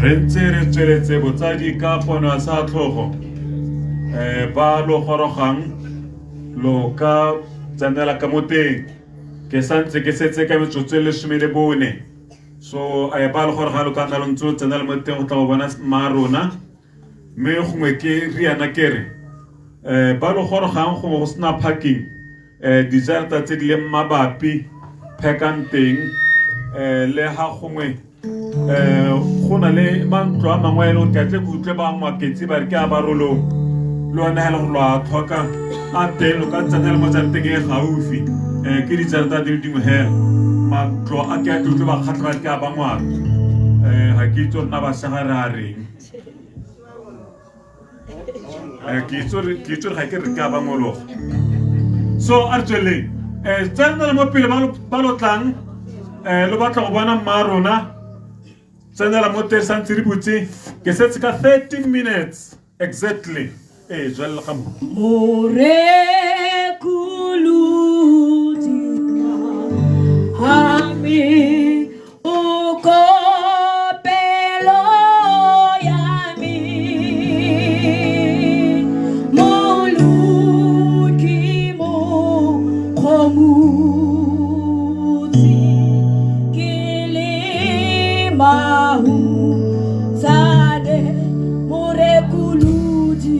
re ntse re tsweletse botsadi ka pono ya sa tlhogo ba lo gorogang lo ka tsenela ka moteng ke santse ke setse ka metsotso e 14 so ba lo goroga lo ka nna lo ntse o tsenela moteng go tla go bona marona mme gongwe ke riana kere ba lo gorogang go sena parking dijarata tse di le mabapi phekanteng le ha gongwe gona le mantlo a mangwe le ka tle go utlwe ba ngwaketse ba re ke a barolong lo ana hela go lwa tlhoka a teng lo ka tsenela mo jarateng e gaufi ke dijarata di dingwe hela mantlo a ke a utlwe ba kgatla ke a ba ngwana ha ke itse nna ba segare a reng ke itse ga ke re ka ba ngologa so a tsweleng tsena mo pele ba lo tlang lo batla go bona marona tsena mo teng santse re butse ke setse ka 13 minutes exactly jwale ga mo Ore kulutika ami ukopelo yami moluki mo komuti kilimahu sade more kuludi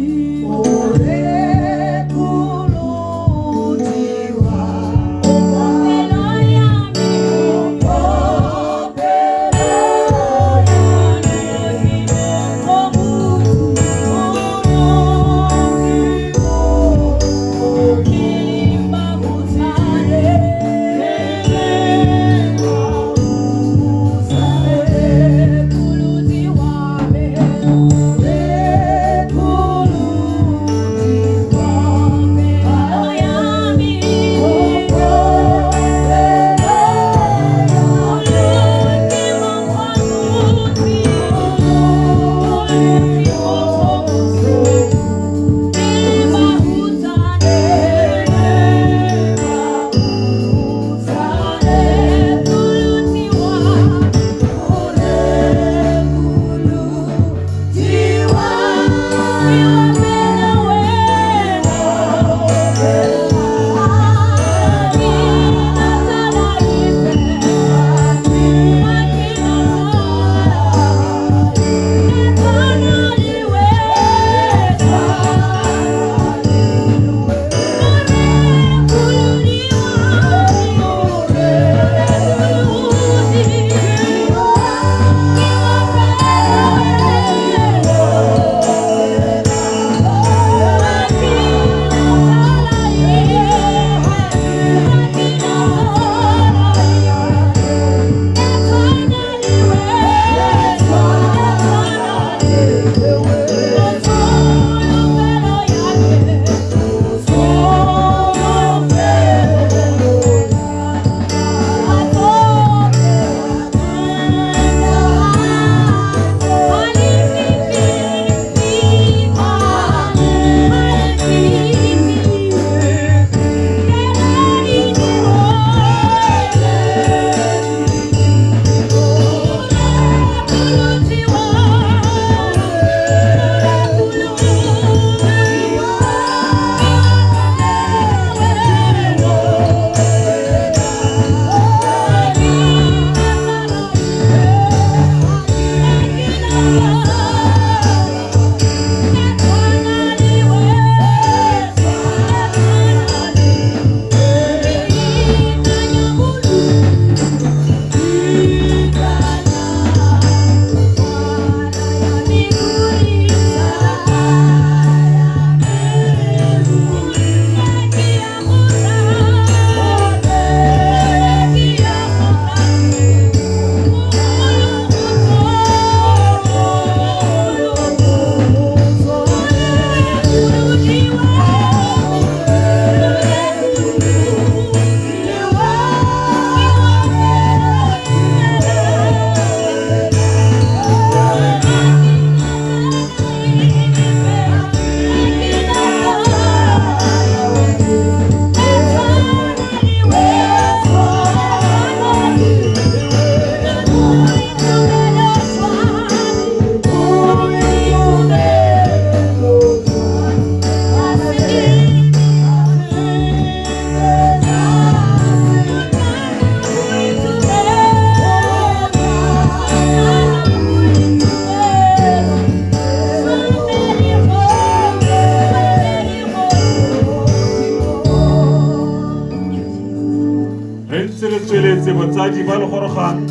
batsadi ba le gorogang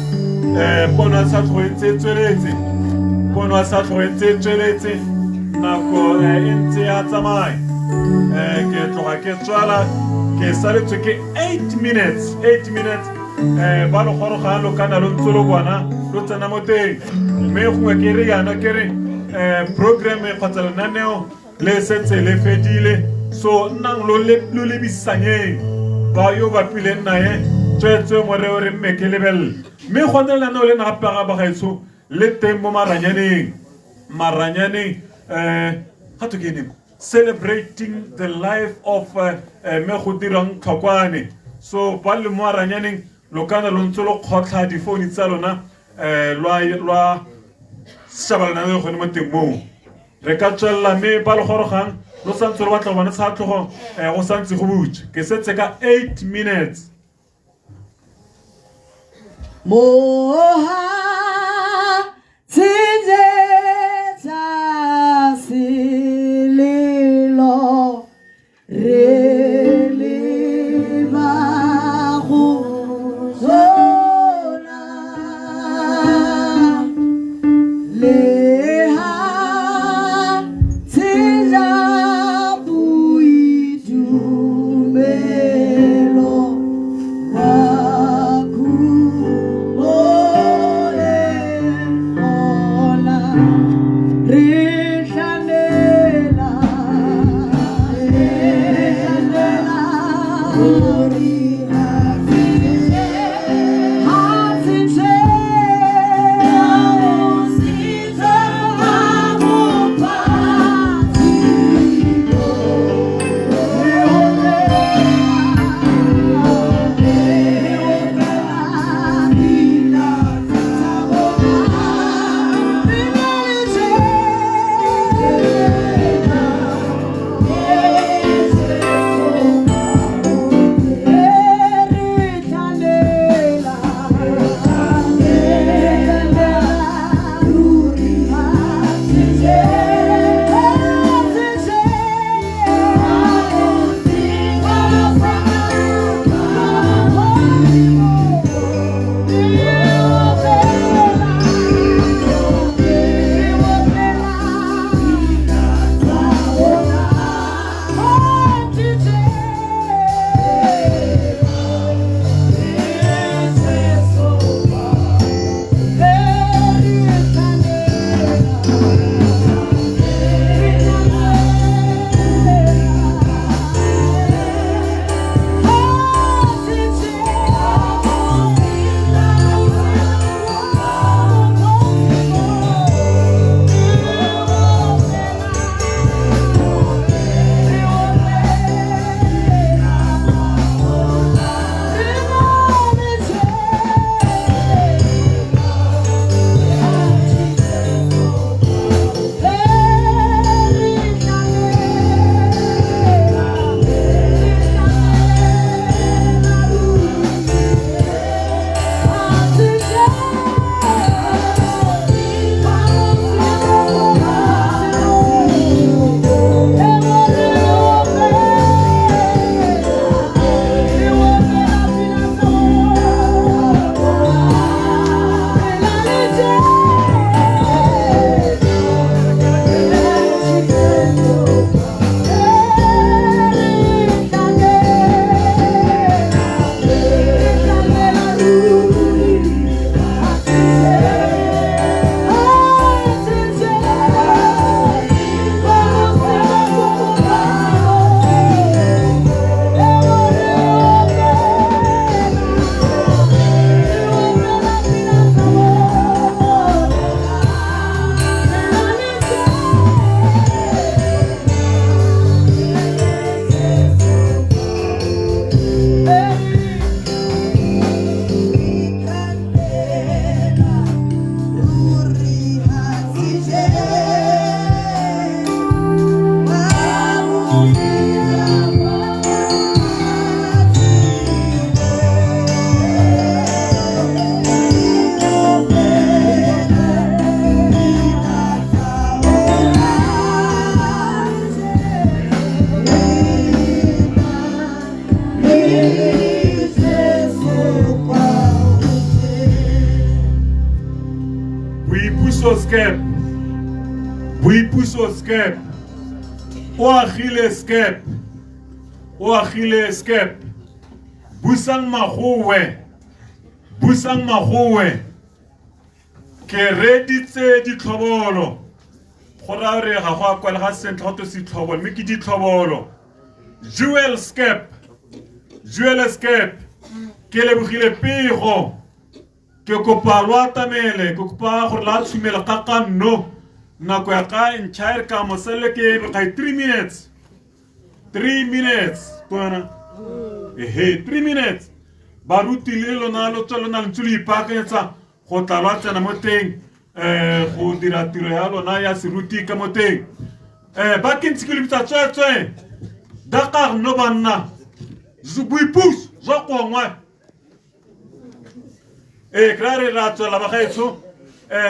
pono ya Satlho e ntse e tsweletse pono ya Satlho e ntse e tsweletse nako e ntse ya tsamaya ke tloga ke tswala ke saletswe ke 8 minutes ba le gorogang lo kana lo ntse lo bona lo tsena mo teng mme gongwe ke re yana ke re program e kgotsa lenaneo le setse le fedile so nnang lo lebisanyeng ba yo ba pileng naye tswetswe more o re mme ke lebelle mme go nne lenaneo le na gape ga bagaetsho le teng mo maranyaneng ga to ke neng celebrating the life of me go dirang Tlhokwane so ba le mo maranyaneng lo kana lo ntse lo khotla di phone tsa lona lwa shabalana le go ne mo teng mo re ka tswella me ba le gorogang lo santse lo batla bona Satlho go santse go butse ke setse ka 8 minutes Moha tsinzetsa sililo releva go zona leha tsinza buidumelo waku ole Boipuso skep. O agile skep. O agile skep. Busang magowe. Busang magowe. Ke reditse ditlhobolo. Gora re ga go akwela ga sentle go se tlhobolo mme ke ditlhobolo. Jewel skep. Jewel skep. Ke lebogile pego. Ke kopa lwa tamele, ke kopa gore la tshumela ka kanno. Nako ya ka entire ka mosele ke ga 3 minutes. 3 minutes. Bona. 3 minutes. Baruti le lona lo tsona le ntuli ipaketsa go tlalwa tsena mo teng go dira tiro ya lona ya seruti ka mo teng. Ba ke ntse ke le bitsa tswetswe. Dakar no banna. Zubuipus zo kongwa. Clare la tswela ba gaetso.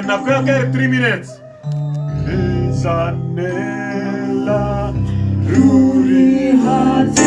Nako ya ka 3 minutes. Zanela ruri hatse.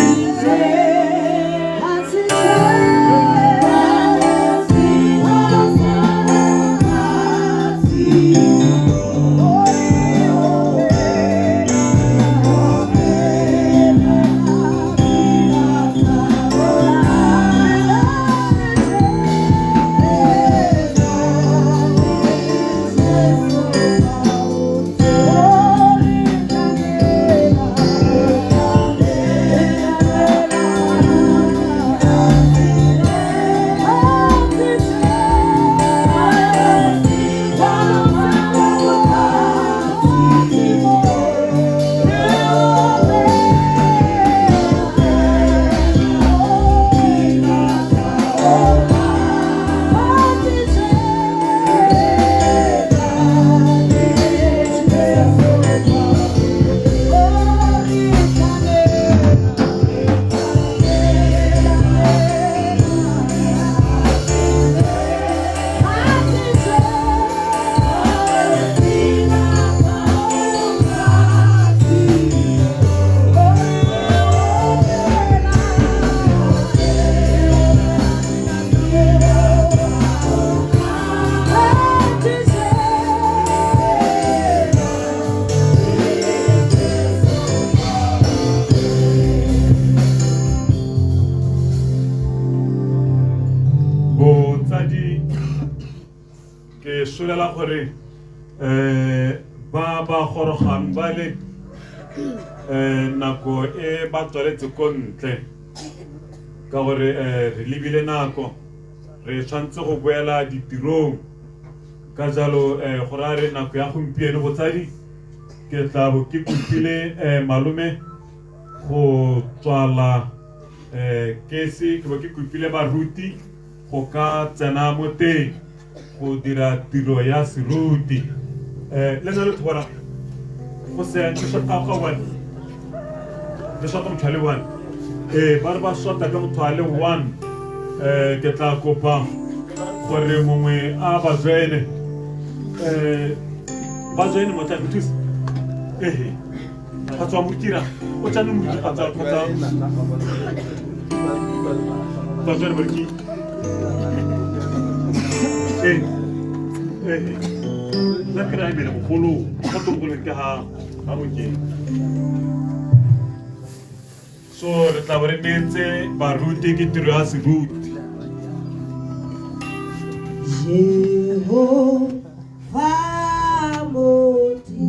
Ke solela gore ba gorogang ba le nako e ba tsweletse ko ntle ka gore re lebile nako re tshwantse go boela ditirong ka jalo gore a re nako ya gompieno botsadi ke tla bo ke kopile malome go tswala kese ke bo ke kopile baruti go ka tsena mo teng go dira tiro ya seruti le nna le thobala go se ke shota ka one le shota mthale one ba re ba shota ka mthale one ke tla kopa gore mongwe a ba joine mo tla nthusa ga tswa mo tira o tsana mo tira tsa joine barki la kira e bele bogolo ga tongolo ke ha mokeng so re tla re netse baruti ke tiro ya seruti Jehovah Moti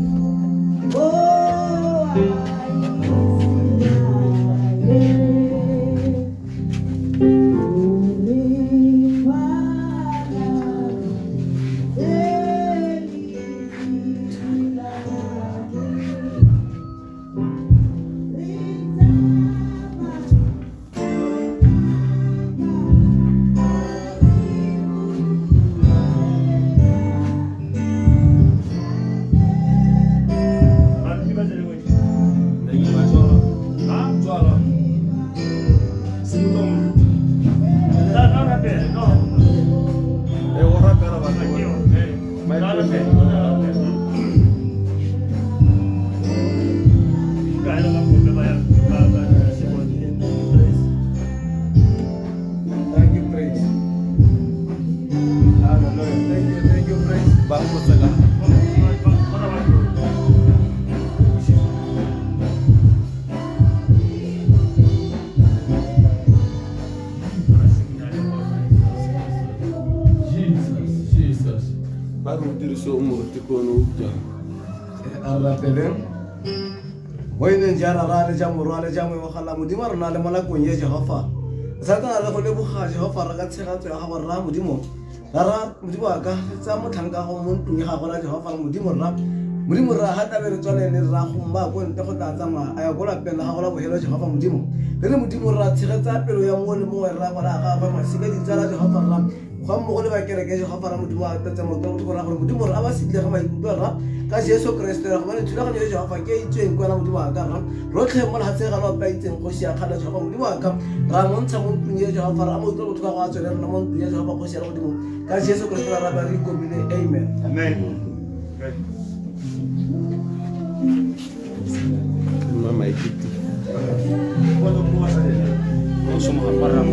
arapeleng Wayne jara rale jamu rale jamu wakhala modimo rona le malakong ye Jehova Sata re go leboga Jehova re ka tshegatso ya gago rra modimo ra modimo wa ka tsa motlhanka go mo ntong ga gona Jehova modimo ra hata be re tswale le ra go mba go nte go tla tsama a ya go lapela ga go la bohelo Jehova modimo le modimo ra tshegetsa pelo ya mo le mo ra bona ga ba masika di tsala Jehova ra go mo go le ba kereke Jehova ra modimo wa tsa mo go ra go modimo ra ba sitle ga maikutlo ra ka Jesu Kriste ra go bona thulaganyo ya Jehova ke itsweng kwa la modimo wa ka ra rotlhe mo la tsega lo ba itseng go sia khala Jehova modimo wa ka ra montsha mo ntong ya Jehova ra mo tlo go tloga go a tswela rena mo ntong ya Jehova go sia ra modimo ka Jesu Kriste ra ba re komile amen Mama ikiti. Semua barang.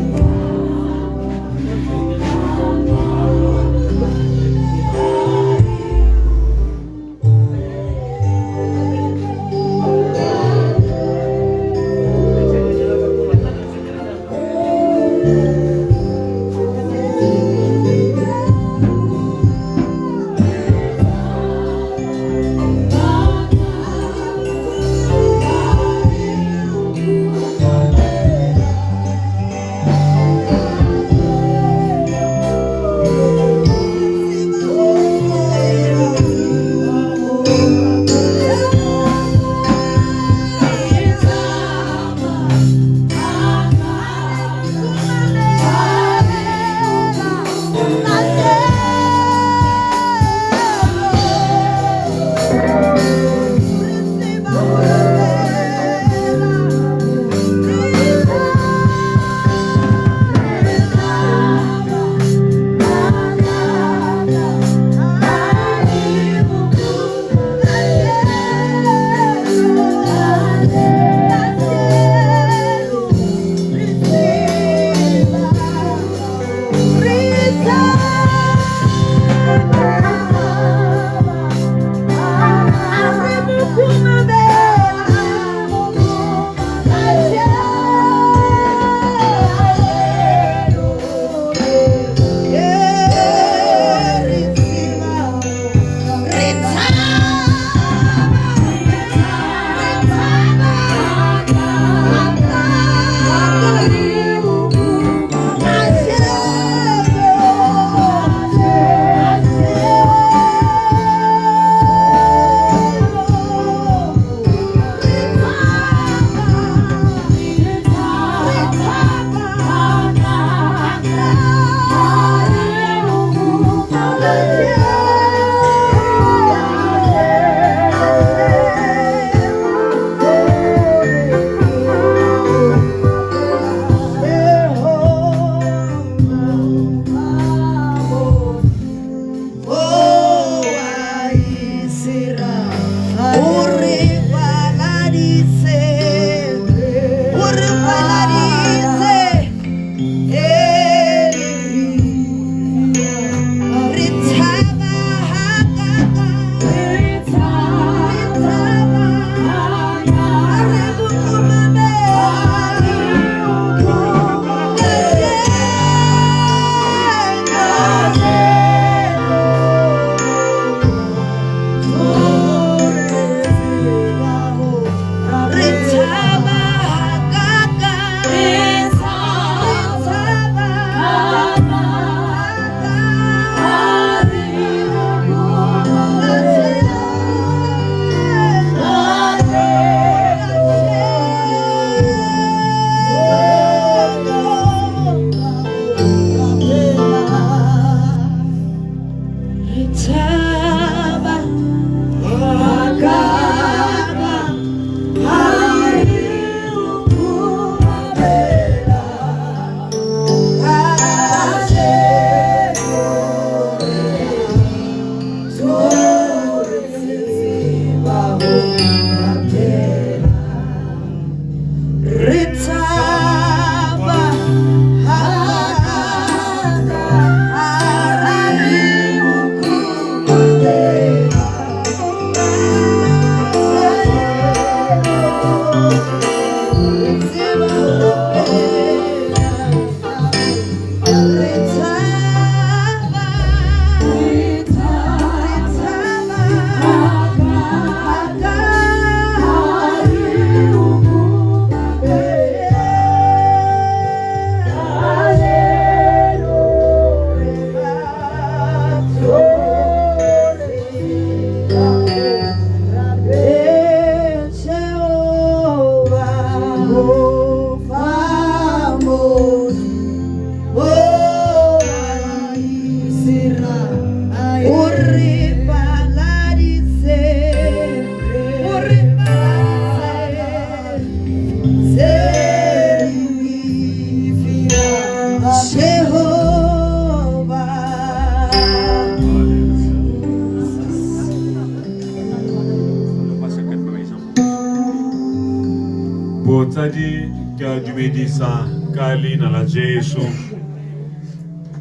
Botsadi ke a dumedisa ka leina la Jesu.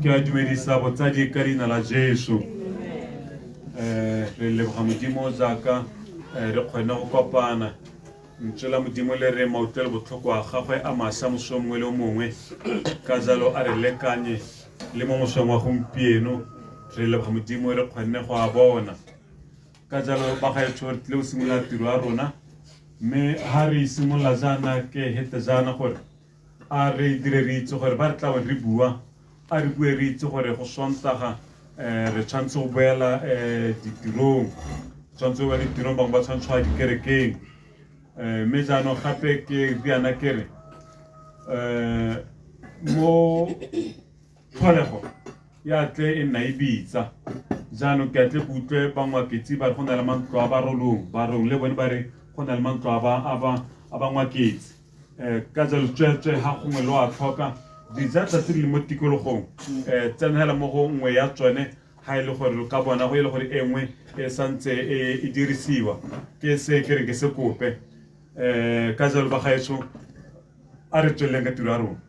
Ke a dumedisa botsadi ka leina la Jesu. Re leboga Modimo jaaka re kgona go kopana. Ntšwela Modimo le re mautelo botlhoko wa gagwe a mašwa moso mongwe le mongwe. Ka jalo a re lekanye le mo mosong wa gompieno. Re leboga Modimo re kgone go a bona. Ka jalo ba gaetsho re tle go simolola tiro ya rona. Me ha re simolola jana ke hete jana gore a re dire re itse gore ba re tla re bua a re bue re itse gore go Sontaga re tshwantse go boela ditirong tshwantse go ba ditirong bangwe ba tshwantse go dikerekeng me jaanong gape ke riana ke re mo tlholego ya tle e nna e bitsa jaanong ke atle go utlwe bangwaketsi ba re go na le mantlo a barolong le bone ba re go na le mantlo a bangwaketsi ka jalo tswetswe ha gongwe lo a tlhoka dijatla tse di le mo tikologong tsenela mo go nngwe ya tsone ha ile gore ka bona go ile gore engwe e santse e dirisiwa ke se ke re ke se kope ka jalo ba gaetso a re tsweleng ka tiro ya rona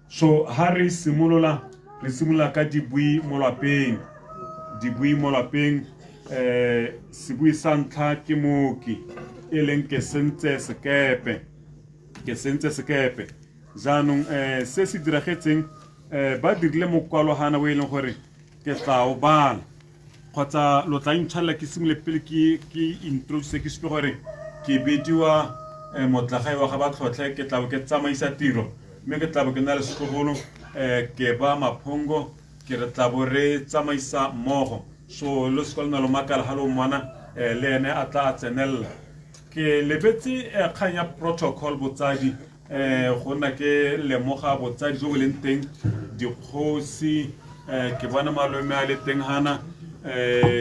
so ha re simolola ka dibui mo lapeng sebui sa ntlha ke mooki e leng ke sentse sekepe jaanong se se diragetseng ba dirile mokwalo hana o e leng gore ke tla o bala kgotsa lo tla intšhalela ke simole pele ke introduce ke sepe gore ke bediwa motlagae wa ga ba tlhotlhe ke tla bo ke tsamaisa tiro mme ke tla bo ke na le setlogolo ke ba maphongo ke re tla bo re tsamaisa mmogo so lo sekolo na lo makala ha lo mwana le ene a tla a tsenella ke lebetse kgang ya protocol botsadi go nna ke lemoga botsadi jo bo leng teng dikgosi ke bona malome a le teng hana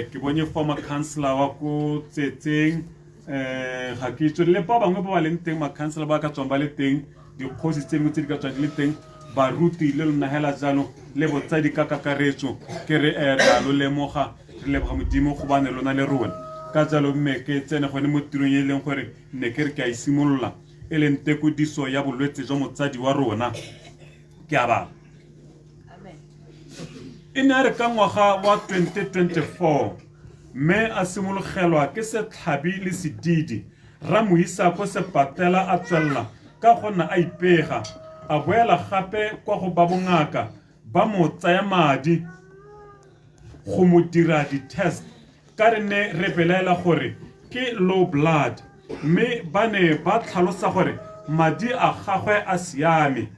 ke bone former councillor wa ko Tsetseng ga ke itse le ba bangwe ba leng teng ma councillor ba ka tswang ba le teng dikgosi tse dingwe tse di ka tswang di le teng baruti le lona hela jalo le botsadi ka kakaretso ke re ra lo lemoga re leboga Modimo go bane lona le rona ka jalo mme ke tsene gone mo tirong e leng gore ne ke re ke a isimolola e leng tekodiso ya bolwetse jwa motsadi wa rona ke a ba e ne re ka ngwaga wa 2024 mme a simologelwa ke setlhabi le sedidi ra mo isa ko sepatela a tswella ka gona a ipega a boela gape kwa go ba bongaka ba mo tsaya madi go mo dira di-test ka re ne re belaela gore ke low blood mme ba ne ba tlhalosa gore madi a gagwe a siame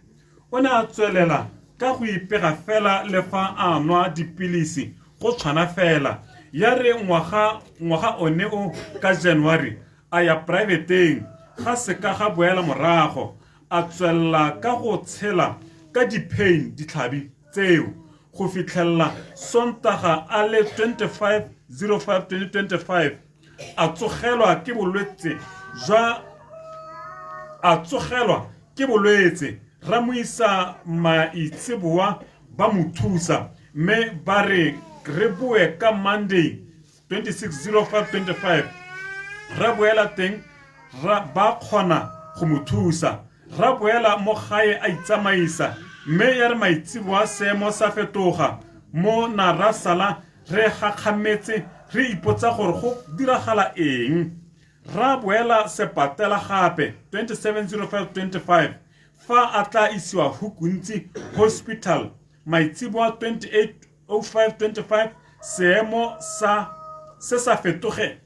o ne a tswelela ka go ipega fela le fa a nwa dipilisi go tshwana fela ya re ngwaga one o ka January a ya privateng ga se ka ga boela morago a tswelela ka go tshela ka di-pain ditlhabi tseo go fitlhella Sontaga a le 25/05/2025 a tsogelwa ke bolwetse ra mo isa maitseboa ba mo thusa mme ba re boe ka Monday 26/05/25 ra boela teng ba kgona go mo thusa ra boela mo gae a itsamaisa mme ya re maitseboa seemo sa fetoga mo na ra sala re gakgametse re ipotsa gore go diragala eng ra boela sepatela gape 27/05/25 fa a tla isiwa Hukuntsi Hospital maitseboa 28/05/25 seemo se sa fetoge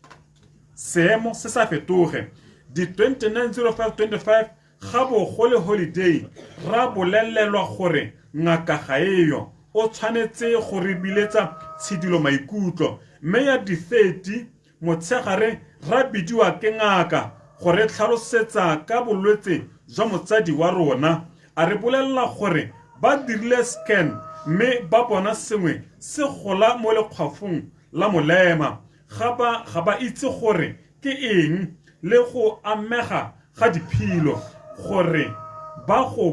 di 29/05/25 ga bo go le holiday ra bolelelwa gore ngaka ga eyo o tshwanetse go re biletsa tshidilo maikutlo mme ya di 30 motshegare ra bidiwa ke ngaka gore tlhalosetsa ka bolwetse jwa motsadi wa rona a re bolella gore ba dirile scan mme ba bona sengwe se gola mo lekgwafong la molema ga ba itse gore ke eng le go amega ga diphilo gore ba go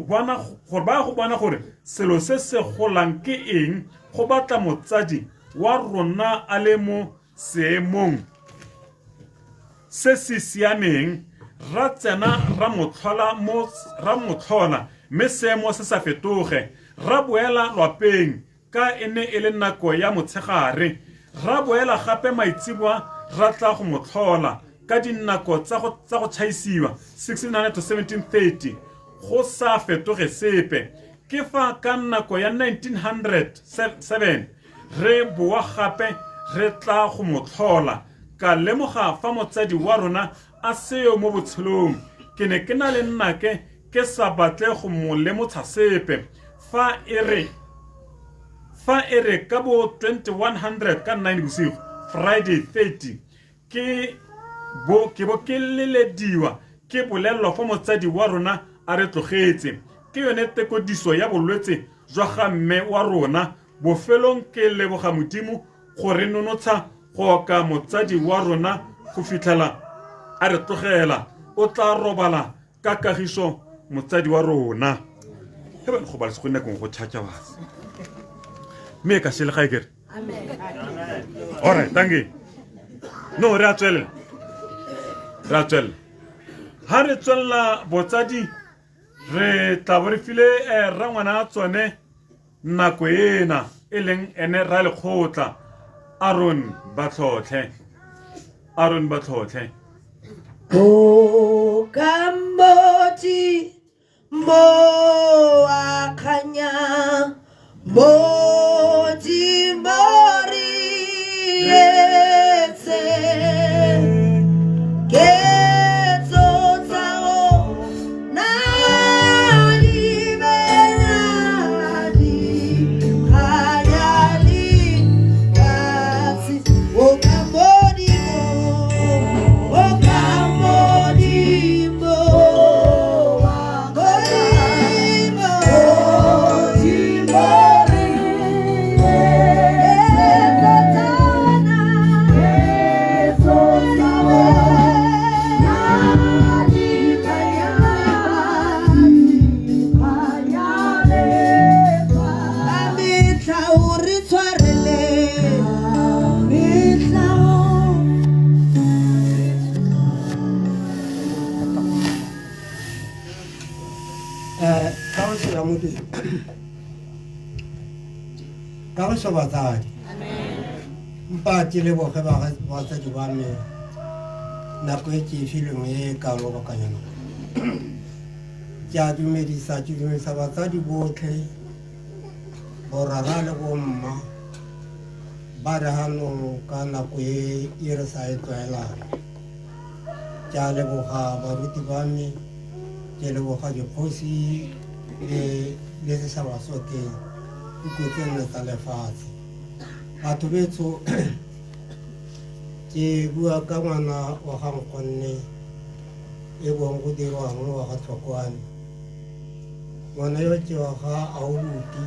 bona gore selo se se golang ke eng go batla motsadi wa rona a le mo seemong se se siameng ra tsena ra motlhola mme seemo se sa fetoge ra boela lwapeng ka ene e le nako ya motshegare ra boela gape maitseboa ra tla go motlhola ka dinako tsa go tšhaisiwa 1600 to 1730 go sa fetoge sepe ke fa ka nako ya 1907 re boa gape re tla go motlhola ka lemoga fa motsadi wa rona a seo mo botshelong ke ne ke na le nnake ke sa batle go mo lemotsha sepe fa ere ka bo 2100 ka 9 bosigo Friday 30 ke bo ke lelediwa ke bolelwa fa motsadi wa rona a re tlogetse ke yone tekodiso ya bolwetse jwa ga mme wa rona bofelong ke leboga modimo go re nonotsha go ka motsadi wa rona go fitlhela a re tlogela o tla robala ka kagiso motsadi wa rona he ba go ba se go nna go tšhatša base me ka se le ga ikere amen alright tangi no re a tswela ha re tswela botsadi re tla bo re file ra ngwana tsone nako ena e leng ene ra lekgotla Aaron Batlhotlhe o kamoti mo akanya moti mori etse Batsadi mpati le boge batsadi ba me nako e ke fileng e ka lobakanyana ke a dumedisa batsadi botlhe borara le bomma ba re hanong ka nako e re sa e tlwaelang ke a leboga baruti ba me ke leboga dikgosi le setšhaba sotlhe ikotseng le tsa lefatshe batho betso ke bua ka ngwana wa ga Nkgonne e bong go dirwang wa ga Tlhokwane ngwana yo ke wa ga Aubuti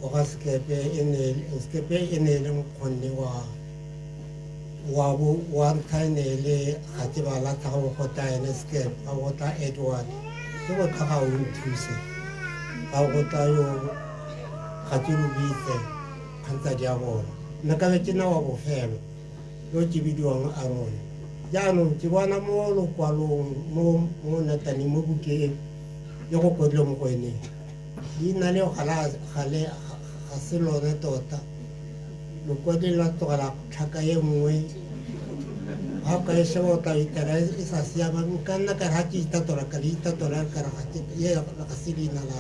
wa ga Sekepe e ne le Nkgonne wa ntlhaenele ga ke ba latha go gota ene Sekepe ga gota Edward ke go tla ga o nthuse ga gota yo ga ke lobitse kgantsa di a bona nna ka be ke na wa bofelo yo ke bidiwang Aaron jaanong ke bona mo lokwalong mo natane mo bukeng yo go kodile mo go ene leina leo ga se lone tota lokwadi la tlogela tlhaka ye nngwe ga o ka e sheba o tla itela e sa siama nka nna ka re ga ke itatola ka le itatola ka re ga se leina la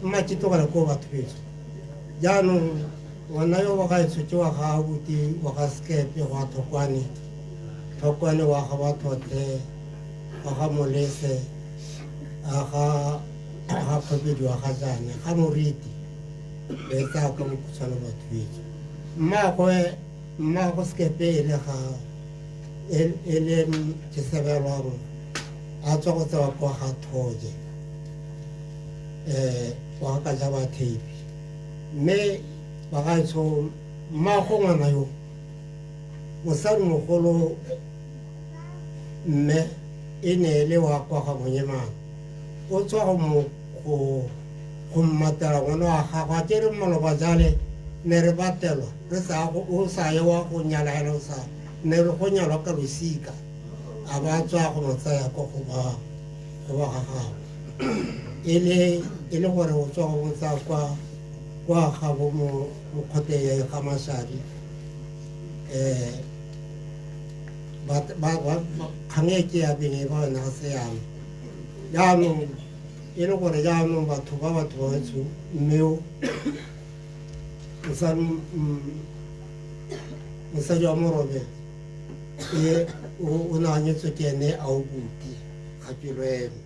mma ke tlogela ko batho betso jaanong ngwana yo wa gaetsho ke wa ga Abuti wa ga Sekepe wa Tlhokwane wa ga Batlhotlhe wa ga Molese ga Kgopedi wa ga Jane ga Moriti le tsa ka mokhutswane batho betso mmago Sekepe e le ke sebelwang a tswa go tsewa kwa ga Thoje wa ga Kajaba Theipi mme ba gaetsho mmago ngwana yo mosadi mogolo mme e ne le wa kwa ga Monyemane o tswa go mmatela ngwana wa gago a kere maloba jale ne re batelwa o sa ye wa go nyala hela o sa ne re go nyalwa ka losika a ba tswa go mo tsaya go ba gago e le gore o tswa go mo tsaya kwa gago mo kgoteng ya ga Mashadi kgang e ke ya beng e ba yona ga se yame jaanong e le gore jaanong batho ba betsho mme mosadi wa morobe o naganyetswe ke ene a o buti ga pelo eme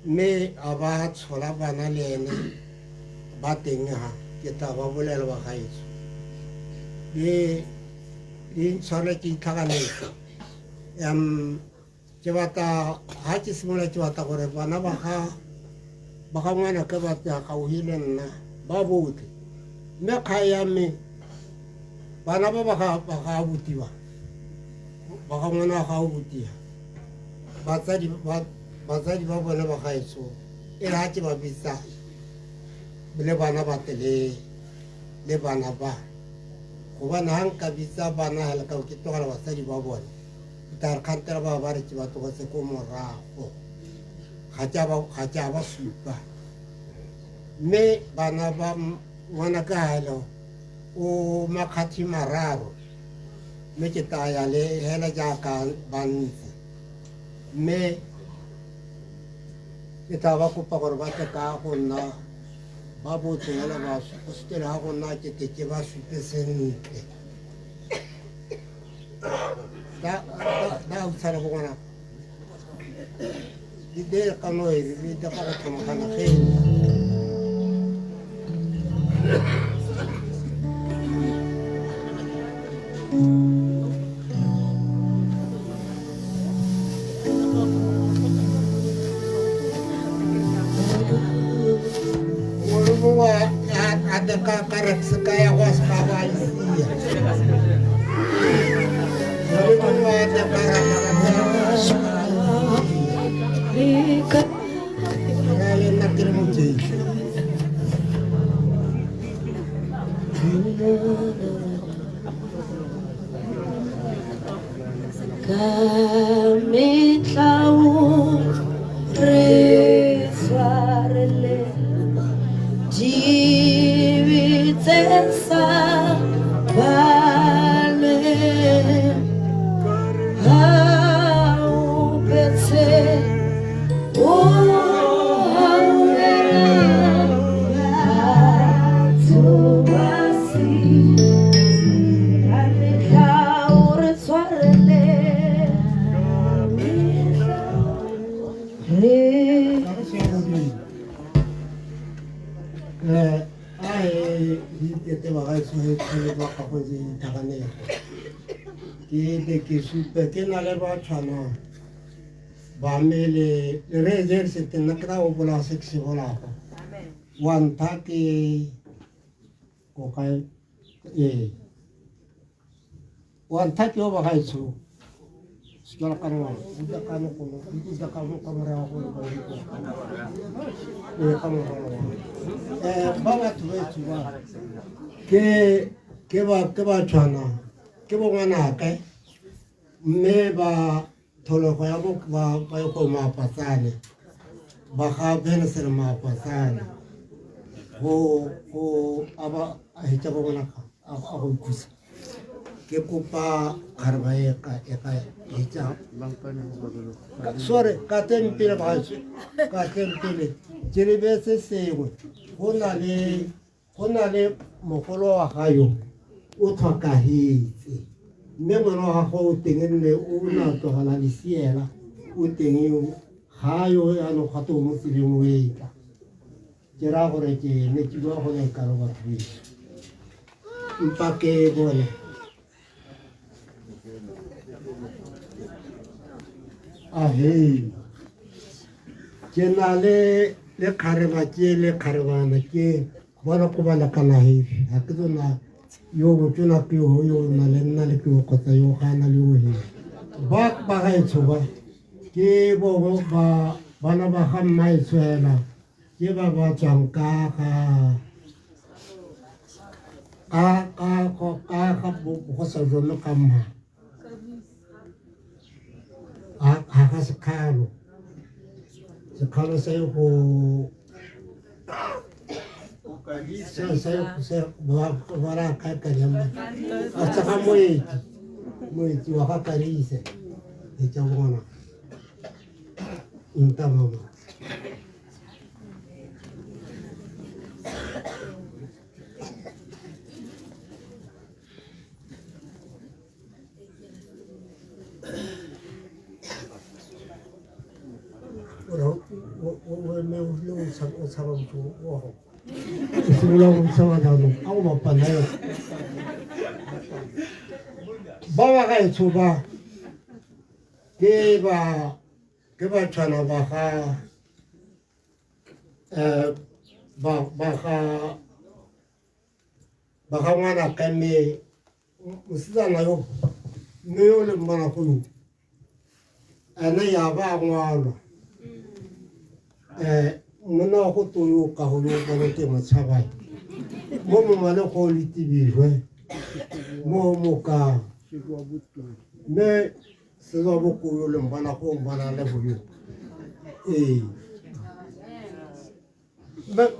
mme a ba tshola bana le ene ba teng ga ke ta ba bolela ba gaetso le ntshware ke itlhaganetse ke batla ga ke simolola ke batla gore bana ba ga ngwana ke batla gaogile nna ba botlhe mme kgae ya me bana ba ga butiwa ba ga ngwana wa ga o butia batsadi ba bone ba gaetso e re ga ke ba bitsa le bana ba tele le bana ba gobane ga nka bitsa bana hela ka ke tlogela basadi ba bone ta re kgantela ba re ke ba tlogetse ko morago ga ke a ba supa mme bana ba ngwana ka helo o makgathi mararo mme ke taya le hela jaaka ba ntse mme ke tla ba kopa gore ba tle ka go nna ba botlhe hela ba o setele ga go nna ke ba supe sentle da utsala go ngwana di dira ka no e di ka go thamagana ge ada karet sekaya was pawalisia lalu ada karet kali nakir muji kami tahu resarele Jivitesa vale haupetse tubasi amekaure swarele ke ba ga se ke ba ga go di taganela ke supe ke na le ba tshwana ba mele re je se tena kra o bola se se bola amen wan ta ke ko kai wan ta ke o ba ga itso skala kana uda kana ko uda kana kamera ko ko ba ba tu ba ke ba tshwana ke bo ngwana ka mme ba thologo ya bo ba go mapatsane ba ga bene se mapatsane go aba a hitsa bo ngwana ka a go kusa ke kopa garba e ka hitsa sorry ka tempele ba ka tempele jere be se sengwe go na le mogolo wa gayo o tlhokagetse mme ngwana wa gago o tengenne o na tlogela lesiela o teng gayo yaanong gate o mo tseleng o etla ke raya gore ke ne ke bua gone karo batho beso mpa ke bone ke na le kgareba ke le kgarebana ke bona ko ba lekana hefe ga ke tsona yo botsona ke yo na le nna le ke o kgotsa yo gana le o he ba gaetsho ba ke bo bana ba ga mmaetsho hela ke ba tswang ka go sa jone ka mma sikhalo seo go se ba ra ka ka nyama a tsaka moeti wa ka karise e tsa bona nta mama ba ba gaetsho ba ke ba tshwana ba ga ngwana ka mme mosetsana yo mme yo le mmona go yo ene ya ba ngwalwa monna wa go toyo ka go yo bona ke motshabai mo mongwane go letibirwe mo ka mme se go bokoyo le mbana go mbana le boyo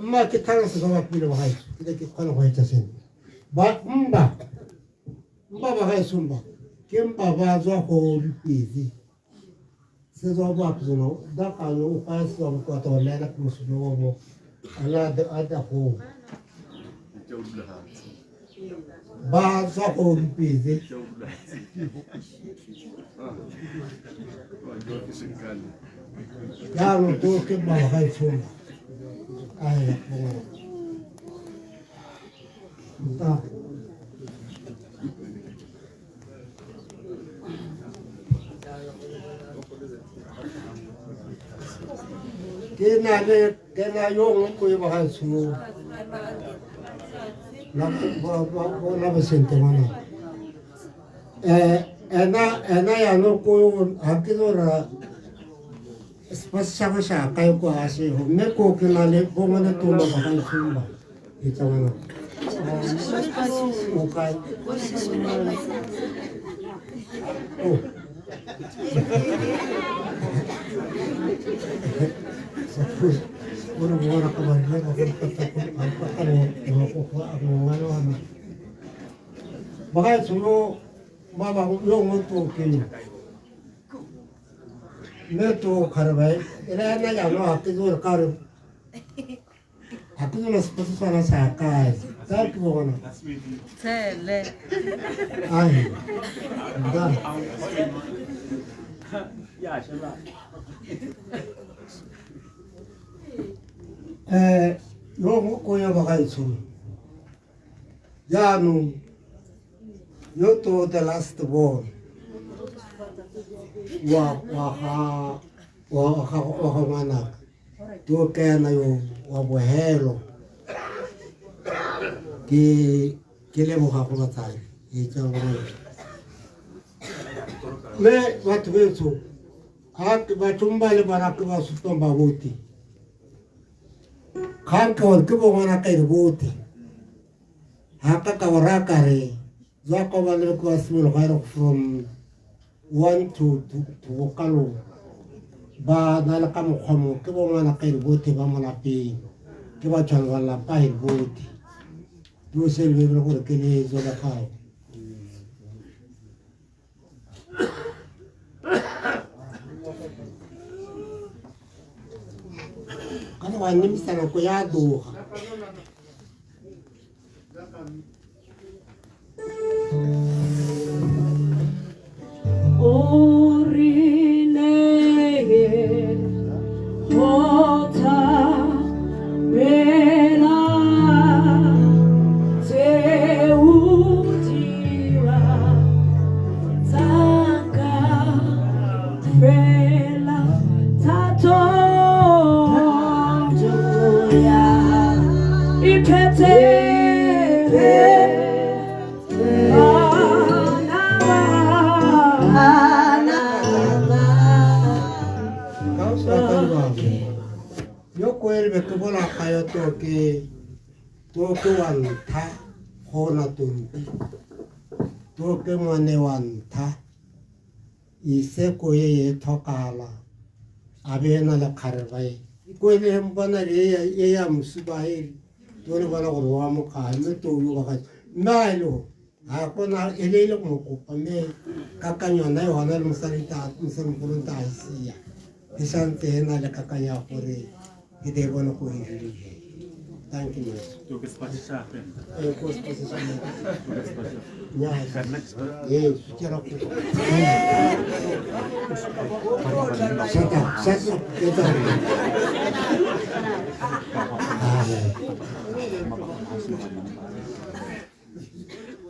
ma ke thang se ba pile ba gae ke kgona go etsa sene ba ba gae sumba ke mpa ba tswa go dipedi se zo ba pino da ka no ka se ba ko to le na ku su no mo ala da go ba tswa go dipedi ya no to ke ba gae sumba ai ta ke na yo ko ba ha su na ba sente mana ena ya no ko ha ke do ra spasa ba sa ka ko ha se ho me ko ke na le bo mana to ba ha su ba e ta mana o ka Orang kebanyakan orang Bakal suruh bapa long untuk kini. Neto karbai, ini anak yang lo hati tu kar, hati tu seperti sana sakai, saya kemana? Sele. Ay, dah. Ya, siapa? Yo ko ya bakal suruh. Janu. Yo to the last born. Wa mana. Tu kena yo wa bohelo. Ke le mo ha ko tsai. E tsa bona. Le wat vetso. Ha ke ba tumba le bana ke ba sutomba boti. Khan ko ke bo mana ka ri boti. Ha ka ka ra ka re. Zwa ko ba le ko asimo ga ro from 1 to kalo ba na la ka mo khomo ke bo mana ka ri boti ba mana pe ke ba tshwana la pa ri boti do se le go ke le zo la ka kana wa ni misana ko ya do to wan tha hona tu to ke mane wan tha iseko ye thokala abena la kharbai ko le mbona le ya musubai tole bana go wa mo ka me to yo ga mailo a kona elele mo ko me kakanyona yona le musalita musalita isia isante na le kakanya gore ke de bona ko ile thank you Tu que se sabe. ko ya quiero que shut up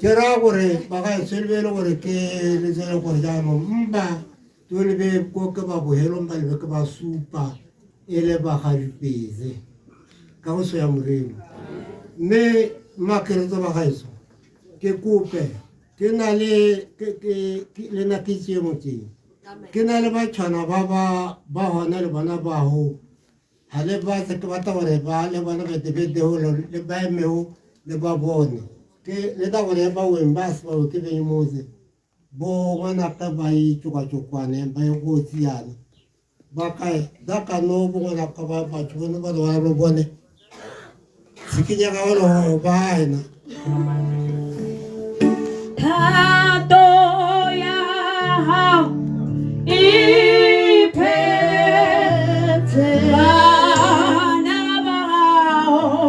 Kera gore baka selvelo gore ke le tsela gore ja mo mba tole be ko ke ba bohelo mba le ke ba supa ele ba ga dipeze ka go ya moremo me makere tsa ba gaetso ke kope ke na le le na ke tse mo teng ke na le ba tshwana ba hona le bana ba ho ha le ba se ke ba ta gore ba le bana ba tebede ho le ba emeo le ba bone ke le da gore ba we mbas ba ke be moze bo wana ka ba ithuka tsokwane ba go tsiana ba kae da ka no bo ngwana ka ba tsone ba ba ba bone sikinya ka lo ba ena Tato ya ha ipete bana bao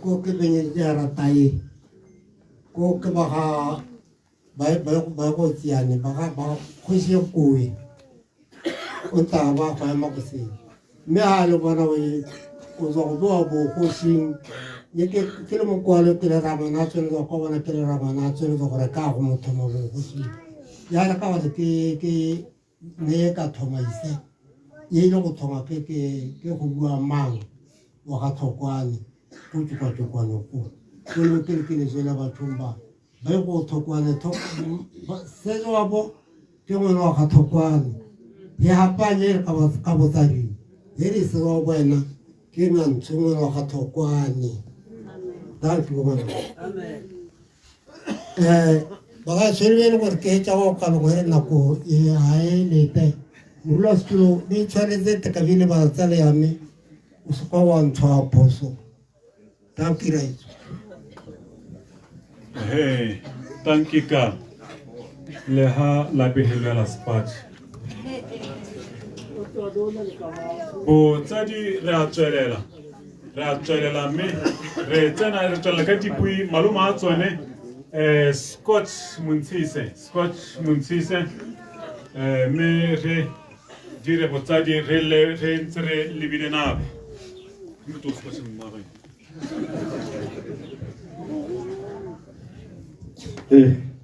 ko ke be ne jara tai ko ke ba ba go tsiane ba go se koe o ta ba fa ma go se me a lo bona we ko zo go bo go sing ye ke le mo kwa le ke le ra bona tsone go bona ke le ra bona tsone go re ka go mo thoma go se ya ra ka ba ke ne ka thoma ise ye lo go thoma ke go bua mang wa ga thokwane go tsuka tsokwane ko le ke le zela ba thomba ba go thokwane se wa bo ke ngwana wa ga thokwane ya hapanye ka botsadi ye di se wa bona ke ngwana ngwana wa ga thokwane thank you amen ba ga selwe gore ke tsa go ka go re na ko e hae le te ulo ni tshwanetse te ka bile ba tsale ya me o se kwa wa ntshwa phoso thank you right Hey, tankika leha la behelo la spatch. Bo tsadi re a tswelela me re tsena re tswela ka tipui maloma a tsone Scotch Muntise me re dire botsadi re ntse re lebile nabo motho o se mmare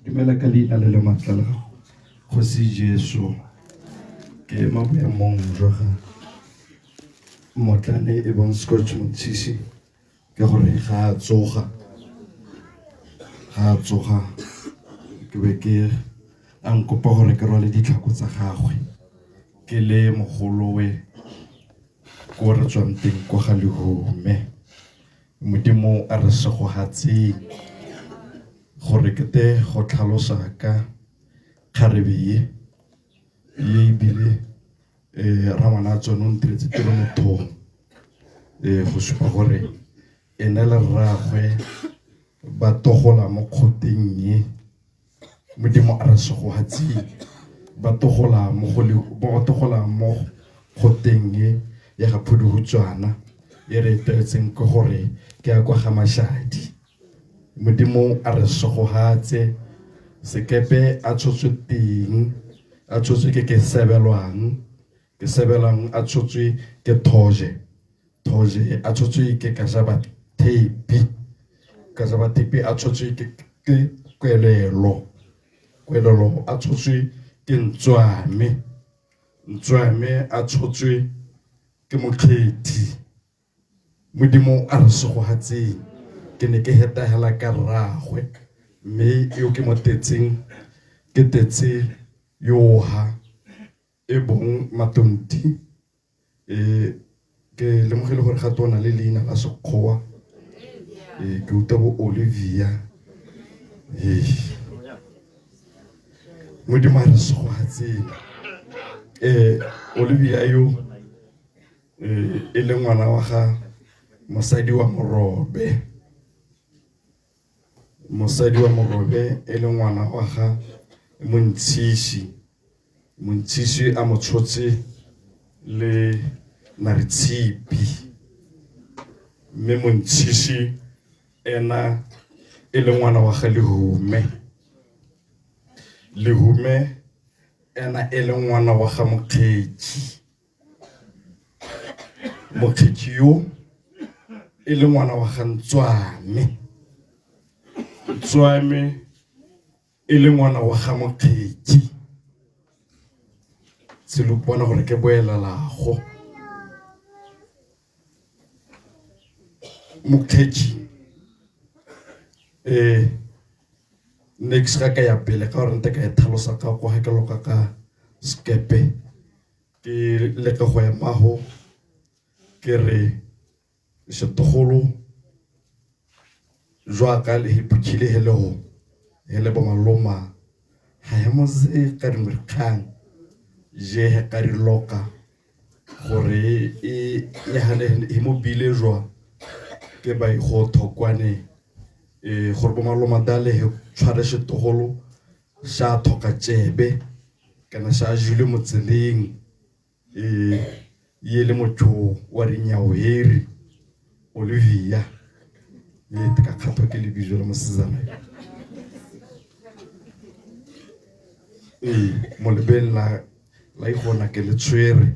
dumela ka leina le matla la go se Jesu ke maboemong jwa ga motlane e bong Scotch Muntisi ke gore ga a tsoga ke be ke a nkopa gore ke rwale ditlhako tsa gagwe ke le mogolowe ko re tswang teng kwa ga Lehome modimo a re segogatseng gore ke te go tlhalosa ka kgarebe ye ebile ramana tsone o ntiretse tiro mothong go supa gore ene le rragwe ba togola mo kgoteng ye modimo a re segogatseng ba togola mo kgoteng ye ya ga Phuduhutswana e re etseng ke gore ke ya kwa ga Mashadi modimo a re segogatse sekepe a tshotswe teng a tshotswe ke sebelwang a tshotswe ke thoje a tshotswe ke Kajaba Tepi a tshotswe ke kwelelo a tshotswe ke Ntswame ntswame a tshotswe ke mokgethi modimo a re segogatseng ke ne ke hetahela ka rragwe mme yo ke mo tetseng ke tetse yoha e bong Matonti ke lemogile gore ga tona le leina la Sekgowa ke utlwa bo Olivia modimo a re segogatseng Olivia yo e le ngwana wa ga mosadi wa Morobe e le ngwana wa ga Montšiši a mo tshotse le Maritshipi mme Montšiši ena e le ngwana wa ga Lehume ena e le ngwana wa ga Mokgethi yo e le ngwana wa ga Ntswame e le ngwana wa ga Mokgethi se lo bona gore ke boelelago Mokgethi next ga ka ya pele ka gore nte ka e thalosa ka go ha ke loka ka skepe ke le ka go ema ho ke re setogolo jwa ka le hiphile hele bo maloma ha ya moze ka dimrkhang je he ka riloka gore e ya hale imobile jwa ke ba go thokwane gore bo maloma dale he tshware setogolo sha thoka tsebe kana sha jule motseleng ye le motho wa rinyao heri Olivia ye tka khatwa ke le bijo la mosizana mo lebeng la igona ke le tshwere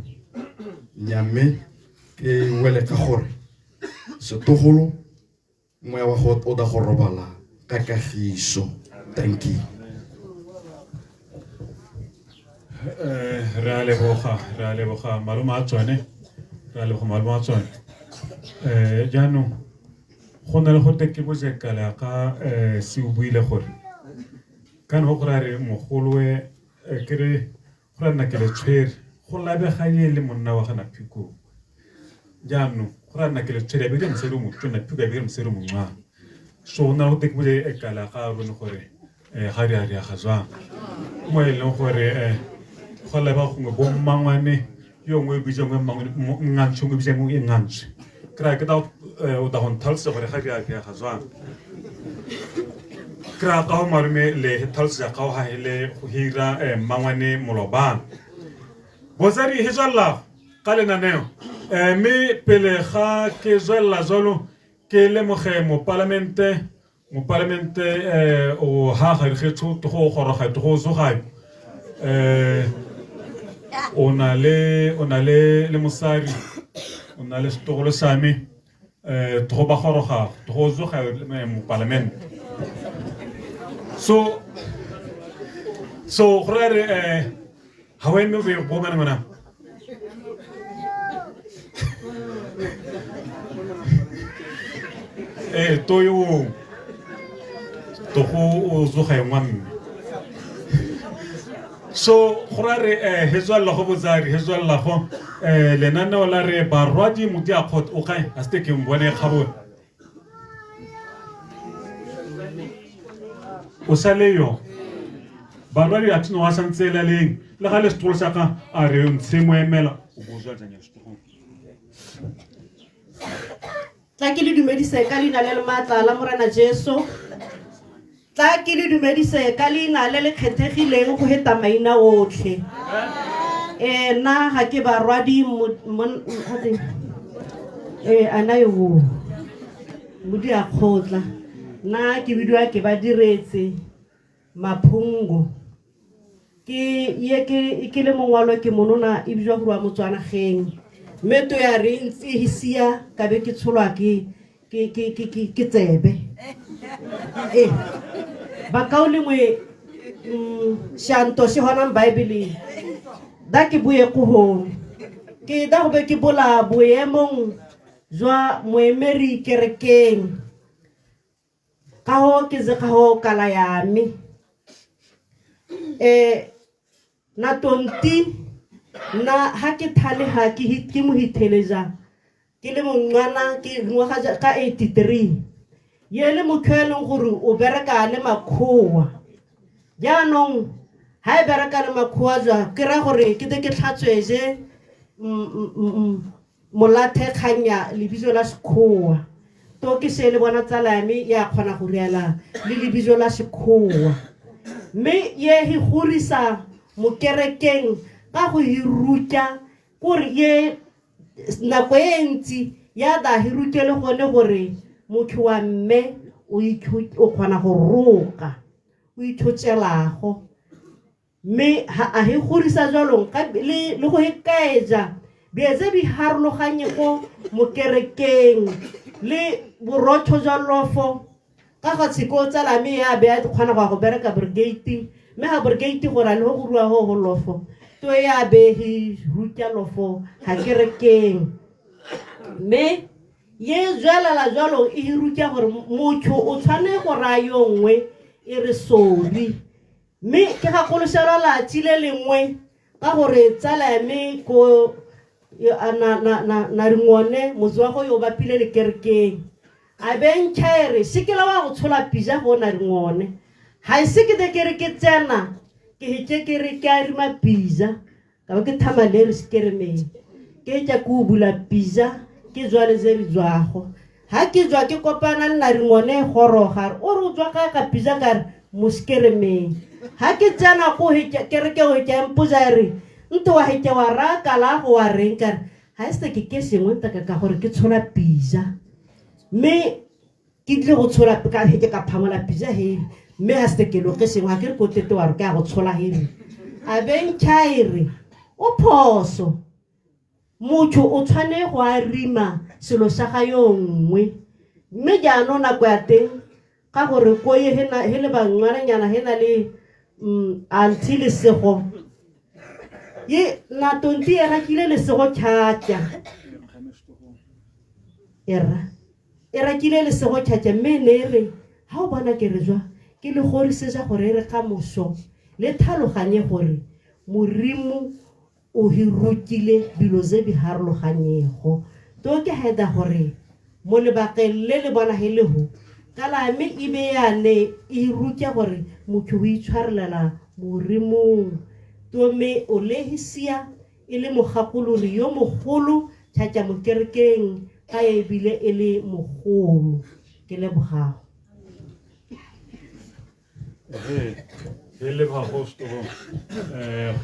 nyame ke wele ka gore setogolo moya wa go o da go robala ka kagiso. Thank you. Re a leboga malome a tswane jaanong go na le go teke bojekala ka se o buile gore ka no go ra re mogolwe ke re go ra nna ke le tshwere go labega ye le monna wa gana Phiko jaanong go ra nna ke le tshwere be ke mselo motho na Phiko be ke mselo mongwa so na go teke bojekala ga bone gore ga re a re ga zwang mo e leng gore go leba go bo mmangwane yo ngwe bitse ngwe ngantso ngwe bitse ngwe ngantso kra ke ta o da hon talse gore ga re a ga zwang kra ka o marume le talse ga o ha hele go hira mmangwane molobang bozari hijalla ka lenaneo me pele ga ke zwella zolo ke le mo parlamente o ha ga re go goroga go zoga on a le mosari on a le stogolo sami tro ba goroga tro zoga mo parlement so gore hawen me be bo mana toyo to go zoga ngwan so gore hezwalla go bozari hezwalla go lenana ola re barwadi muti a khot o kae a ste ke mbone khabo o saleyo barwadi a tino wa santsela leng le ga le stolo saka a re ntsemo emela o bozwa tsanya stolo tla ke le dumedise ka leina le matla la morena Jesu tla ke le dumedise ka leina le kgethegileng go heta maina otlhe na ha ke barwadi ana yo mudi a khotla na ke bidwa ke ba diretse maphungo ke le mongwalo ke monona e bidwa go wa Motswana geng meto ya re ntse hisia ka be ke tsholwa ke tsebe ba kaole ngwe shanto se hona Bible da ke bue ko hong ke da go be ke bola boemong jwa moemeri kerekeng ka ho ke ze ka ho kala ya me na tonti na ha ke thale ha ke mo hiteleja ke le mongwana ke ngwaga ka 83 yele mo kheleng gore o bereka le makhowa jaanong ha e bereka le makhowa ja ke ra gore ke ke tlhatswetse molathe khanya lebitso la sekhowa to ke se le bona tsala ya me ya khona go riala le lebitso la sekhowa me ye hi khurisa mo kerekeng ka go hiruta gore ye nako e ntsi ya da hirutele gone gore motho wa mme o khona go roka o ithotselago me a he khurisa jalo ka le go hekaetsa beze bi harologanye go mo kerekeng le borotho jwa lofo ka ga tshiko tsala me ya be a khona go bereka brigade me ha brigade go ra le go rua go lofo to ya be hi ruta lofo ha kerekeng me ye jwala la jwalo e ruta gore motho o tshwane go ra yo nngwe e re sori me ke ga kolosela la tshile lengwe ka gore tsala ya me ko na ringone mozwa go yo ba pile le kerekeng a ben chaire sikela wa go tshola pija go na ringone ha se ke de kereke tsena ke hetse ke re ke a rima pizza ka ba ke thama le re skereme ke tja ku bula pizza ke zwale ze ri zwago ha ke zwa ke kopana le na ringone goroga o re tswa ka pizza ka muskereme ha ke tsana go hetse kereke go tja mpuza re nto wa hetse wa ra ka la go wa renka ha se ke sengwe ntaka ka gore ke tshola pizza me ke tle go tshola ka hetse ka phamola pizza he me ha se ke lo ke sengwe ke go tete wa ka go tshola he a ben chaire o phoso motho o tshwane go a rima selo sa ga yo nngwe mme jaano nako ya teng ka gore ko ye hele bangwananyana he na le anti le sego ye na tonti era kile le sego tšhatša era kile le sego tšhatša mme ne re ha o bona ke re jwa ke le gorisetsa gore re ka moso le thaloganye gore morimo o hirutile dilo ze bi harologanyego to ke heda gore mo lebakeng le bona hele ho kala me ibe yane e rutya gore motho o itshwarelela morimong to me o lehisia ile mogakolori yo mogolo tšhatša mo kerekeng ka e bile ile mogolo ke leboga hele ba hosto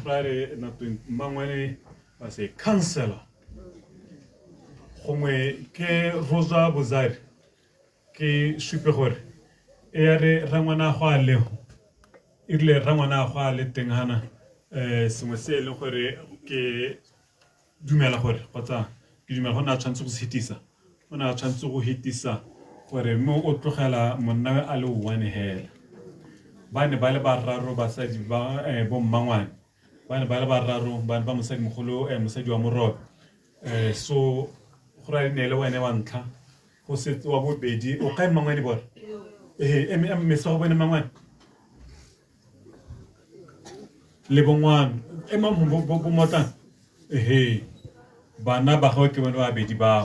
frare na tu mangwane ba se counselor gongwe ke Rosa Bozari ke supe gore e re rangwana go a lego ile rangwana go a le teng hana sengwe se le gore ke dumela gore kgotsa ke dumela go na tshwantse go hitisa ona tshwantse go hitisa gore mo o tlogela monna a le one hela bane ba le bararo basadi ba bo mmangwane bane ba le bararo bane ba mosadi mogolo mosadi wa morobe so go ra ne le wena wa ntla go se wa bobedi o ka mmangwane bona me so go bona mmangwane le bongwana mambo bo motla bana ba go ke bona ba bedi ba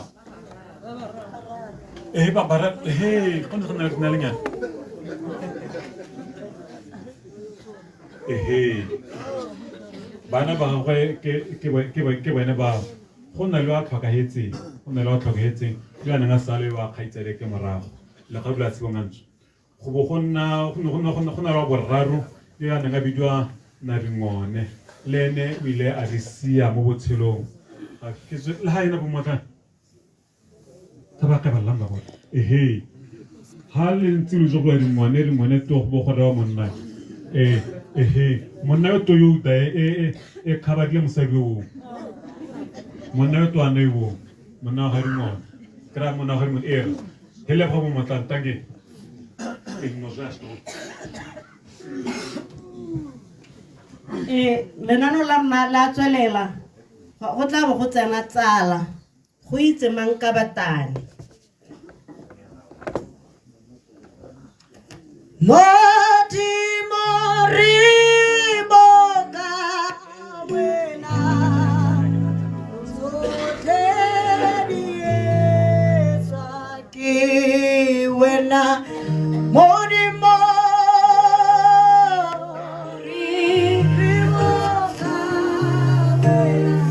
ba bara go nna le nyana bana ba gagwe ke bone ba go nna le wa tlhokagetse le ana nga sale wa kgaitsele ke morago le ga bula tsebo ngantso go bo go nna wa boraro le ana nga bidwa na ringone le ene o ile a re sia mo botshelong ke le ha ena bo motla tabaka ba lamba bona ha le ntse le jogwa ringone to go go ra monna monna yo to yo da e khabadile mosadi o monna yo to ane wo monna ha ringone kra monna ha ringone hele ba mo matlantange e no jasto lenano la mma la tswelela go tla bo go tsena tsala go itse mang ka batane Modimo re boka wena tsotlhe di etswa ke wena Modimo re boka wena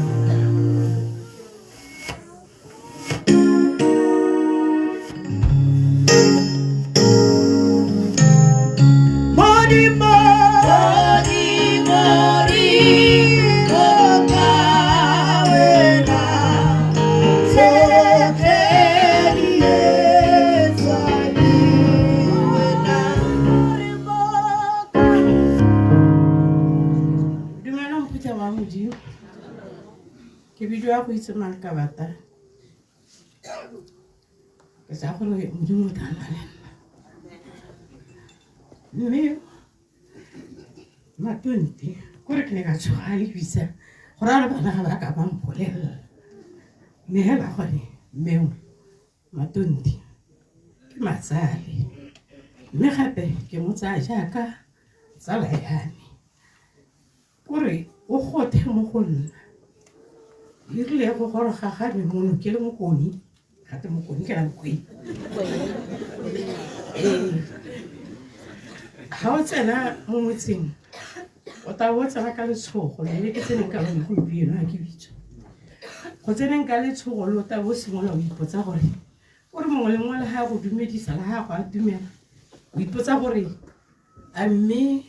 ke bidwa go itse mang ka bata ke sa go re modimo tana le mme matonte gore ke ne ka tshoga le bisa go ra le bana ga ba ka ba mpolela mme hela gore mmeo matonte ke matsale mme gape ke mo tsaya jaaka tsala yane gore o gothe mo go nna irile go goroga ga me mono ke le mokoni gate mokoni ke na mokoni ga o tsena mo motseng o ta bo tsena ka letshogo le ke tseneng ka lone gompieno ga ke bitso go tseneng ka letshogo le o ta bo simolola o ipotsa gore gore mongwe le mongwe le ga go dumedisa le ga go a dumela o ipotsa gore a mme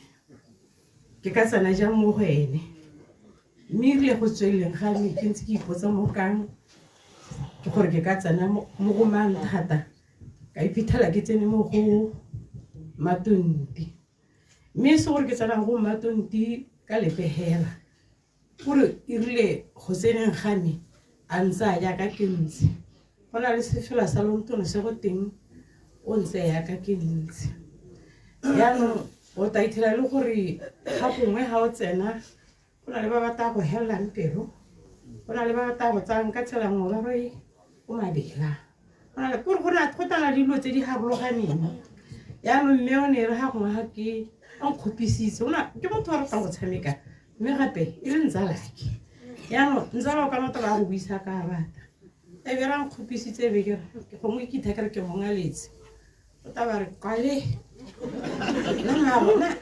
ke ka tsena jang mo go ene mme irile go tsweleng ga me ke ntse ke ipotsa mo kang ke gore ke ka tsena mo go mang thata ka iphitlhela ke tsene mo go matonti mme se gore ke tsena go matonti ka lepegela gore irile go tseneng ga me a ntse a jaaka ke ntse go na le sefela sa lontono se go teng o ntse yaka ke ntse yaanong o ta ithela le gore ga gongwe ga o tsena go na le ba bata go helelang pelo go na le ba bata go tsang ka tsela nngwe ba re o mabela go na le gore go tana dilo tse di harologaneng yaanong mme o ne re ga gongwe ga ke a nkgopisitse ke motho wa ratang go tshameka mme gape e le ntsalake yaanong ntsala o ka nota ba go buisa ka bata e be ra nkgopisitse be ke gongwe ke ithakere ke mongaletse o taba re kwale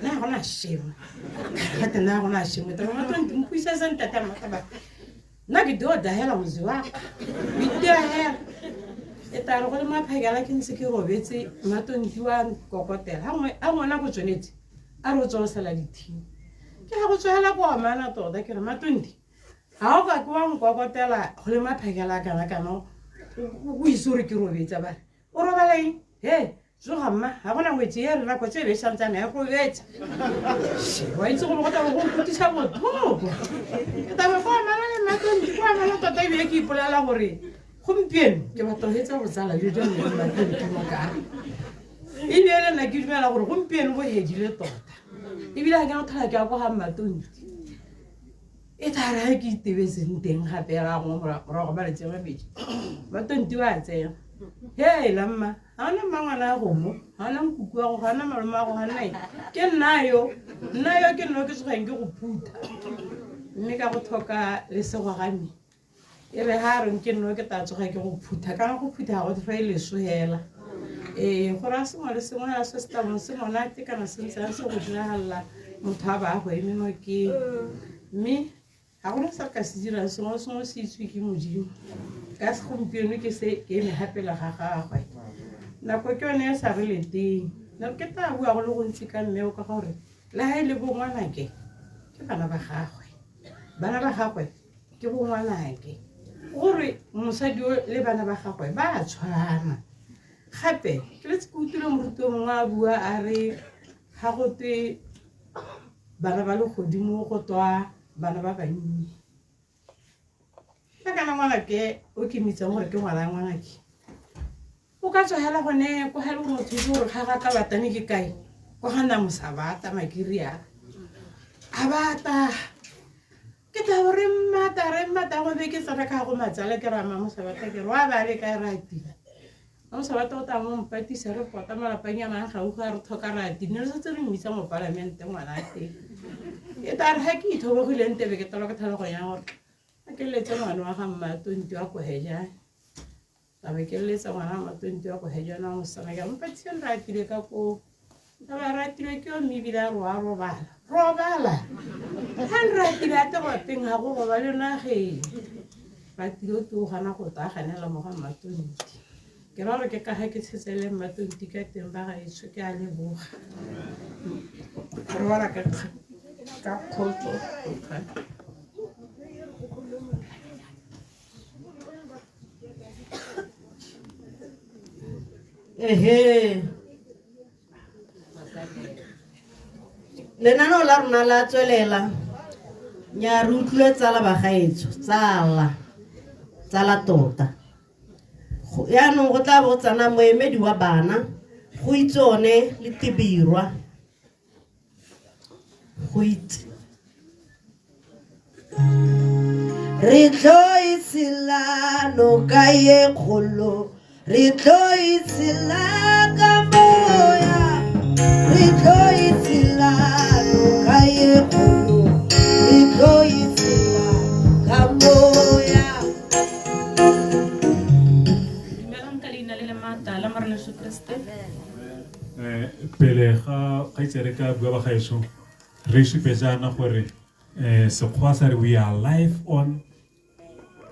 na gona shema gate na gona shema taba matonti mpuisa santa tama taba na ke do da hela mozi wa bidia hela eta re go le maphagela ke ntse ke robetse matonti wa kokotela ha ngwana go tsonetse a re tswa sala dithini ke ha go tswela go amana tota ke re matonti ha o ka kwa nkokotela go le maphagela kana kana o isore ke robetsa ba o robaleng he zo gamma ha gona ngwetse ya rena go tsebe santsana ya go betsa wa itse go go ta go putisa botho ke ta ba kwa mala le matonti kwa mala tota e ke ipolela gore gompieno ke batla go etsa go tsala jo jo le matonti mo ka e ne le nna ke dumela gore gompieno bo hedile tota e bila ga nthala ke a go ga matonti e tara ke itebetseng teng gape ga go go ba le tsema bedi matonti wa tsaya he lamma ana mangwana go mo ana nkuku wa go gana maloma go gana ke nnayo ke no ke tsogeng ke go phuta mme ka go thoka le sego game e re ha re ke no ke ta tsoga ke go phuta ka go phuta go fa ile sohela go ra sengwe le sengwe la se sta mo se monate kana se ntse se go diragalla motho a ba go eme no ke mme ga gona sa ka se dira sengwe se itswe ke modimo ka se gompieno ke se ke eme hapela ga gagwe nako ke yone ya sa re le teng na ke ta bua go le go ntse ka mme o ka gore le ha ile bo ngwanake ke bana ba gagwe ke bo ngwanake gore mosadi le bana ba gagwe ba tshwana gape ke le tsukutile moruto mongwe a bua a re ga go te bana ba le godimo go twa bana ba bannye ka kana ngwanake o ke mitsang gore ke ngwanake o ka tsogela gone go hele motho gore ga ga ka batane ke kae go gana mosabata makiria abata ke tla re mmata go be ke tsana ka go matsala ke rama mo sabata ke wa ba le ka ratile mo sabata o ta mo mpatisa re pota malapanyana ga o ga re thoka rati ne re setse re mmisa mo parlamente ngwana te e ta re ha ke ithobogile ntebe ke tlola ka thalo go ya gore ke letse ngwana wa ga mma 20 wa go heja ta be ke letsa ngwana wa 20 wa go heja na mo sana ga mpatisa ratile ka ko ta ba ratile ke o mebila robala han ratile a te go teng ga go ba le na ge ratile o gana go ta ganela mo ga mma 20 ke ra re ke ka ha ke tsetsele mma 20 ka teng ba ga itse ke a le boga re wala ka khotso ehe lenaneo la rona la tswelela nya re utlwile tsala ba gaetso tsala tota yaanong go tla bo tsana moemedi wa bana go itsone le tibirwa go itse re tlo itsela no ka ye kgolo re tlo itsela ka moya re tlo itsela no ka ye kgolo re tlo itsela ka moya pele ga itsere ka bua ba gaetso re supe jana gore sekgwa sa re we are live on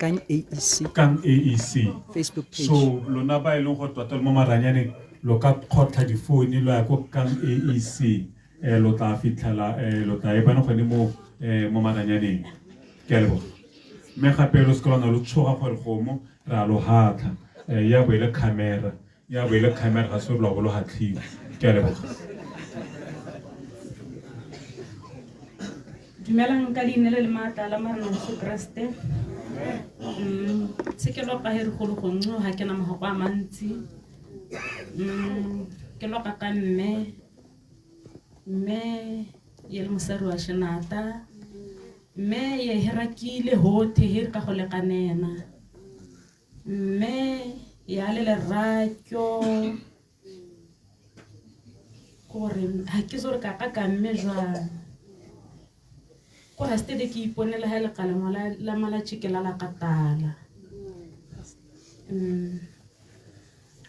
Kang AEC Facebook page. So lona ba e leng go tota mo maranyaneng lo ka khotla di phone lo ya ko Kang AEC lo ta fitlhela lo ta e bana gone mo maranyaneng ke a leboga me gape lo skola lo tshoga gore gomo ra lo hatla ya boele camera ga se lo go lo hatlile ke a leboga dumelang ka dinele le matla la marana Jesu Kriste se ke lo ka heri go gonno ha ke na mogwa a mantsi ke lo ka mme ye le mosari wa shenata mme ye herakile hothe her ka go lekanena mme ya le ratyo gore ha ke zo re ka mme jwa go rastede ke iponela ha le kalemo la mala tshikela la katala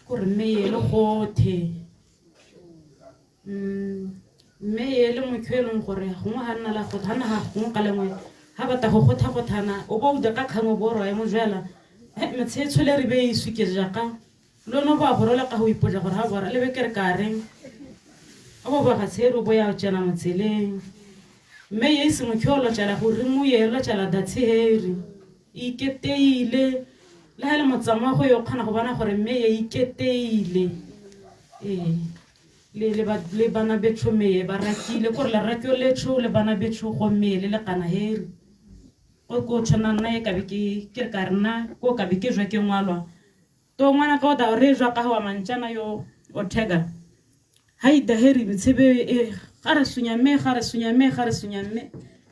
gore mme ye le gothe mme ye le mokhweleng gore go ha nna la go thana ha go ka lengwe ha bata go gothana o bo de ka khango bo ro ya mo jwela me tshetsole re be isu ke jaka lono ba borola ka go ipoja gore ha bora le be ke re ka reng o bo ga tshero bo ya tsena motseleng mme ye se mokholo tsala go re mo yela tsala datheri iketeile le ha le motsama go yo khana go bana gore mme ye iketeile le bana betho me ba rakile gore la rakyo le tsho le bana betho go mele le kana heri go tshwana nna e ka be ke ka rena go ka be ke jwa ke ngwalwa to ngwana ka o da re jwa ka wa mantjana yo o thega haida heri mtsebe gare sunya me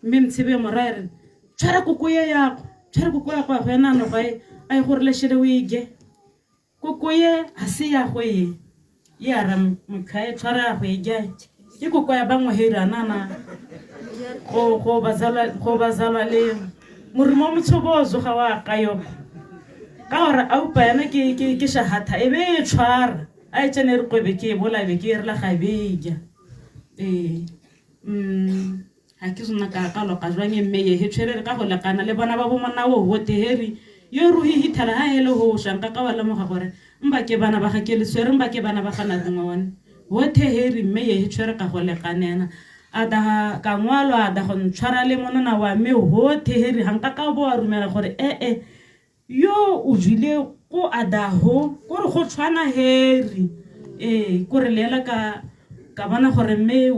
mme mtsebe morare tshwara kokoye ya go yena no ga ai gore le shele wige kokoye ha se ya go ya ra mkhae tshwara go ige ke kokoya bangwe hera nana go bazala le morimo mtshobozo ga wa kayo ka gore au pa yana ke shahatha e be tshwara a tsene re kwebe ke bola be ke re la gabeja ha ke sona ka lo ka jwang mme ye he tshwere ka go lekana le bona ba bo mona wo hote heri yo ruhi hithala ha hele ho shanka ka wala mo ga gore mba ke bana ba ga ke le swere mba ke bana ba gana dingwan hote heri mme ye he tshwere ka go lekanena ada ka ngwalo ada go ntshwara le monana wa me hote heri hanka ka bo a rumela gore yo o jile go adaho gore go tshwana heri gore lela ka bana gore mme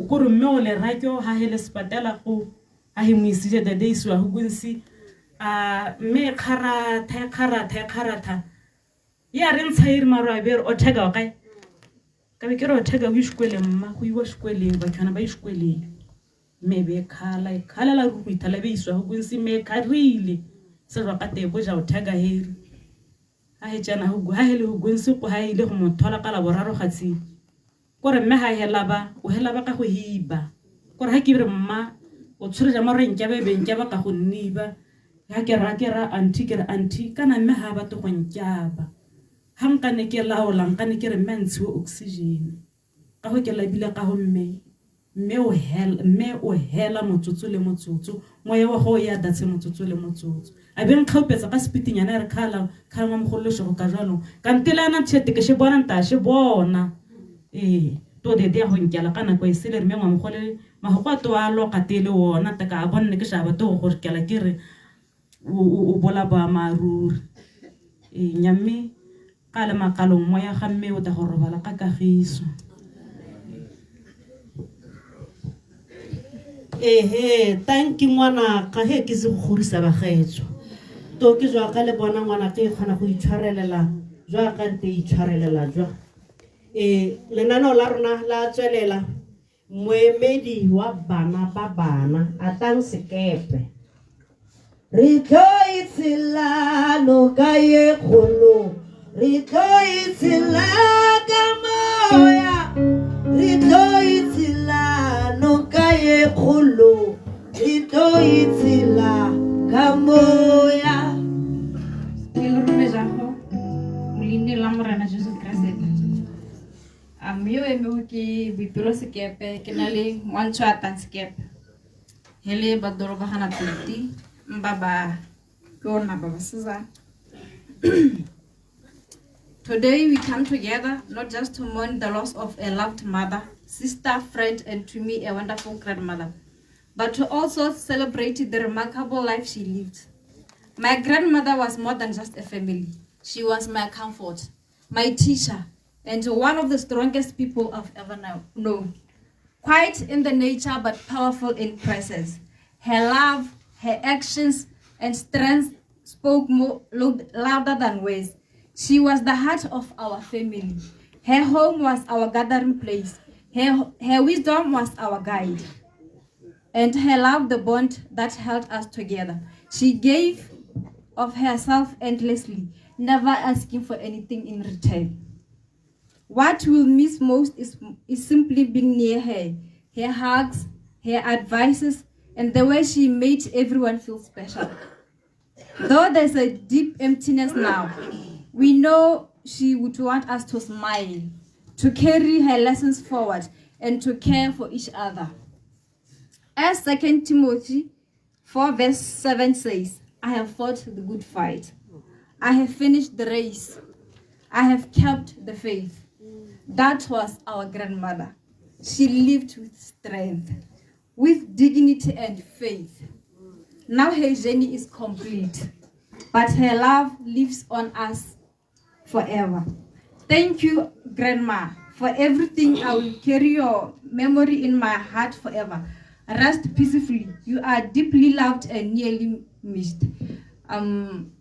gore mme o le rakyo ha hele spatela go a he moisije the days wa go gunsi me kharatha ya re ntshayiri maro a bere o thega ka be ke re o thega go ishkwele mma go iwa shkweleng ba tshwana ba ishkweleng maybe khala la ru ithala be iswa go nsi me kharile se ra ka te bo ja o thaga heri a he tsana go ha hele go nsi go ha ile go mothola ka la boraro gatsi kore mme ha hela ba o hela ba ka go hiba kore ha ke re mma o tshwere ja mare ntja be beng ba ka go nniba ha ke ra anti kana mme ha ba to go ntjaba ha nka ne ke laola nka ne ke re mentsi oxygen ka go ke la bile ka go mme o hela motsotso le motsotso moya wa go ya datse motsotso le motsotso a beng kgaupetsa ka spitinyana re khala mo mogolo go ka jalo ka ntelana tshete ke se bona nta se bona to de dia go nkela kana go isele re mengwa mogole magokwa to a lo ka tele wona ta ka bonne ke sa ba to go kela ke re o bola ba maruri nyame ka le makalo moya ga mme o ta go robala ka kagiso thank you ngwana ka he ke se go gorisa ba gaetso to ke jwa ka le bona ngwana ke khana go itshwarelela jwa ka nte itshwarelela jwa lenano la rona la tswelela moemedi wa bana ba bana a tang sekepe re tlo itsela no ka ye kholo re tlo itsela ka moya re tlo itsela no ka ye kholo re tlo itsela ka moya ke lo rumejago molini la morena Jesu Kriste yo eme ke boipelo sekepe ke na le ngwantsho a tang sekepe hele ba doro ba gana piti mbaba ke ona baba siza. Today we come together not just to mourn the loss of a loved mother, sister, friend, and to me a wonderful grandmother, but to also celebrate the remarkable life she lived. My grandmother was more than just a family. She was my comfort, my teacher, and one of the strongest people I've ever known. Quiet in the nature, but powerful in presence. Her love, her actions, and strength spoke more louder than words. She was the heart of our family. Her home was our gathering place. Her wisdom was our guide. And her love the bond that held us together. She gave of herself endlessly, never asking for anything in return. What we'll miss most is simply being near her. Her hugs, her advices, and the way she made everyone feel special. Though there's a deep emptiness now, we know she would want us to smile, to carry her lessons forward, and to care for each other. As 2 Timothy 4 verse 7 says, I have fought the good fight. I have finished the race. I have kept the faith. That was our grandmother. She lived with strength, with dignity and faith. Now her journey is complete, but her love lives on us forever. Thank you, Grandma, for everything. I will carry your memory in my heart forever. Rest peacefully. You are deeply loved and nearly missed. Amen.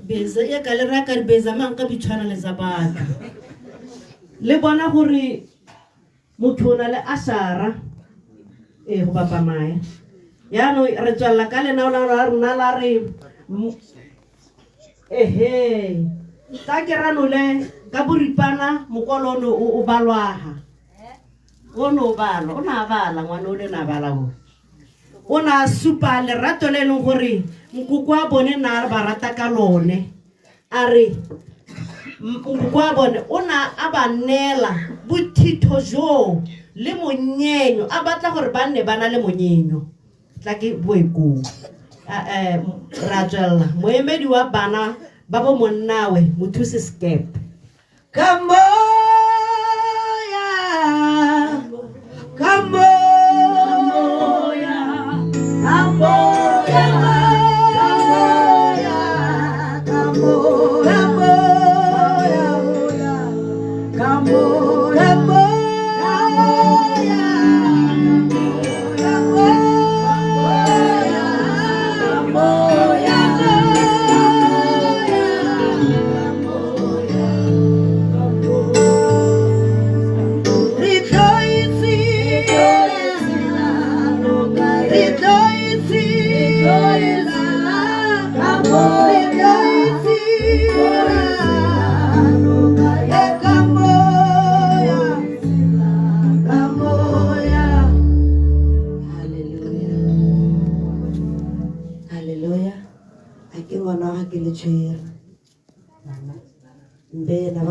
beza ya ka le raka re beza mang ka bitshwana le za batho le bona gore motho ona le asara go bapa maya ya no re tswalla ka lena la rona la re ta ke ranole ka boripana mokolono o balwaha ono bala ona bala ngwana o le na bala go ona supa le rato le leng gore nkoko a bone na re ba rata ka lone a re nkoko a bone ona a ba nela bothitho jo le monyenyo a batla gore ba nne bana le monyenyo tla ke boeko ra tswela moemedi wa bana ba bo monnawe mothusi skep kamoya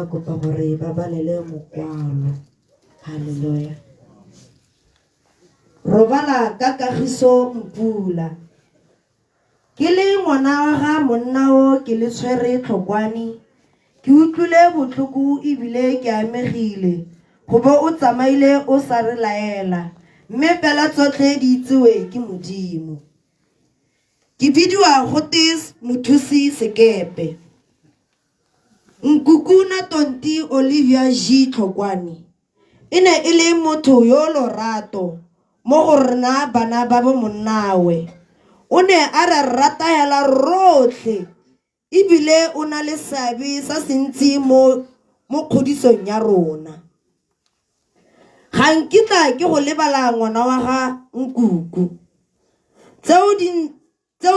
kopa gore ba balele mokwalo. Hallelujah. Robala ka Kagiso Mpula. Ke le ngwana wa ga monna o ke le tshwere tlhokwane. Ke utlwile botlhoko ebile ke amegile. Go bo o tsamaile o sa re laela. Mme pela tsotlhe di itsewe ke Modimo. Ke bidiwa gote Mothusi Sekepe. Nkukuna Tonti Olivia G Tlhokwane. Ene e le motho yo lorato mo go rena bana ba bo monnawe. O ne a re ratela rotlhe ebile o na le seabe sa sentsi mo kgodisong ya rona. Ga nkitla ke go lebala ngwana wa ga Nkuku. Tseo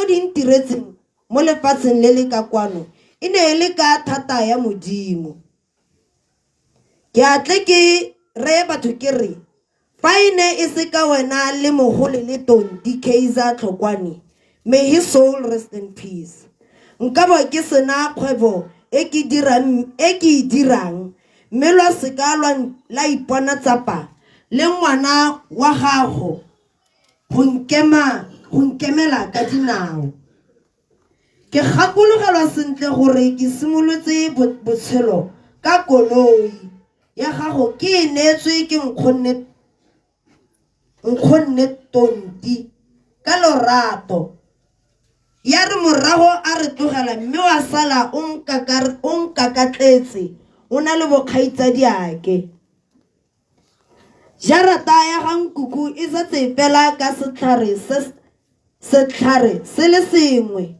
di ntiretseng mo lefatsheng le le ka kwano e ne e le ka thata ya Modimo. Ke atle ke re batho ke re fa ine e se ka wena le mogole le Tonti Kaiser Tlhokwane, may his soul rest in peace. Nkabo ke sena kgwebo e ke dirang mme lwa seka la ipona tsapa le ngwana wa gago go nkemela ka dinao. Ke gakologelwa sentle gore ke simolotse botshelo ka koloi ya gago ke neetswe ke nkgonne Tonti ka lorato. Ya re morago a re tlogela mme wa sala o nkakatletse o na le bokgaitsadiake. Jarata ya ga Nkuku e setse fela ka setlhare se le sengwe.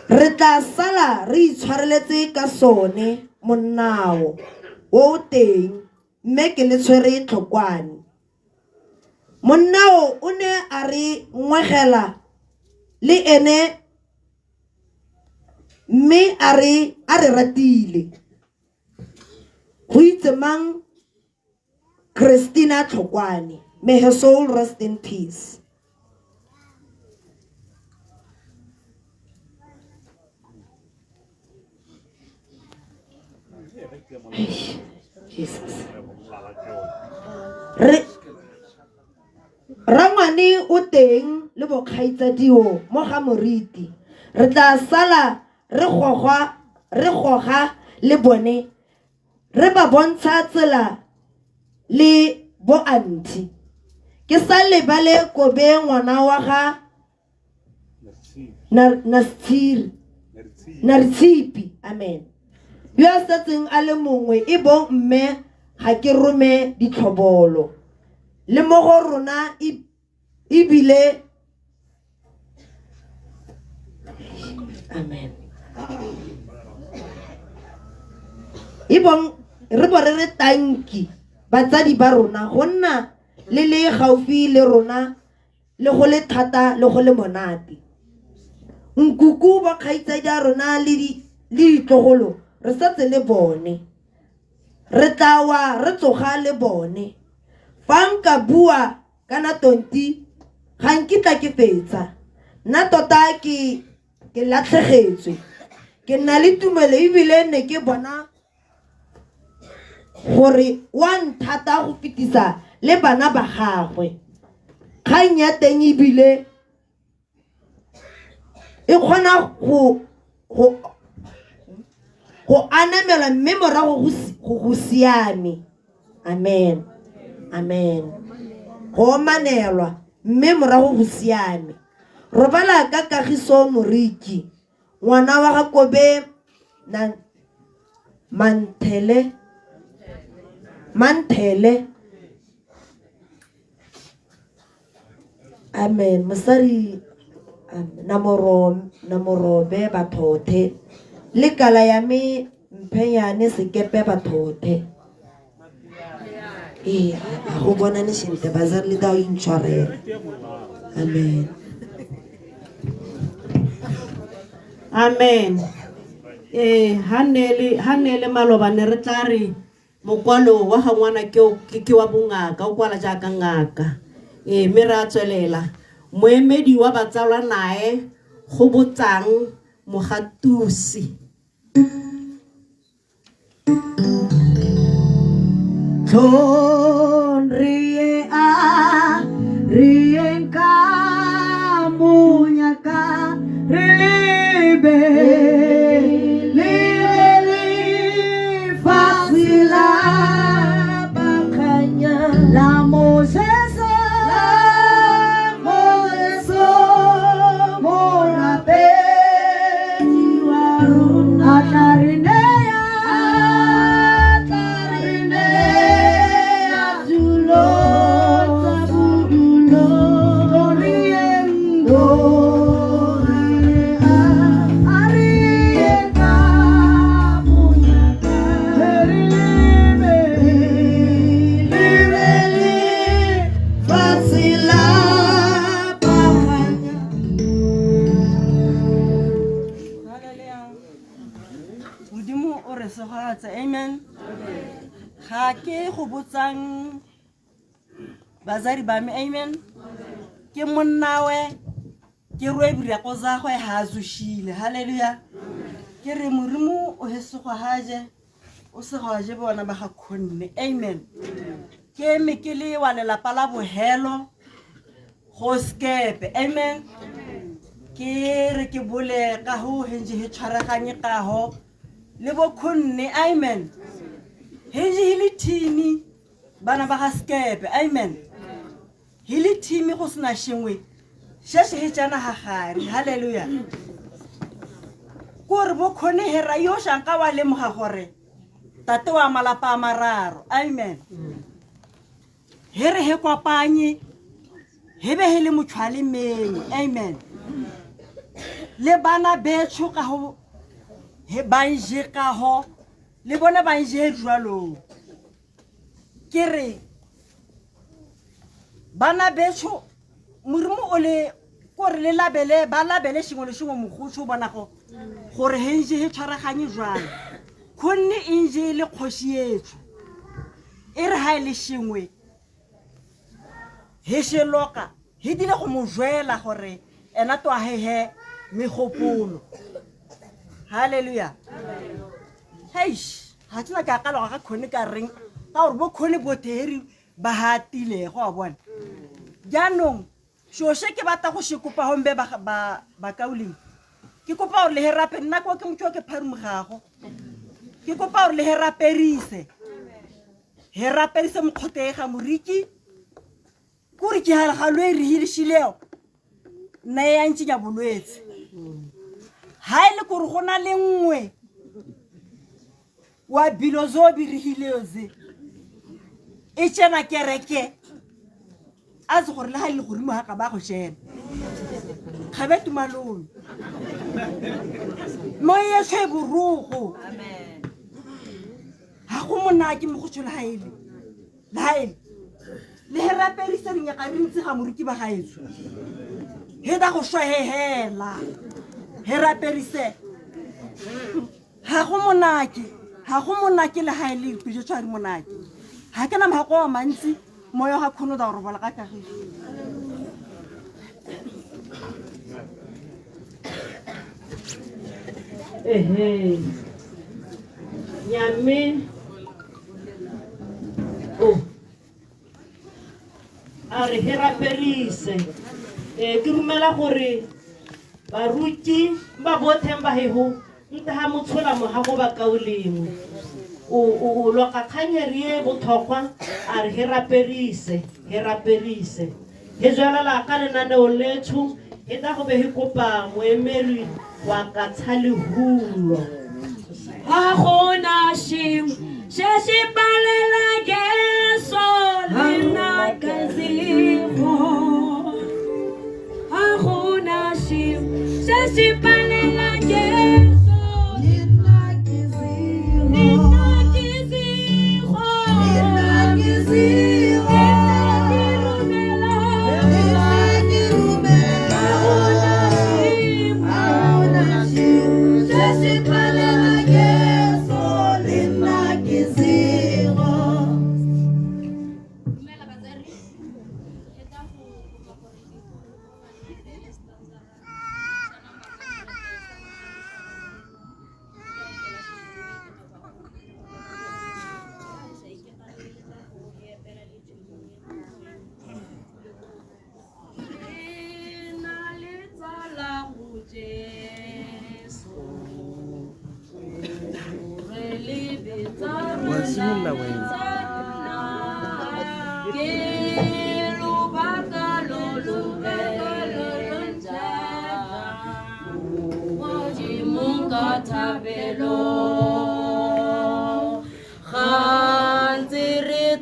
Re tla sala re itshwareletse ka sone monnao o teng mme ke le tshwere tlhokwane. Monnao o ne a re ngwegela le ene mme a re ratile. Go itse mang? Christina Tlhokwane. May her soul rest in peace. Jesus. Rangwane o teng le bokgaitsadio mo ga moriti. Re tla sala re goga le bone re ba bontsha tsela le bo auntie. Ke sa lebale Kobe ngwana wa ga Naritshipi. Amen. Yo a setseng a le mongwe e bo mme ga ke rome ditlhobolo le mo go rona ebile. Amen. Ibong re bo re tanki batsadi ba rona go nna le gaufi le rona le go le thata le go le monate. Nkuku ba kgaitsadi a rona le ditlogolo re setse le bone. Re tlawa re tsoga le bone. Fa nka bua kana Tonti ga nkitla ke fetsa. Nna tota ke latlhegetswe. Ke nna le tumelo ebile ne ke bona gore wa nthata go fetisa le bana ba gagwe. Kgang ya teng ebile e kgona go anamela mme morago go siame. Amen. Amen. Go manelwa mme morago go siame. Robala ka Kagiso Moriki ngwana wa ga Kobe Manthele. Amen. Mosadi namorobe bathothe le kala ya me Mphenyane Sekepe bathothe. Go bona ne sente bazar le tao intshwarela. Amen. Amen. Hanele maloba ne re tla re mokwalo wa ga ngwana ke wa bongaka o kwala jaaka ngaka. Mme re a tswelela moemedi wa batsalwa nae go botsang Mogatusi. Son ríe a ríen ka muñeca libe libe fácil la bacanya la mosesa la moso mora pe waruna tarine Amen. Ga ke go botsang bazari ba me amen. Ke monnawe ke roebira go za go ha zushile. Hallelujah. Ke re morimu o heso go haje o se go haje bona ba ga khonne. Amen. Ke me ke le wa le la pala bohelo go skepe. Amen. Ke re ke bole ka ho henje he tshwaraganye ka ho le bo khonne. Amen. Henje hili timi bana ba ga skepe. Amen. Hili timi go sna shengwe sheshe he tsana ha gare. Hallelujah. Ko re bo khone hera yo shanka wa le moga gore tate wa malapa a mararo. Amen. Here he kwapanye hebe hele motshwale menye. Amen. Le bana bethu ka ho he banje ka ho le bona banje jwalo kere bana bethu morimu o le gore le labele ba labele shingwe le shingwe mogotso bona go gore henje he tshwaraganye jwalo khonne inje le khoshi yethu e re ha ile shingwe he sheloka he dile go mojwela gore ena to he megopolo. Hallelujah. Hey, ha tsena ka kala ga khone ka reng ka gore bo khone boteri ba hatile go bona janong shoshe ke bata go shikopa hombe ba kauleng ke kopa gore le herape nna ko ke motho ke pharumo gago ke kopa gore le heraperise mokgotega moriki kuri ke hala ga lo re hilishileo na ya ntšinya bolwetse ha ile gore gona le nngwe wa bilozo birihileoze e tsena kereke a se gore le ha ile gore mo ha ka ba go tsena khabetu malone mo yeshe burugo. Amen. Ha go mona ke mo go tshola ha ile le heraperise nya ka rintse ga moriki ba gaetso he da go shwa hela heraperise ha go monake le ha ile pije tshwari monake ha kana mahako wa mantsi moyo ga khono da robola ka kagiso Nyame oh are heraperise ke rumela gore baruti ba botheng ba heho nta ha motshola mo ha go ba kauleng o lo ka khanyeri e bothokwa are heraperise he jwala la ka lenane o lethu e ta go be he kopa moemeri wa ka tshalehulo ha gona shim se balela geso lena kazigo ha gona shim se balela geso lena kazigo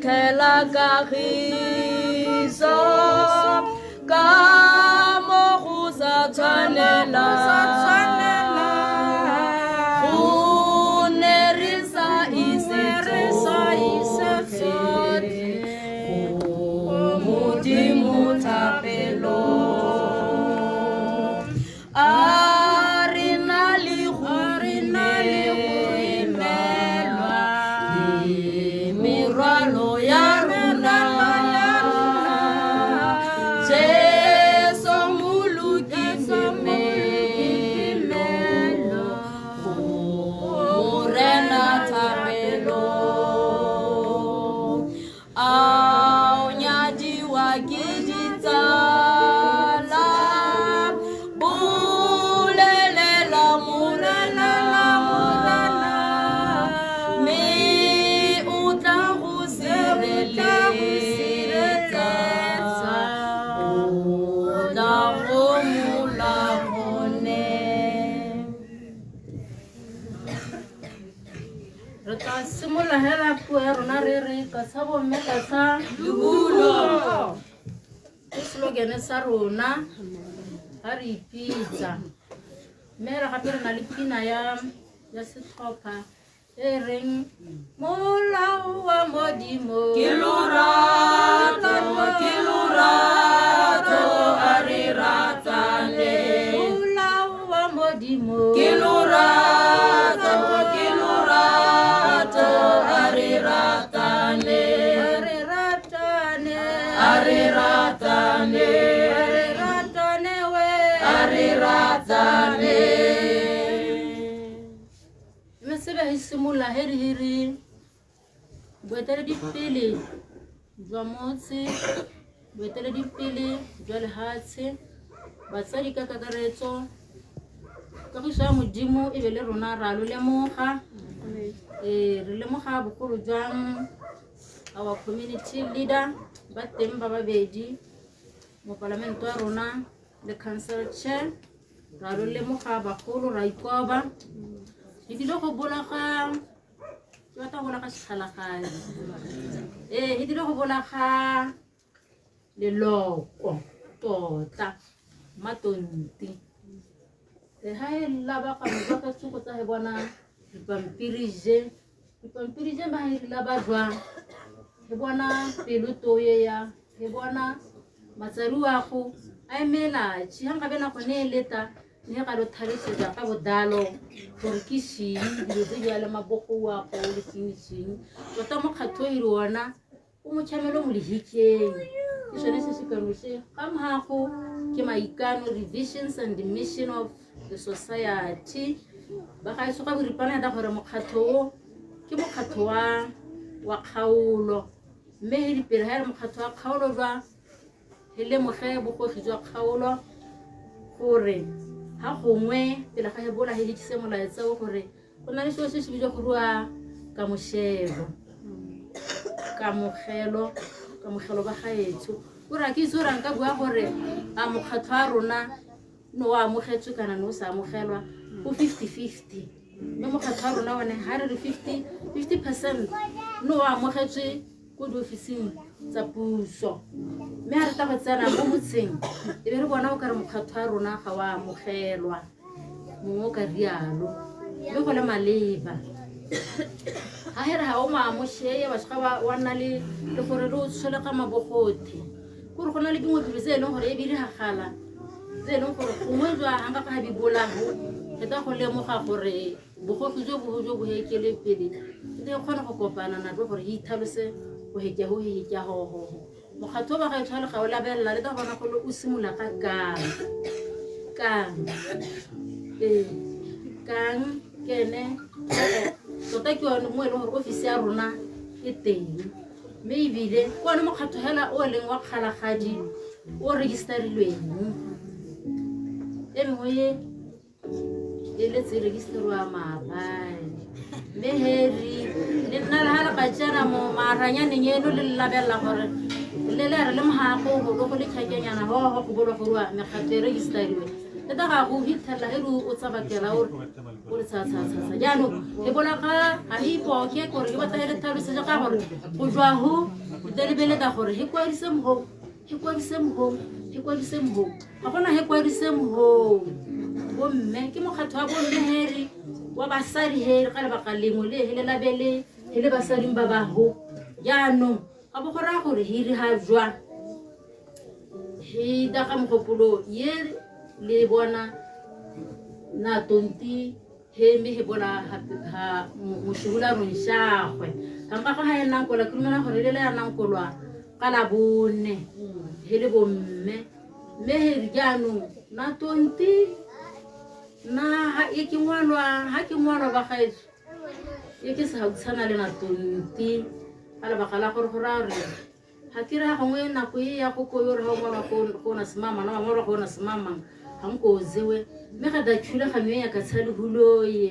fitlhela kagiso ka mo go sa tshwanela go ne re sa ise tsotlhe go Modimo thapelo a re na le go imelwa merwalo ya rona Jesu molokisi imelwa morena thapelo a o nyadiwa ke ditsala bolelela morena mme o tla go sireletsa o tla go molagone re tla simolola hela puo ya rona re re ka sa bomme ka sa lebulo ke slogane sa rona ga re ipitsa mme re gape re na le pina ya setlhopha e reng molao wa Modimo ke lorato a re ratane molao wa Modimo ke lorato a re ratane mesebe e simola heri boeteledipele jwa motse boeteledipele jwa lehatshe batsadi ka kakaretso kagiso ya Modimo e be le rona ra lo lemoga re lemoga bogolo jwang our community leader ba teng ba babedi mo parlamento ya rona le council chair ra lo lemoga bagolo ra ikoba di dilo go bolaga ke batla go bolaga sekgalagane di dilo go bolaga leloko tota matonti ha e laba ka mo ka tsoko tsa he bona dipampirije ba e laba jwa he bona peloto ye ya he bona matsaru a go a emela chi hanga bena go ne leta ne ga lo thalesetsa ka bodalo gore ke shini dilo tse di le maboko wa go le finishing tota mo kgatho e rona o mo chamelo mo lehikeng ke sone se se kano se ga mhago ke maikano revisions and the mission of the society ba ga iso ga boripana da gore mokgatho ke mokgatho wa kgaolo mme he di pele ha mokgatho wa kgaolo jwa hele moge bogogi jwa kgaolo gore ha gongwe pele ga he bola he ditse molaetsa o gore go na le se se bile go rua ka moshelo ka mogelo ba gaetso o ra ke tsora nka bua gore a mokgatho a rona no wa mogetswe kana no sa mogelwa go 50-50 mme mokgatho a rona one ha re 50% no wa mogetswe go di ofising tsa puso mme ha re tla go tsena mo motseng e be re bona o ka re mokgatho a rona ga wa mogelwa mo ka rialo le go le maleba ha hera ha o ma mo sheye ba tshaba wa nna le gore re o tshole ka mabogothi gore gona le dingwe dilo tse e leng gore e bile hagala tse e leng gore gongwe jwa hanga ka bi bolago ke ta go lemoga gore bogofi jo bo hekele pele ke kgona go kopana na go gore e ithalose go hekya ho mokgatho ba ga tshwala ga o labella le ta bona go o simula ka kang kene tota ke yone mo e leng gore ofisi ya rona e teng mme ebile ke one mokgatho hela o leng wa kgalagadi o registerilweng e mengwe e letse registerwa maabane mme heri le nna le hala ka tsena mo maranyaneng eno le labella gore le re le mohago go le tlhakenyana go bolo go rua mekgatho e registerilwe le ta ga go hitela e o tsabakela o o re tsha jaanong e bona ga a ipoke gore ke batla le tlhalosetsa ka gore go jwa ho le lebeleta gore he kwadise mo ga gona he kwadise mo bomme ke mokgatho wa bomme heri wa basadi heri ka lebaka lengwe le hele labele hele basading ba baho jaanong ga bo gora gore hiri ha jwa he da ka mogopolo ye le bona na tonti he me he bona ha moshula ro nshagwe ka ga ha ena kola ke mona gore le ya nang kolwa kana bone hele bomme me he jaanong na tonti na ha ke ngwanwa ba gaetso ke sa utsana le na tonti ala bakala gore gore re ha ke ra gongwe na go ya go go re ngwana go na semama na ngwana go na semama ha nko zewe me ga da tshula ga me ya ka tshale huloye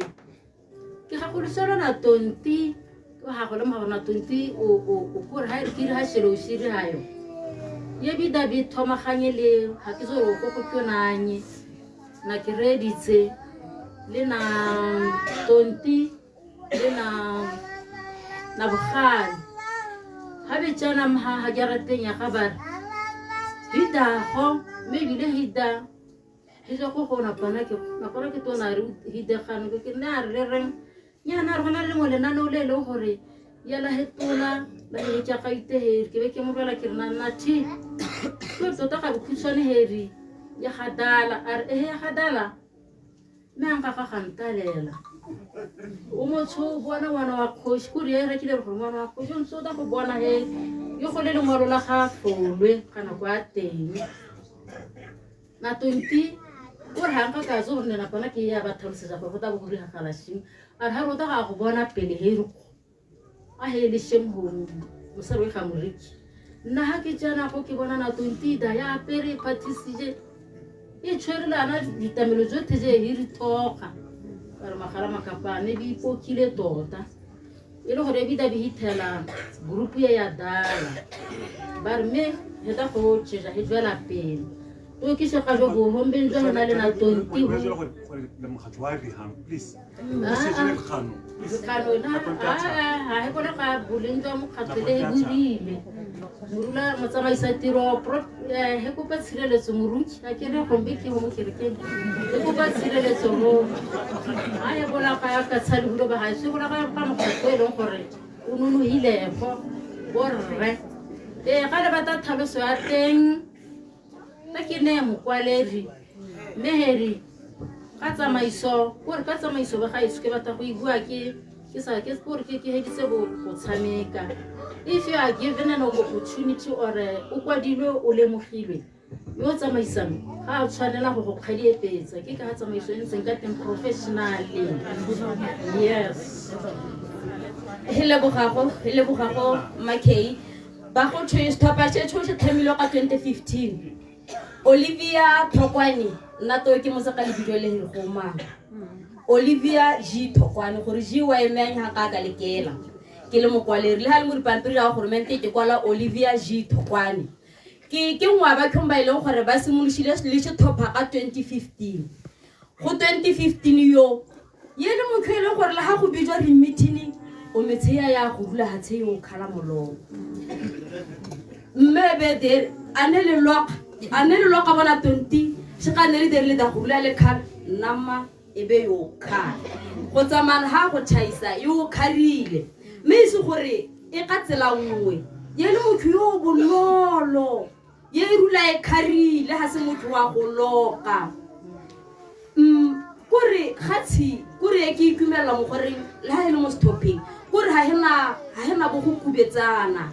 ke ga go lesolo na tonti go ha go le na tonti o gore ha re ke ha shelo shiri hayo ye bi da bi thoma ganye le ha ke zo go kyonanye na ke ready tse le na tonti le na bogale ha be tsana ha jarateng ya gabar hida go me bile hida go gona pana ke tona re hida gane ke na re reng nyana re gona le mo le nano le gore ya la hetula la le tsa ka ite ke be ke mo rela ke rena na thi go tota ga bokhutswane heri ya hadala ya hadala me anga ga gantalela o motho bona wana wa khoshi kuri ya rekile gore ngwana wa khoshi o ntse da go bona he yo go le lengwalo la ga tlolwe kana kwa teng na tonti o re hanga ka zo rena bona ke ya ba tlhalosetsa go ta bo guri ga galashing a ha rota ga go bona pele he ro a he le shemho mo sa re ga moriki nna ha ke tsana go ke bona na tonti da ya pere participate e tshwerela na ditamelo tsotlhe je hiri toka re magala makapane di ipokile tota e le gore bida bi hitela group ya dala bar me heta go tshega he jwela pele to ke se ga go hombe ntse na le na tonti ho le mokgatlo wa Reham please kano na ha he bona ka bulengwa mokgatlo le burile murula motsamaisa tiro he ko pa tshireletso moruti a ke re gombe ke mo kerekeng he ko pa tshireletso mo a ya bona ka tshali bulo ba ha se bona ka mokgatlo e leng gore o nono hilego borre ga le bata tlhaloso ya teng ta ke ne mokwaleri meheri ka tsamaiso gore ka tsamaiso ba ga iske batla go ibua ke sa ke gore ke heditse go tshameka if you are given an opportunity or o kwadilwe o lemogilwe yo tsamaisang ga a tshwanela go kgadiepetsa ke ka tsamaiso e ntseng ka teng professionally yes hele bogago makei ba go tshe stapa tse tsho themilo ka 2015 Olivia Thokwani nna to ke mosaka le video le go ma Olivia G Thokwani gore G wa emeng ha ka lekela ke le mokwaleri le ha le mo dipampiri ya gore mente ke kwala Olivia G Thokwani ke ngwa ba tlhomba ile gore ba simolishile le se thopa ka 2015 go 2015 yo ye le mokhele gore le ha go bijwa re meeting o metseya ya go dula ha tse yo khala molong mmebe der anele loka bona 20 se ka nele der le da go dula le khala nama ebe yo khala go tsamana ha go tšhaisa yo kharile me se gore e ka tsela nngwe ye le motho yo bonolo ye rula e kharile ha se motho wa go loka kore khatsi kore ke ikumela mo gore le ha e le mo stopping kore ha hena bo go kubetsana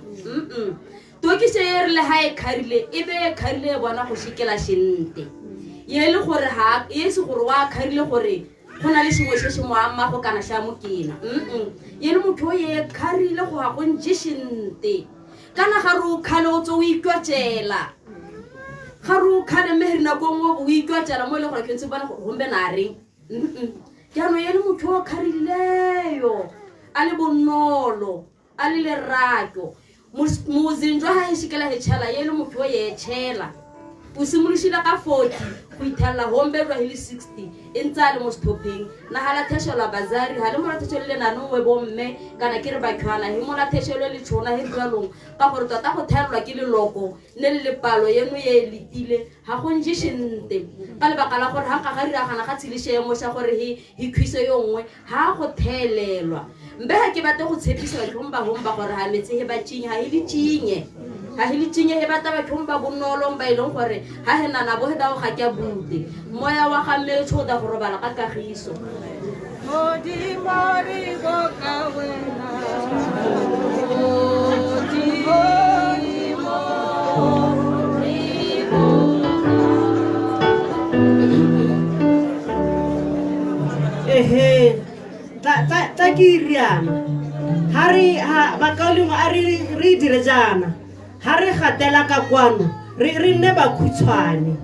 to ke se le ha e kharile e be kharile bona go shikela shente ye le gore ha e se gore wa kharile gore gona le sengwe se se mo amma go kana sha mokena ye le motho ye kharile go ha go njishinte kana ga ro khale o tso o ikwatela ga ro khale mehri na go mo o ikwatela mo le gore ke ntse bana go hombe na re ke ano ye le motho o kharileyo a le bonolo a le lerato muzinjwa ha e shikela he tšhala ye le motho ye tšhela o simološile ka 40 go ithelela hombelwa he le 60 e ntse a le mo stoppeng na ga la thešhelwa bazari ga le mola thešhelo le nano we bomme kana ke re bakhwana he mola thešhelo le tšhona he jwalong ka gore tota go thelelwa ke leloko ne le lepalo yeno ye letile ga go njišente ka lebaka la gore ga nka ga diragana ga tshilišemo xa gore he khwise yo nngwe ga go thelelwa mbe ga ke bate go tshepisa batlhong ba gore ga metse he ba tšinye ga he le tšinye ha hili tšinye he bata bathong ba bonolo ba ileng gore ha he nana bo he da go ga ke bute moya wa ga mmele tshoda go robala ka kagiso Modimo re go ka wena ehe ta ke riana ha ba kaolengwe a re dire jana ha re gatela ka kwano re nne ba khutshwane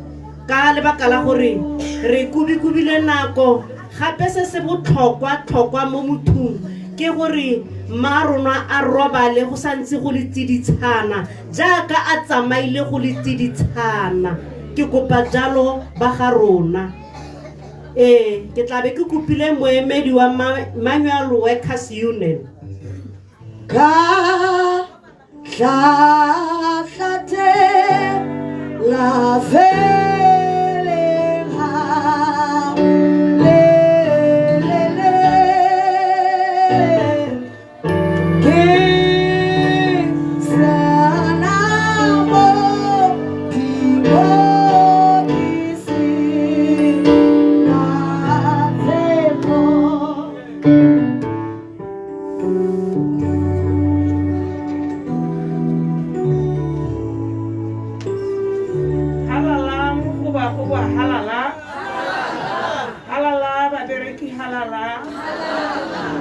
ka lebaka la gore re kubikubile nako gape se botlhokwa mo mothong ke gore marona a robale go santse go le tsiditshana jaaka a tsamaile go le tsiditshana ke kopa jalo ba ga rona ke tla be ke kopile moemedi wa Manual Workers Union ka tlhatlhate la felega le ke sana mo dimodisi na femo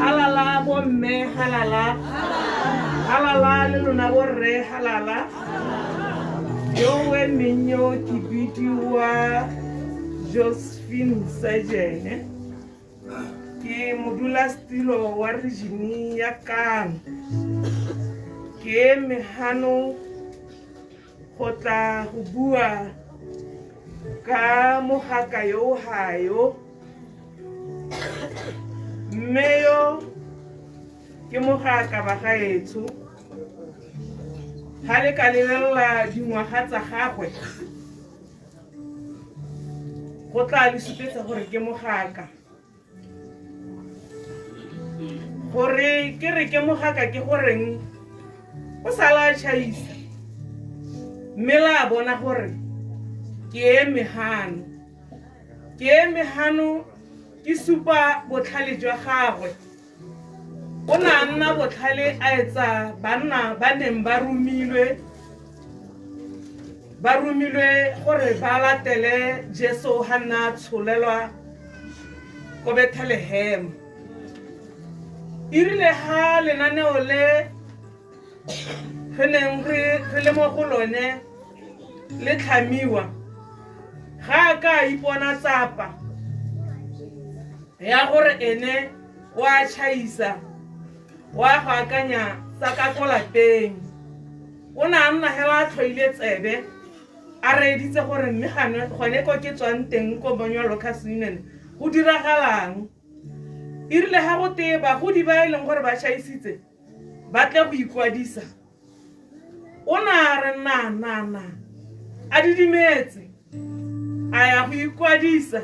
halala bomme halala le lona borre halala yo we menyo ke bidiwa Josephine Sajene ke modula stilo wa region ya Kang ke mehano go tla go bua ka mogaka yo hayo meyo ke mogaka ba gaetso ha le ka lelela dingwaga tsa gagwe go tla le supetsa gore ke mogaka gore ke re ke mogaka ke goreng o sala chaisa mela bona gore ke mehano ke supa botlhale jwa gagwe o na nna botlhale a etsa banna ba neng ba rumilwe gore ba latele Jesu ha na tsholelwa ko Bethlehem irile ha lenaneo le re neng re le mo go lone le tlhamiwa ga ka ipona tsapa ya gore ene wa chaisa wa go akanya tsa ka ko lapeng o na nna hela tlhoile tsebe a re editse gore mme gone ko ke tswang teng ko Manual Workers Union go diragalang irile ha go teba go di ba ileng gore ba chaisitse ba tle go ikwadisa o na re na a didimetse a ya go ikwadisa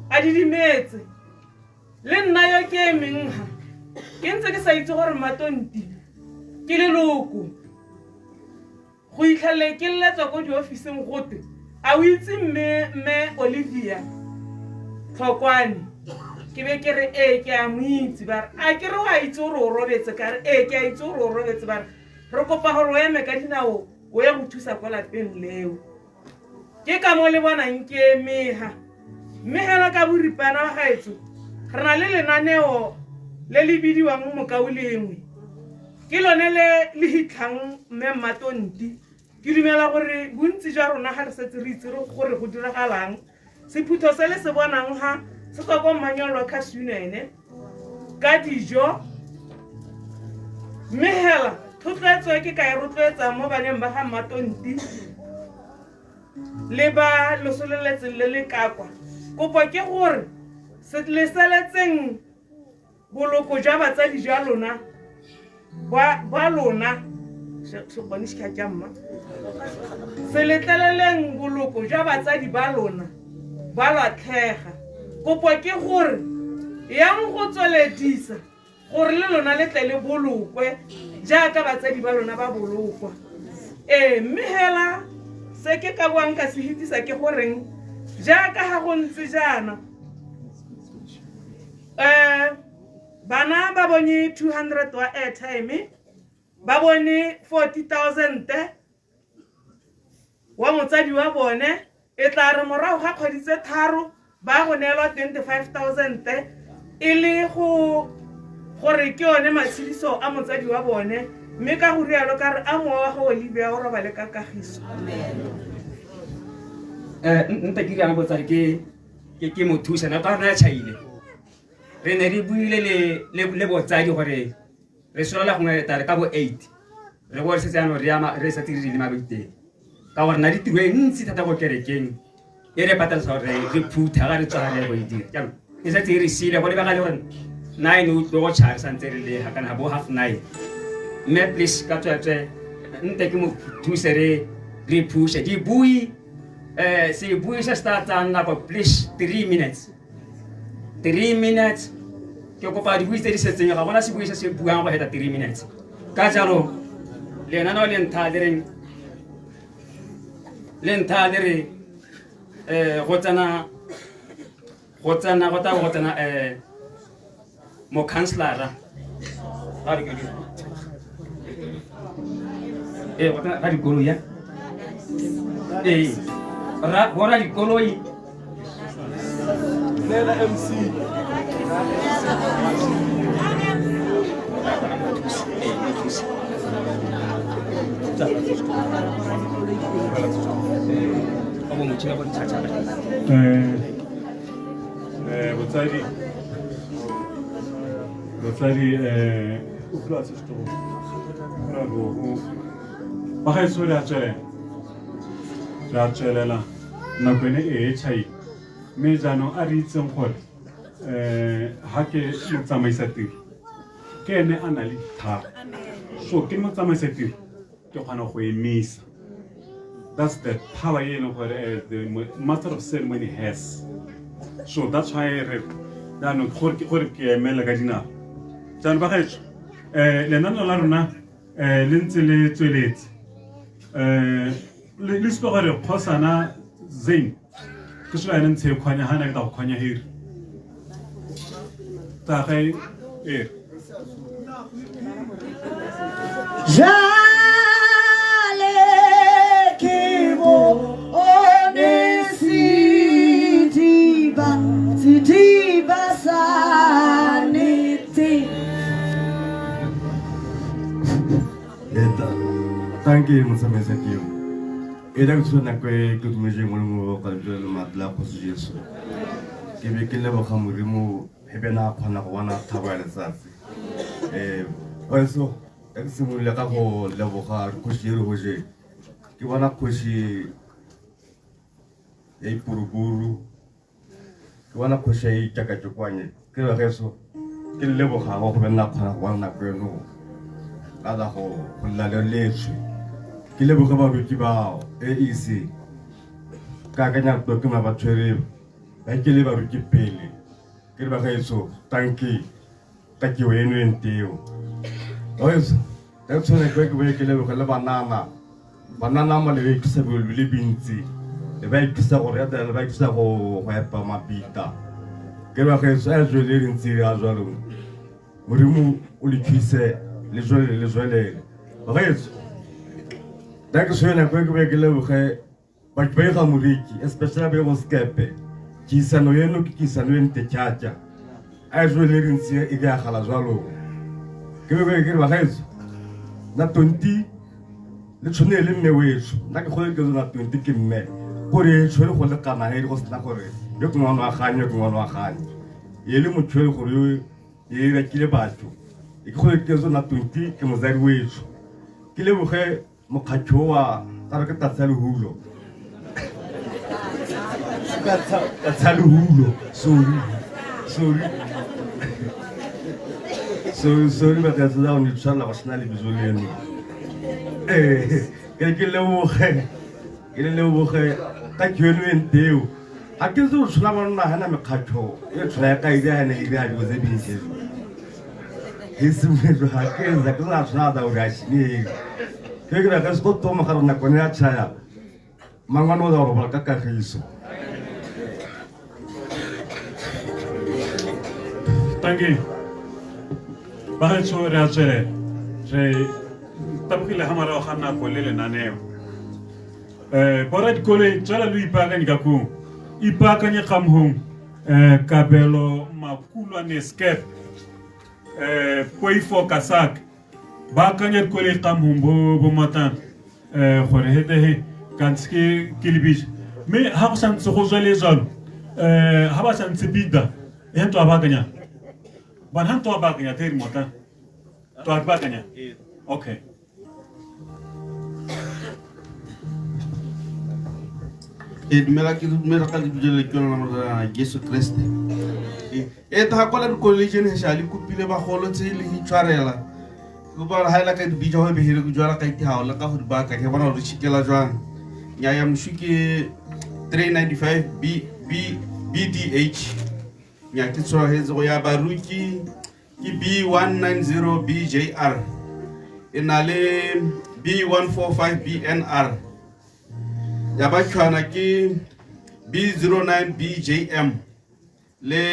a didimetse le nna yo ke mengha ke ntse ke sa itse gore matonti ke leloko go itlhale ke letswa ko diofiseng gote a o itse mme Olivia Tlhokwane ke be ke re ke a moitse ba a ke re wa itse gore o robetse ka re ke a itse gore o robetse ba re kopa gore o eme ka dinao o ya go thusa kwa lapeng leo ke ka mo le bonang ke mehela ka boripana wa gaetso re na le lenaneo le le bidiwang Mokaulengwe ke lone le hitlang mme Matonti ke dumela gore bontsi jwa rona ga re setse re itse gore go diragalang sephutho se le se bonang ha se tswa ko Manual Workers Union ka dijo mehela thotloetso ke ka e rotloetsa mo baneng ba ga Matonti le ba losololetseng le le kakwa kopo ke gore le saletseng boloko jwa batsadi jwa lona ba lona se letleleleng boloko jwa batsadi ba lona ba latlhega kopo ke gore yang go tsweledisa gore le lona le tle le bolokwe jaaka batsadi ba lona ba bolokwa mme hela se ke ka boang ka se hitisa ke goreng jaaka ga go ntse jaana bana ba bone 200 wa airtime ba bone 40,000 wa motsadi wa bone e tla re morago ga kgwedi tse tharo ba go neelwa 25,000 e le gore ke yone matshediso a motsadi wa bone mme ka go rialo ka re a mowa wa go Olivia o robale ka kagiso nta ke riana botsadi ke mo thusa na ka rena chaile re ne re buile le botsadi gore re sola go ngeta ka bo 8 re go se tsano re sa tiri le mabite ka gore na ditiro e ntsi thata go kerekeng e re patala sa re phutha ga re tsaya go idira jalo e sa tiri sile go le ba ga le gore 9 o tlo go tshara sa ntse re le ha kana bo half 9 me please ka tswe nte ke mo thuse re phusha di bui se bui sa starta na ko please 3 minutes ke kopa di bui tse di setseng ga bona se bui sa se buang go heta 3 minutes ka jalo le nana le ntha dere go tsana mo counselora ga di ga di koloi ya ra di koloi Lela MC botsadi o plase sto bravo ba ga se le a tswelela nako ene e tshai me jano a re itseng gore ha ke motsamaisa tiri ke ene a na le thata so ke motsamaisa tiri ke kgona go emisa that's the power the master of ceremony has so that's why no gore ke emela ka dinao tsana ba gaetso lenano la rona le ntse le tsweletse le se gore khosana zain ke se ena ntse khwanya hana ka khwanya hiri ta gae Jale kibo sitiba saniti. Thank you, Mr. Sekio. Eda kusuna kwe kutumeje mwalimu kalibile madla kusi Yesu. Kibe kile bakamurimu hebena kwana kwana tabale sasi. Also, eksimulia kako leboka kushi roje. Kiwana kushi ei puruburu. Kiwana kushi ei chakachukwanye. Kile reso kile leboka ko bena kwana kwana kwenu. Nada ho kulala lesu. Kile boka ba ruki ba AEC ka kanya to ke ma ba tshwere ba kile ba ruki pele ke ba gaetso tanki ka ke weno enteo oyeso ta tsone ke ke kile boka le banana ma le ke se bo le bintsi le ba ikisa go reta le ba ikisa go epa mapita ke ba gaetso a jwele ntsi a jwalo morimu o le twise le jwele ba gaetso Dake suena kwe kwe kile buke bakbega muriki especially be go skepe kisano yeno kisano ente chacha ajwele rinsi iga khala jwalo kebe ke ba gaetso na 20 le tshone le mmeweso na ke khole ke na 20 ke mme gore tshwere go le kana he go sna gore yo ke ngwana wa ganye yele motshwere gore ye ba kile batho ke khole ke zo na 20 ke mozari weso kile buke mokhacho wa tara ke tatsale hulo ka tshaluhulo sorry ba ka tsela o ne tshwana go sna le bizo leno ke leboge ka tšhono e nteo ga ke tse o tshola banna gana mekgatlho e tshola ya kaide gane e be a dio tse dintle e semetso ga ke sa tshola da ore a šineng ke ke ka se go toma ga rena kone ya tšhaya mangwane o da go robola ka kagiso. Tangi ba re tso re a tswele re tabile hamara o gana go le lenaneo bora dikole tswela lo ipaakanye ka kong ipaakanye gamhong kabelo makulwane skep poifo kasak ba kanye dikole gamhong bo matan gore hete kanske kilibis me ha go santse go tswele jalo ha ba santse bida ento abakanya ban han to abakanya teri mota to abakanya okay. Dumela ka lebitso le ke lona Morena Jesu Kriste ta kwa la college ne sha le kupile ba golo tse le itshwarela go ba ha ela ka dibitso ho behele go jwala ka iti haola ka go di baka ke bona re tshikela jwang nya ya mshuke 395 BDH nya ke tswa hetse go ya baruki ke B190 BJR ena le B145 BNR ya ba tshwana ke B09 BJM le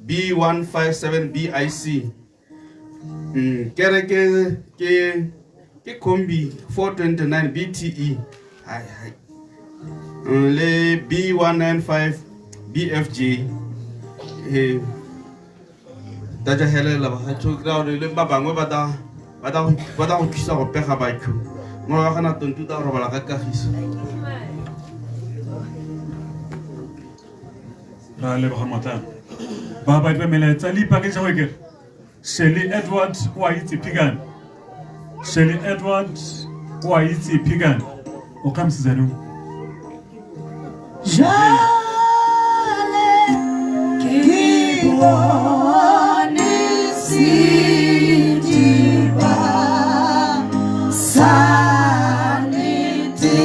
B157 BIC kere ke kombi 429 BTE le B195 BFJ daja helela ba tso ka le ba bangwe ba da go thusa go pega batho mo ga gana tontu ta robala ka kagiso. Rale Bahamatan Baba Bemele Tali Pakisawake Shelly Edward Waiti Pigan Shelly Edward Waiti Pigan Okam Zanu Jale Kibone Sidiba Sanity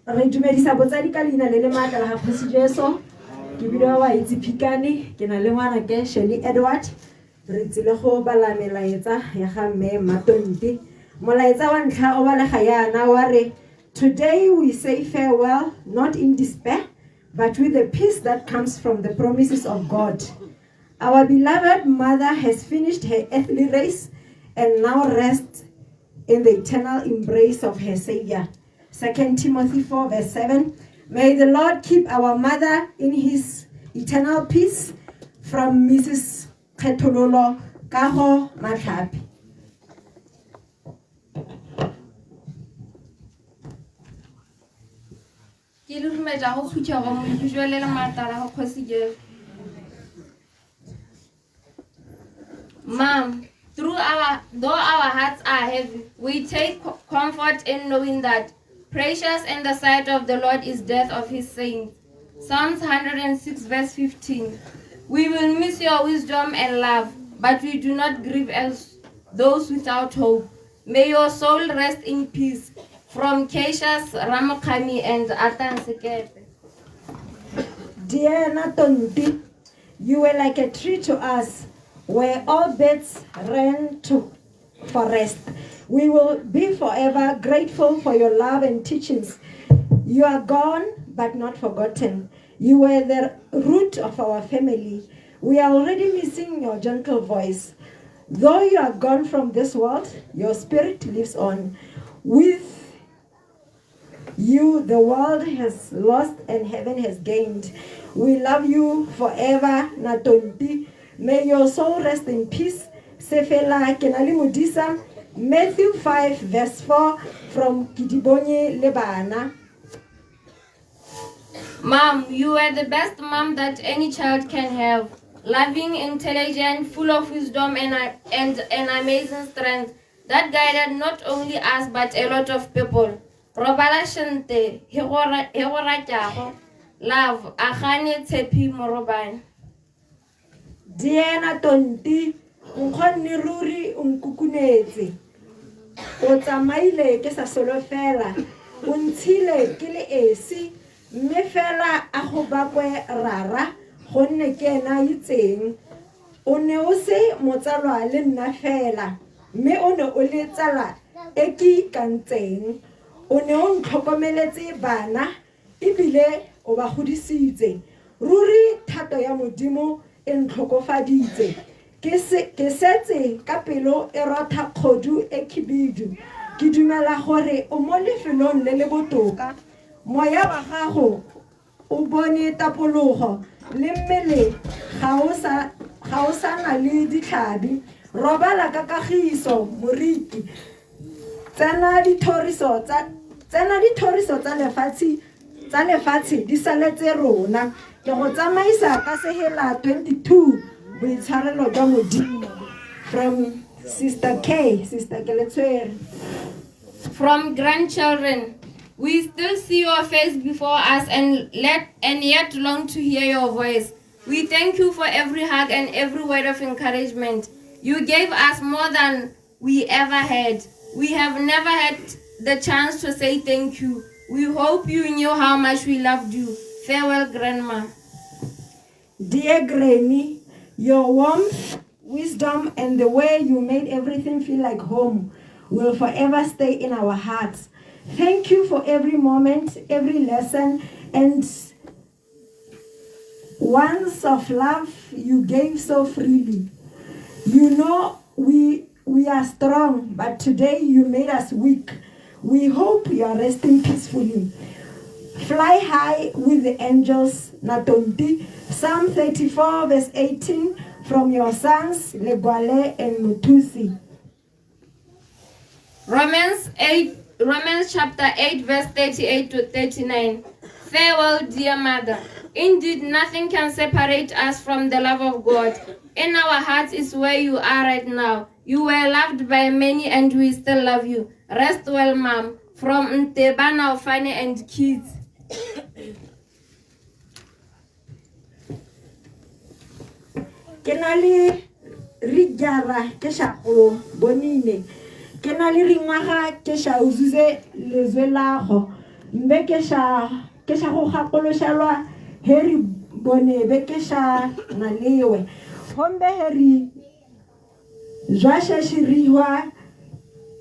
Re dumedisa botsadi ka leina le le maatla la Gaphasi Jesu ke bidiwa wa itse Phikane ke na le ngwana ke Shelly Edward re tsile go bala melaetsa ya ga mme Matonti molaetsa wa ntlha o balega yana wa re today we say farewell not in despair but with the peace that comes from the promises of God. Our beloved mother has finished her earthly race and now rests in the eternal embrace of her Savior. 2 Timothy 4 verse 7. May the Lord keep our mother in his eternal peace from Mrs. Ketololo Kaho Matlapi. Mom, though our hearts are heavy, we take comfort in knowing that precious in the sight of the Lord is death of his saints. Psalms 106 verse 15. We will miss your wisdom and love, but we do not grieve as those without hope. May your soul rest in peace. From Keishas Ramakami and Atan Sekepe. Dear Natonti, you were like a tree to us, where all birds ran to for rest. We will be forever grateful for your love and teachings. You are gone, but not forgotten. You were the root of our family. We are already missing your gentle voice. Though you are gone from this world, your spirit lives on. With you, the world has lost and heaven has gained. We love you forever, Natonti. May your soul rest in peace. Sefela Kenali Mudisa, Matthew 5, verse 4, from Kidibonye Lebana. Mom, you are the best mom that any child can have. Loving, intelligent, full of wisdom and an amazing strength that guided not only us but a lot of people. Robala Shante, Hegora Jago, love, Ahane Tepi Moroban. Diana Tonti, Unkoni Ruri Unkukunezi. Otamaile Kesa Solo Fela, Untile Kili Esi, Mefela Ahobakwe Rara, Honne Kena Yiting, Oneose Motalwa Lina Fela, Me Ono Oletala, Eki Kanteng. O ne o ntlhokomeletse bana ebile o ba godisitse ruri thato ya modimo e ntlhokofaditse ke setse ka pelo e rotha kgodu e khibidu ke dumela gore o mo lefelong le le botoka moya wa gago o bone tapologo le mmele ga o sa na le ditlhabi robala ka kagiso moriki tsena dithoriso tsa lefatshe di saletse rona ke go tsamaisa ka sehela 22 boitshwarelo jwa modimo from Sister Keletswere. From grandchildren, we still see your face before us and yet long to hear your voice. We thank you for every hug and every word of encouragement. You gave us more than we ever had. We have never had the chance to say thank you. We hope you knew how much we loved you. Farewell, Grandma. Dear Granny, your warmth, wisdom, and the way you made everything feel like home will forever stay in our hearts. Thank you for every moment, every lesson, and ounce of love you gave so freely. You know we are strong, but today you made us weak. We hope you are resting peacefully. Fly high with the angels, Natonti. Psalm 34, verse 18, from your sons, Legwale and Mutusi. Romans chapter 8, verse 38 to 39. Farewell, dear mother. Indeed, nothing can separate us from the love of God. In our hearts is where you are right now. You were loved by many and we still love you. Rest well, Mom. From Ntebana Ofane and kids. Kenali Rigara Kesha O Bonine. Kenali Ringaha Kesha Uzuze Lezelaho. Mbekesha Kesha Hapolo Shalwa Heri Bone Bekesha Nalewe. Hombe Heri Joasha Shiriwa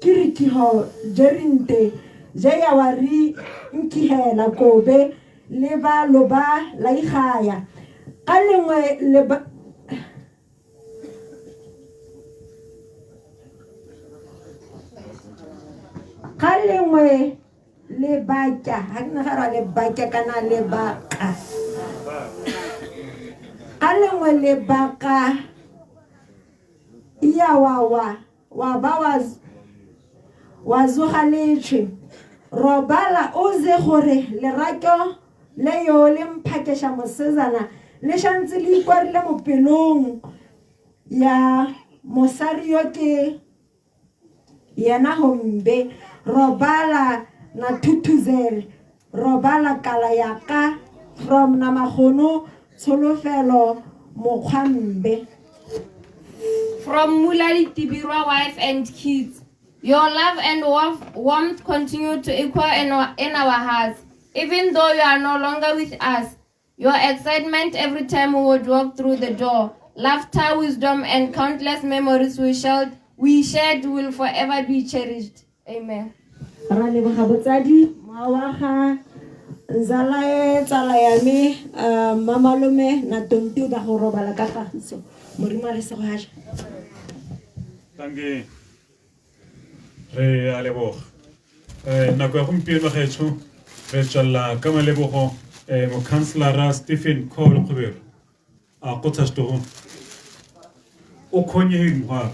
Kirikiho Jerinte Jayawari Nkihela Kobe Leba Loba Laihaya Kalengwe Leba Kalengwe Lebaka Hagnahara Lebaka Kana Lebaka Kalengwe Lebaka Iyawawa Wabawaz Wazuhaleche Robala Oze Hore Lerato Leo Lempakesha Mosezana Leshanzili Quarle Mopelong Ya Mosario ke Yana Hombe Robala Natutuzel Robala Kalayaka from Namahono Solofelo Mokhambe. From Mulali Tibirwa, wife and kids. Your love and warmth continue to equal in our hearts. Even though you are no longer with us, your excitement every time we would walk through the door, laughter, wisdom, and countless memories we shared will forever be cherished. Amen. Nzalae tsalayame mamalome na tonti da go robala ka kagiso morima le se go haja Tangi re a leboga nako ya gompieno gaetsho re tswalla ka malebogo mokhanselara Stephen Cole Khubero a kgotsa setoro o khonyeng gwa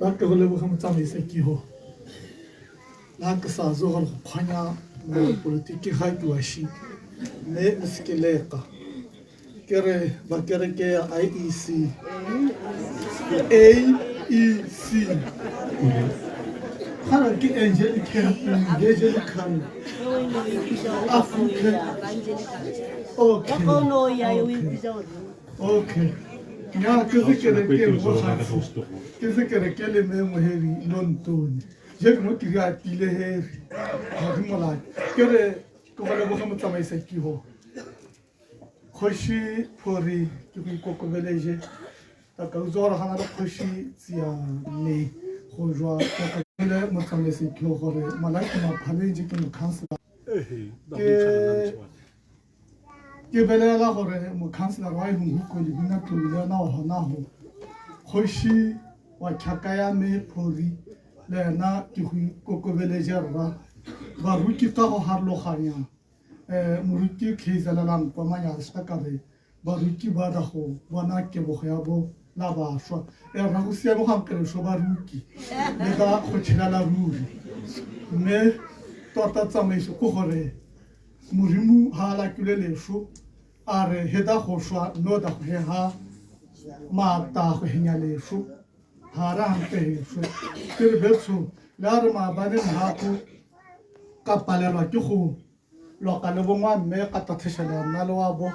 ba ke go leboga motsamaisa kiho la ke sa zo go khonya mo politiki ga ke wa shi me skeleka kere ba kere ke IEC kana ke Angelican African okay ya ke se kere ke le me mo heri lontoni je ke mo ke ga tile heri ha di mola kere ko le bo mo tsamaisa ki ho khoshi phori ke go kokobeleje ta ka uzora hana le khoshi tsia ne go jwa ka le mo tsamaisa ki ho gore malaki ma phaleje ke mo councilor ke belela gore mo councilor wa ho go le bina tlole na hona ho khoshi wa chakaya me phori le na ke go kokobeleje rra ba ruki ka go harloganya moruti khizalalang kwa manya ska kare ba ruki ba da go bona ke bo ya bo la ba shwa ra go sia bo gankere sho ba ruki le ka go tshela ruri me tota tsamaiso go gore morimu ha la kulele sho are heda go shwa no da go ha ma ta go henya le sho ha ra mpe sho ke re betso la re ma ba ne ha ko ka palelwa ke go loka le bongwa mme ka tatheshela nna le wa bo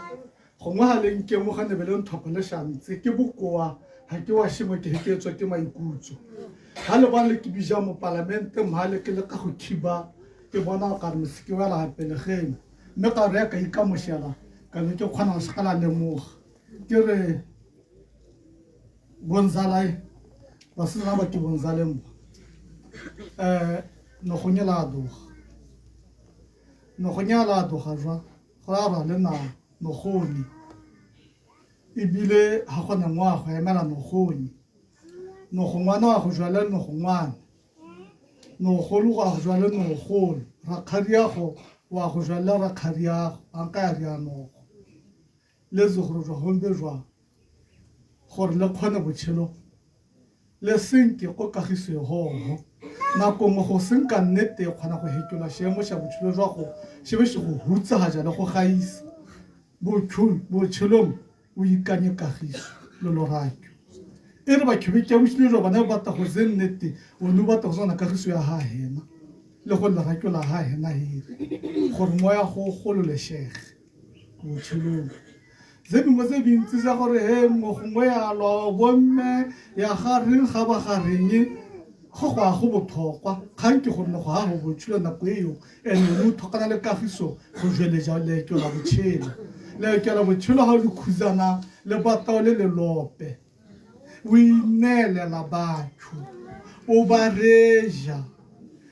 gongwe ha le nke mo gane bele nthoko le shantse ke bokoa ha ke wa shimo ke heketswa ke maikutso ha le ba le ke bija mo parlamente mhale ke le ka go khiba ke bona ka re msiki wa la pele geng mme ka re ka ikamoshela ka le ke khona se kala le mo ke re bonzalai ba se na ba ke bonzalem no gonyela do no gonyala do ga jwa ga ba le na no goni ibile ha gona ngwa go emela no goni no go ngwana wa go jwala no go ngwana no go lu ga go jwala no go ra kharia go wa go jwala ra kharia an ka ya no le zo go jwa hombe jwa gore le khona botshelo le senke go kagiso ho nako mo go senka nnete khona go hetola shemo sha botshelo jwa go shebe se go hutsa ha jana go gaisa botshelo o ikanye kagiso lo loratyo e re ba khibike a botshelo jwa bana ba ta go nnete o no ba ta go sona kagiso ya ha hena le go loratyo la ha hena hiri gore moya go golole shege botshelo zebi mo zebi ntse za gore he mo gongwe ya lo bomme ya gare ga ba gareng go go botlhokwa kgang ke gore go ha go botshelo nako eo ene mo thokana le kagiso go jweleja le ke la botshelo le ke la botshelo ha le khuzana le batao le lope o inele la batho o ba reja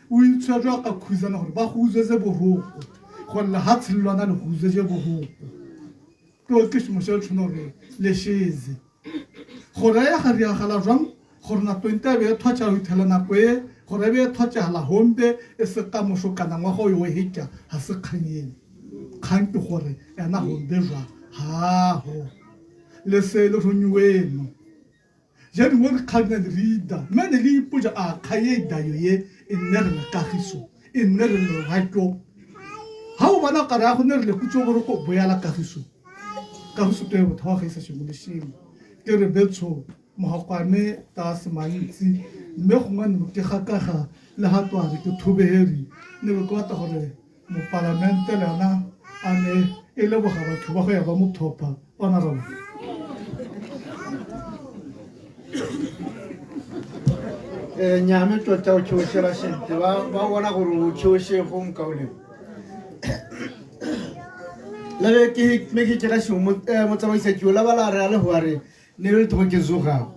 o itshwara ka khuzana gore ba go uzetse boroko gore le ha tshilwana le go uzetse boroko to ke mo se tshonore le sheze gore ya ga ria gala jwang gore na 20 be thocha o ithela na kwe gore be thocha la hombe e se ka mo shokana ngwa go yo heka ha se khanyeng khang ke gore yana hombe jwa ha ho le se le ronyuweno ja di mo khanya rida mane li puja a khaye da yo ye inere kagiso inere lo hato ha o bana ka ra go ne re le kutso gore ko boya la kagiso ka go se te botho ga isa shimo le shimo ke re betso mogakwane ta se mantsi mme gongwe ne ke gakaga le ga tware ke thoberi ne be ke batla gore mopalamente le yona a ne e leboga batho ba go ya ba mothopa honorable nyame tota o tšhošela sente ba bona gore o tšhoše go nkaoleng labe ke me ke tšega šomo motsamaisatšio la bala re a le goare ne le togo ke zogago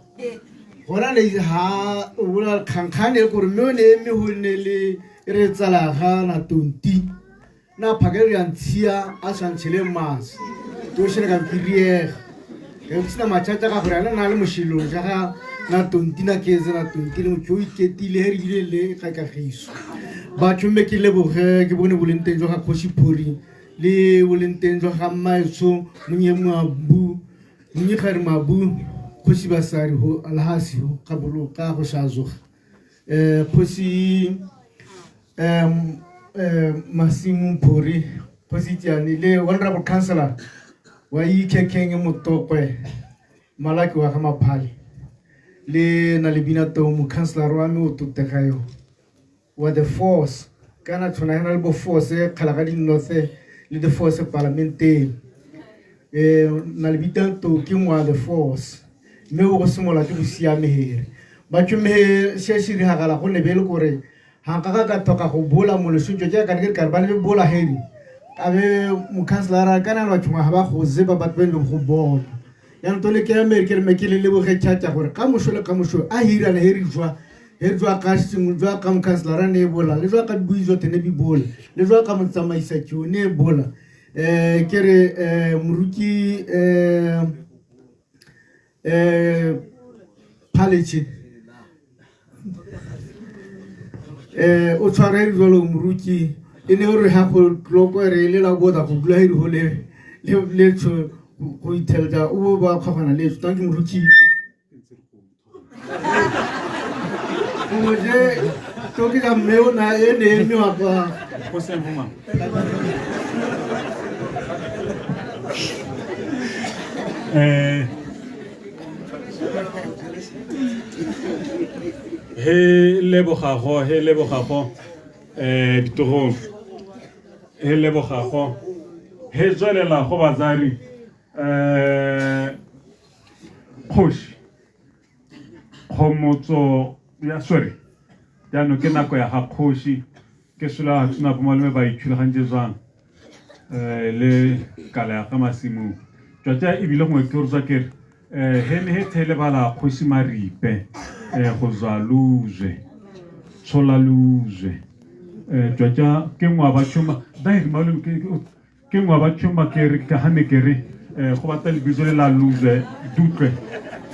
gona le ha o bola kgankgane gore mme o ne eme go ne le re tsalaga na tonti na phakele ya ntšhia a swantšhele mase tošele kampiriega ke sena matšhatša ga gore a le na le mošhelong jaga na tonti na ketse na tonti le motho o iketile he re bile le kakagiso batho mme ke leboge ke bone boleng teng jwa ga kgoši phori le boleng teng jwa ga mmaetso monyegare mabu kgoši basadi go alhasi ka boloka go sa zoga kgoši masimo phori kgoši tiane le honorable councillor wa ikekeng motokwe malaki wa ga maphale le na le bina tomu councillor wa me o totekayo wa the force kana tshwana hena le bo force khala di north le the force parlamenteng na le bita to ke ngwa the force me o go simola ke busiame here ba tšhome se re hagala go lebele gore ha ka toka go bola mo le sutjo ja ka ke ka ba le bola hedi abe mo councillor kana lo tšhuma ha ba go zeba batho ba le go bona ya ntone ke America re mekile le bo ge tšhatša gore ka mošole ka mošo a hira le heri jwa ka sengwe jwa ka mokhanselara ne bola le jwa ka buizo tene bi bola le jwa ka motsamaisa tšone bola ke re moruki paleche o tshware jalo moruki e ne re ha go tloko re le la boda go dula hiri ho le tso go itelga o ba khagana le tsanki moruki o je to ke ga meo na e ne mi wa ba go se mma he lebogago ditorong he lebogago he tswelela go batsari kgoši kgomotso ya swere jaanong ke nako ya ga kgoši ke sola tsuna po malome ba ithulagantse jwang le kala ya ga masimong tswatša ebile gongwe ke re tswa kere he ne he thele bala kgoši maripe go zwa luzwe tshola luzwe tswatša ke ngwa ba tšhoma dairi malome ke ngwa ba tšhoma kere ka gane kere go bata lebitso le la luzwe dutlwe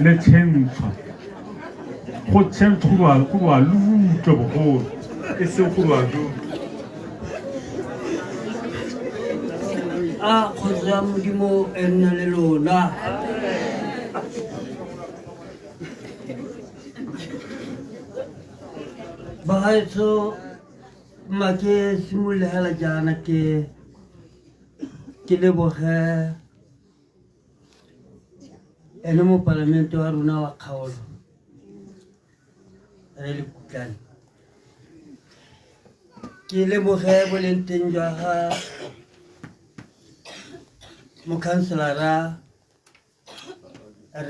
le tšhentšhwa go tšhentšhwa go ba lutlwe bogolo e se go ba jo a kgotsa modimo e nna le lona bagaetso make simologela jaana ke leboge ene mo palamente wa rona wa kgaolo re le kutlane ke leboge boleng teng jwa ga mokhanselara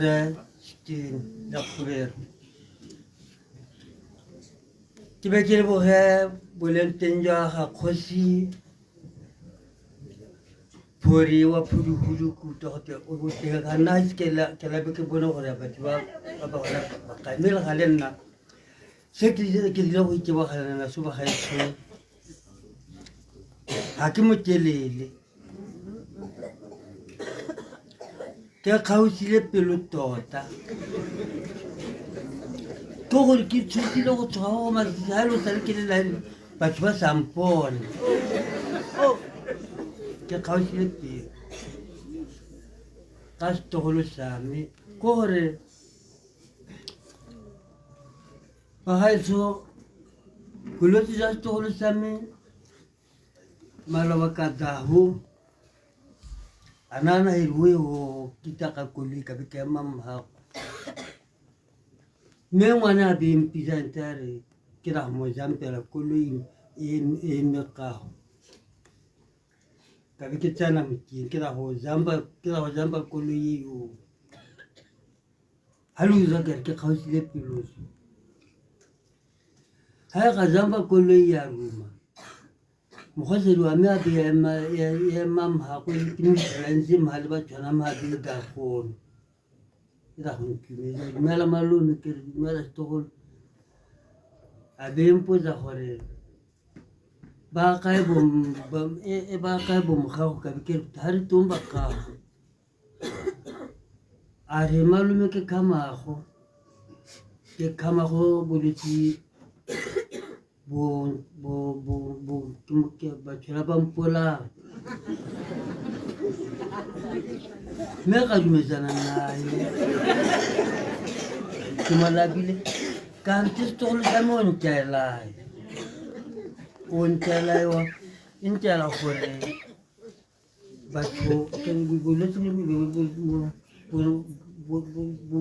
re Stine Lakgobere ke be ke leboge boleng teng jwa ga kgoši phori wa phuduhudu kuta gote o botega ka nna ke labe ke bone gore batho ba gona ba mme le ga le nna se ke dile go ikebagalana so ba gaetso ga ke motelele ke kgausile pelo tota ke gore ke thutile go tsoga go matsatsi ga lo sale ke le line batho ba sampone ke kgausile pelo ka setogolo same ke gore bagaetso bolwetse jwa setogolo same maloba ka dago a nana heriwe go kita ka koloi ka be ke ema mmago mme ngwana a beng pisante a re ke ra go mo jampela koloing e megago ka be ke tsena mokeng ke ra go jumpa koloi eo ga le utswa kere ke kgausile peloso ga e ga jumpa koloi ya ruma mokgosedi wa me a be ema mhago ke motlhalantse mha le batshwana mhabe ka kgono ke ra go ntumela dumela malome ke re dumela setogolo a be mpotsa gore ba kae bomgago ka be ke re ga re tong ba gago a re malome ke khamago bolwetse batho ba mpolang mme ka dumetsana naye ke malabile kante setogolo sa me o ntela gore batho bolwetse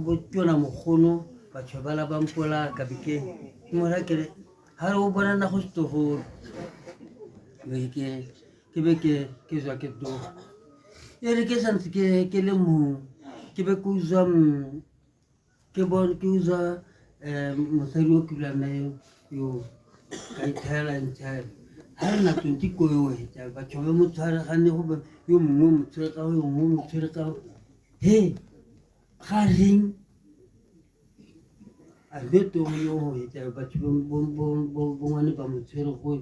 bo tona mogono batho ba la ba mpola ka be ke mora kere ha re o bona na go setogolo ke be ke zwa ke doga e re ke santse ke le mong ke be ke uzwa mosadi o ke dulang nae yo ka ithayela ntshayela ha re na 20 ko yo heta batho ba mo tshwaragane go yo mongwe mo tshwere ka yo mongwe mo tshwere ka he ga reng a beto yo heta batho bongwane ba mo tshwere go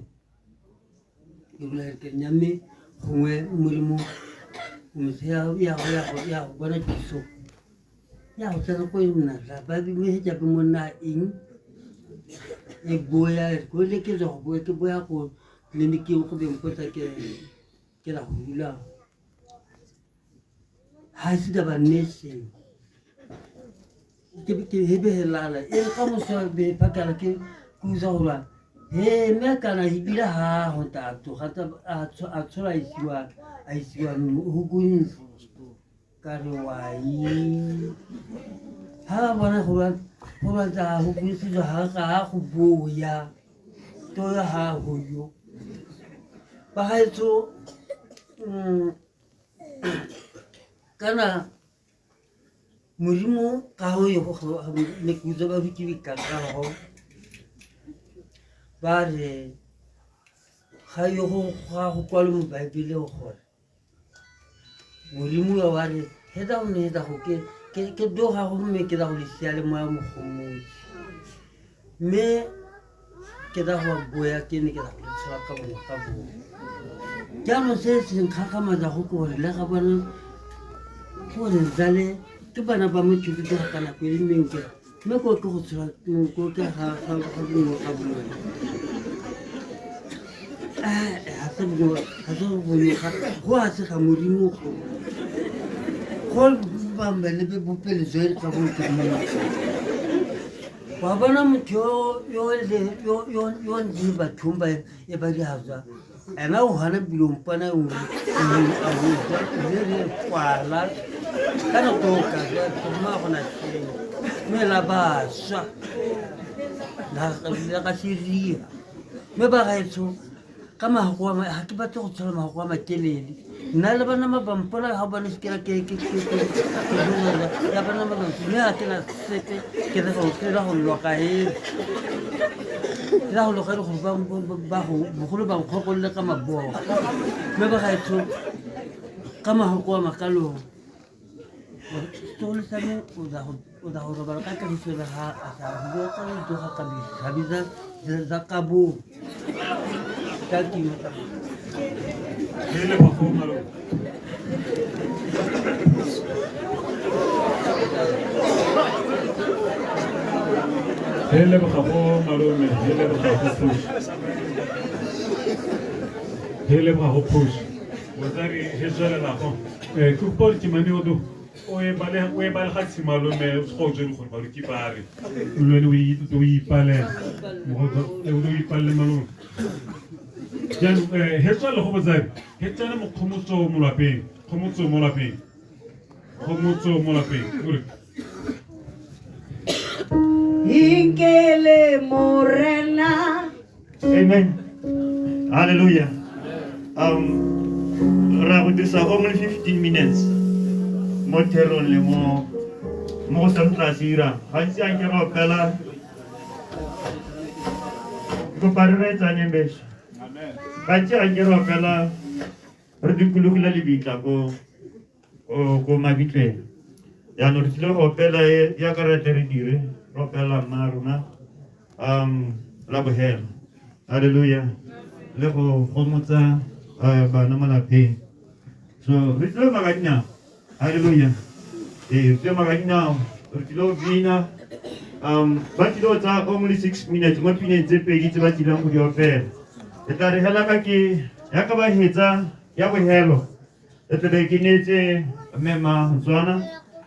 ke bula ke nyame gongwe molemo ya go bona kiso ya go tsena go nna ba di me ja be monna eng e boya go le ke go boya ke boya go tleliniki go be mpotsa ke la go dula ha se da ba nese ke hebe helala e ka mo so be pakala ke kuza go ba he me kana hibila ha ho ta to gata a tshola isiwa hukuni ka re wai ha bona go ba tsa hukuni se ha ka go boya to ya ha go yo ba ha tso kana morimo ka ho yo go ne kuza ba ruti ka ho ba re ga yo go kwa le mo Bible o gore morimo wa re heta o ne heta go ke do ga go me ke da go le sia le moya mogomodi me ke da go boya ke ne ke da go tswa ka bo ja no se se nkgakama da go gore le ga bona gore zale ke bana ba mo tšhuti ka kana pele menke me ko ke go tswa ko ke ga bo ka bo ha se bo go a se ga morimo go ba mbele be bopele zwe ka go ke mo wa bona motho yo ndi ba thumba e ba di hazwa ena o hana bilompana o re kwala kana to ka ma gona tse me la ba swa la ka siri me ba ga etso ka ma go ha ke batla go tshola ma go ma telele nna le bana ba mpola ha ba nsekela ke ya bana ba me ha ke na sete ke la go loka e la go loka go ba go bogolo ba go le ka mabogo me ba ga etso ka ma go ma kalo to le sa me o da go roba ka se ba ha sa go ka do ka bi habiza za kabu thank you hele ba go malo hele ba go malo me hele ba go push hele ba go push wazari hezala la ko ku por ti mani odo o e bale khatsi malo me go je go ba ki pare lo le wi pale mo do wi pale malo jan hezala go bazari hetsana mo khomotso mo lapeng inkele morena. Amen. Hallelujah. Ra go disa only 15 minutes. Mo terong le mo Santa Sira. Hansi anke ro pela. Ko parre tsane besh. Amen. Hansi anke ro pela. Re dikulugula lebitla ko mabitle. Ya no tsilo go pela ya karate re dire. Ro pela maruna. La bohel. Hallelujah. Le go gomotsa bana malapeng. So re tlo maganya. Hallelujah. Tlo maganya re tlo bina ba tlo tsa only 6 minutes mo pine tse pedi tse ba tlang go di ofela. E tla re hela ka ke ya ka ba hetsa ya bohelo. E tle ke netse mema tswana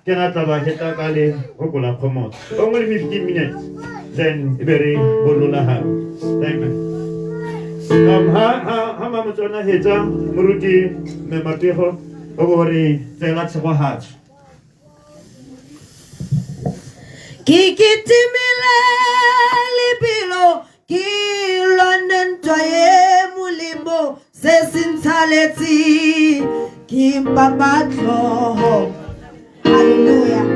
ke na tla ba heta ka le go kola khomotso. Only 15 minutes. Then ibere bolola ha. Amen. Ha mama tsona hetsa moruti me mapego o go re tsela tse go hatsa. Kikitimile libilo kilonentwa ye mulimbo sesinsaleti kimpamatlo. Hallelujah.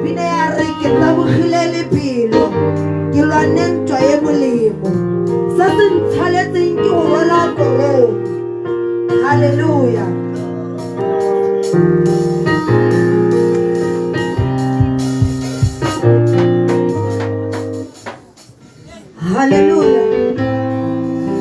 Pina ya rike tabugile libilo kilonentwa ye mulimbo sesinsaleti kiwala kolo. Hallelujah. Hallelujah. Hallelujah.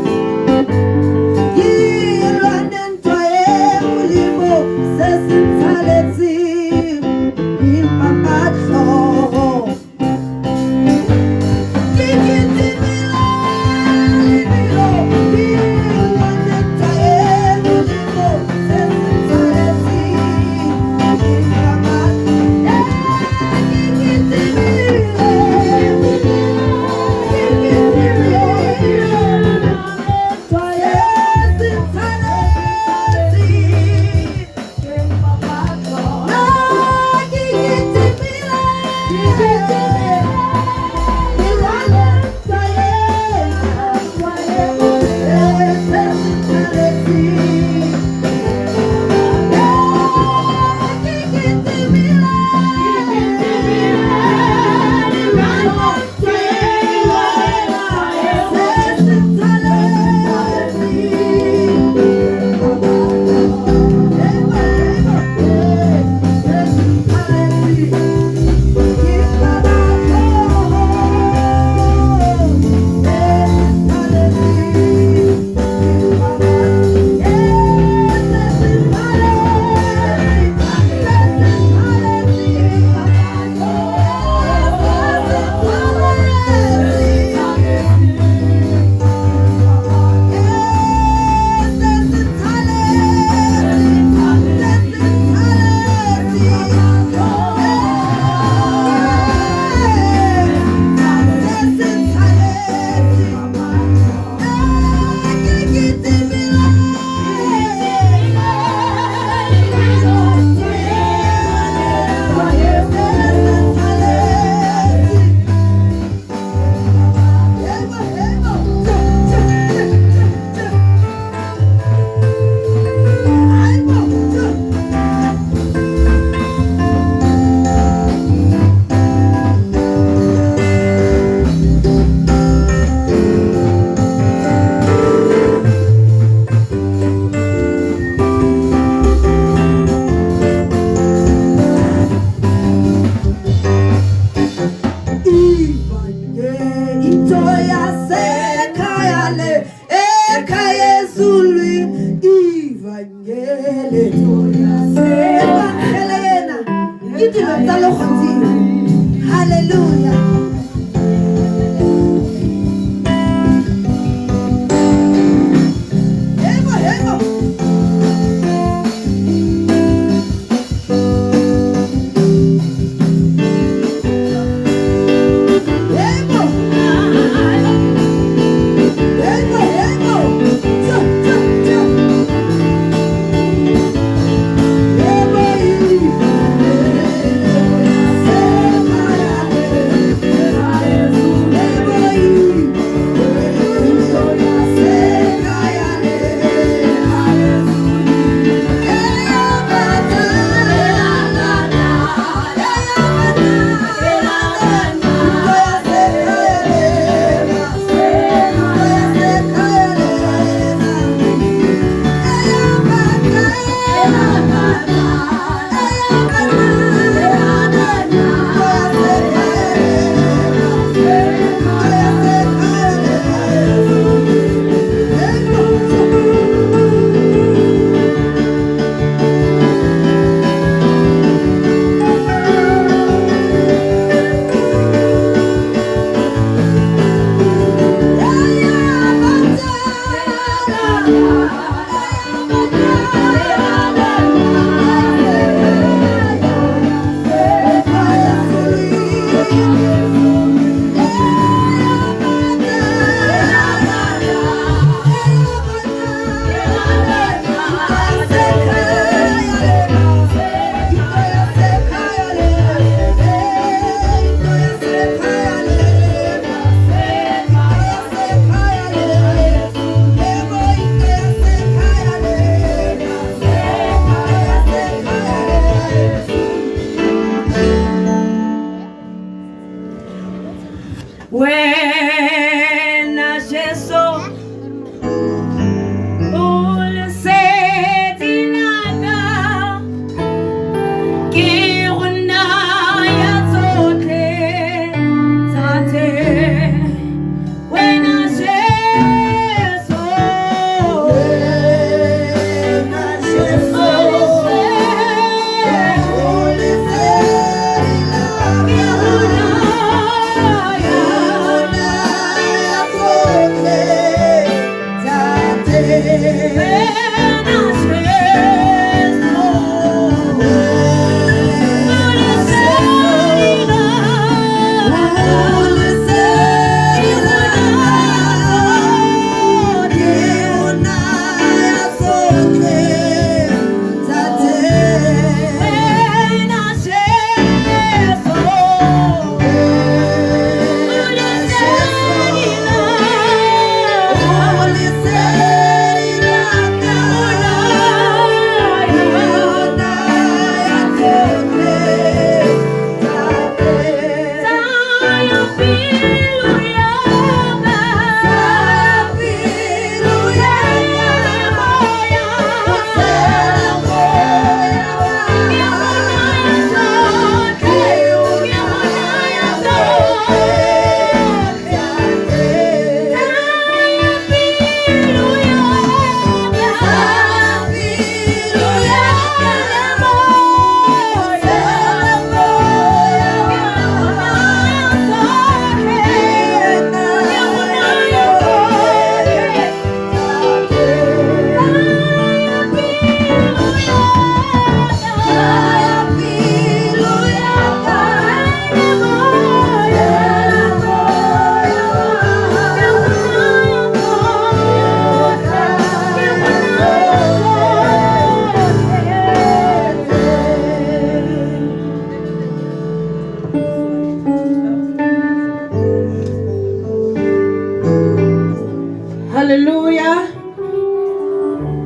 Hallelujah.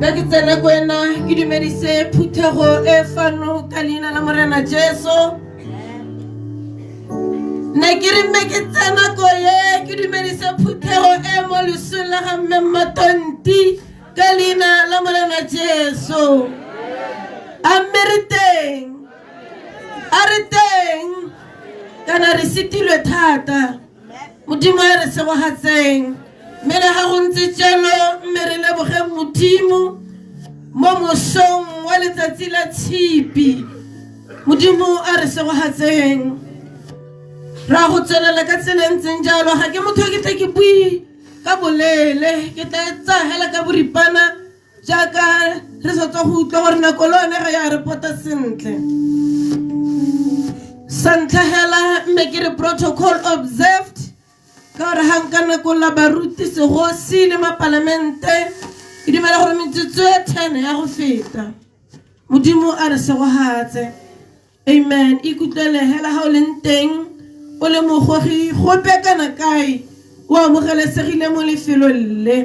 Ka ke tsena ko wena ke dumedise phuthego e fano ka leina la Morena Jesu. Ne ke re me ke tsena ko ye ke dumedise phuthego e mo lesong la ga mme Matonti ka leina la Morena Jesu. Ameriteng areteng kana re sitilwe thata modimo ya re se go hatseng mere ha go ntse jalo mme re leboge modimo mo mosong wa letsatsi la tshipi modimo a re se go hatseng ra go tswelela ka tselentseng jalo ga ke motho ke tle ke bui ka bolele ke tla tsa hela ka boripana jaaka re sa tswa go utlwa gore nako le yone ga ya repota sentle santlha hela mme ke re protocol observed ka gore ga nka nako la baruti segosi le mapalamente ke dumela gore metsotso e 10 ya go feta modimo a re se go hatse amen ikutlwele hela ga o leng teng o le mogogi gope kana kae o amogelesegile mo lefelong le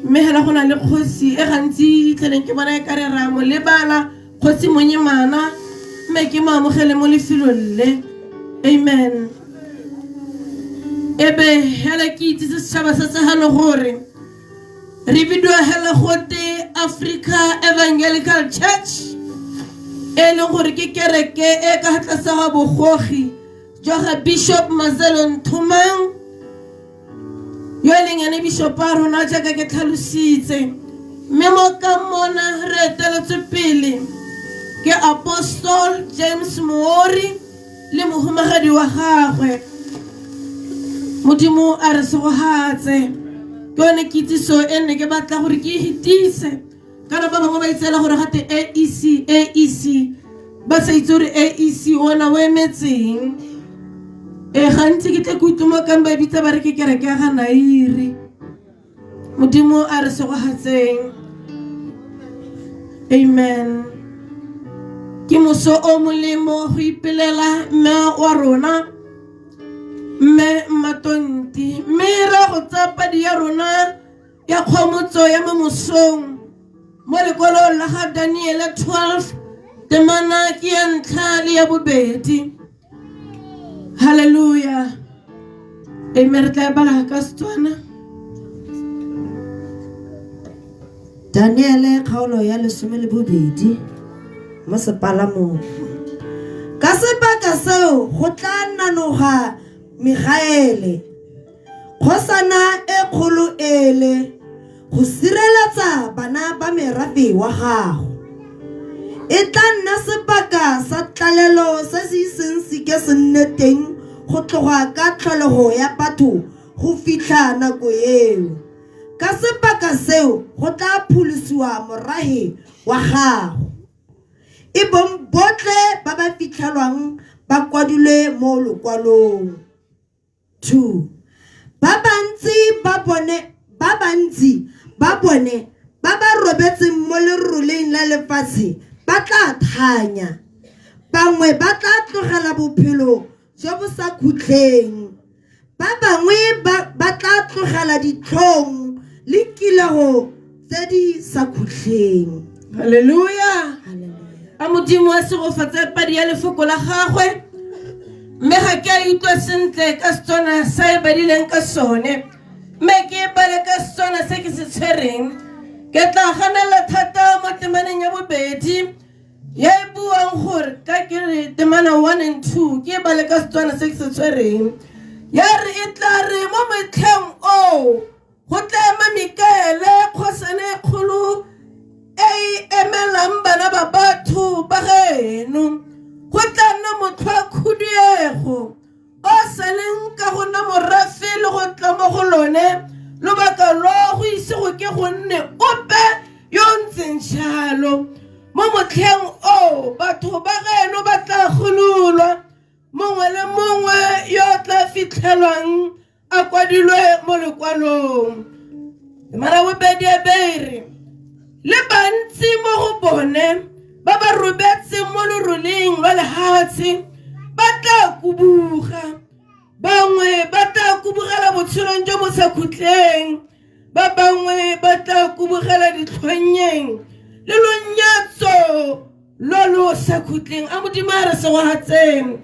mme hela go na le kgosi e gantsi tlheleng ke bona e ka re ra mo lebala kgosi monyemana mme ke mo amogele mo lefelong le amen ebe hela ke itse setšhaba sa tsagano gore re bidiwa hela gote Africa Evangelical Church e leng gore ke kereke e ka tlase ga bogogi jwa ga Bishop Mazelo Nthumang yo e leng ene bishop a rona jaaka ke tlhalositse mme mo ka mona re eteletswe pele ke Apostle James Moori le mohumagadi wa gagwe modimo a re se go hatse ke yone kitsiso e nne ke batla gore ke hitise kana ba bangwe ba itsela gore gate AEC ba sa itse gore AEC ona o emetseng gantsi ke tle ke utlwa ka ba bitsa ba re ke kereke ya ga Nairi modimo a re se go hatseng amen ke moso o molemo go ipelela mme wa rona mme Matonti mme ra go tsapa di ya rona ya kgomotso ya mo mosong mo lekwalong la ga Daniel 12 temana ke ya ntlha le ya bobedi hallelujah amen re tla bala ka Setswana Daniel kgaolo ya 12 mo sepalamong ka sebaka seo go tla nanoga Michaele khosana e kholo ele go sireletsa bana ba merafe wa gago e tla nna sebaka sa tlalelo se se iseng se ke se nne teng go tloga ka tlholego ya batho go fitlha nako eo ka sebaka seo go tla phulisiwa morahe wa gago e bong botle ba ba fitlhelwang ba kwadilwe mo lokwalong 2 ba bantsi ba bone ba ba robetseng mo leroleng la lefatshe ba tla thanya bangwe ba tla tlogela bophelo jo bo sa khutleng ba bangwe ba tla tlogela ditlhong le kilego tse di sa khutleng hallelujah a modimo a se go fatsa padi ya lefoko la gagwe mme ga ke a utlwa sentle ka Setswana sa e badileng ka sone mme ke bale ka Setswana se ke se tshwereng ke tla ganela thata mo temaneng ya bobedi ya e buang gore ka ke re temana 1 and 2 ke bale ka Setswana se ke se tshwereng ya re e tla re mo metlheng o go tla ema Mikaele kgosane kgolo e emelang bana ba batho ba geno go tla nna motho a khuduego o saleng ka go nna morafe le go tla mo go lone lobaka lo go ise go ke go nne ope yo ntseng jalo mo motlheng o batho ba geno ba tla gololwa mongwe le mongwe yo tla fitlhelwang a kwadilwe mo lekwalong mara we bedi ebere le bantsi mo go bone ba ba robetse mo leroleng lwa lehatshe ba tla kubuga bangwe ba tla kubugela botshelong jo bo sa khutleng ba bangwe ba tla kubugela ditlhonyeng le lonyatso lo lo sa khutleng a Modimo a re se go hatseng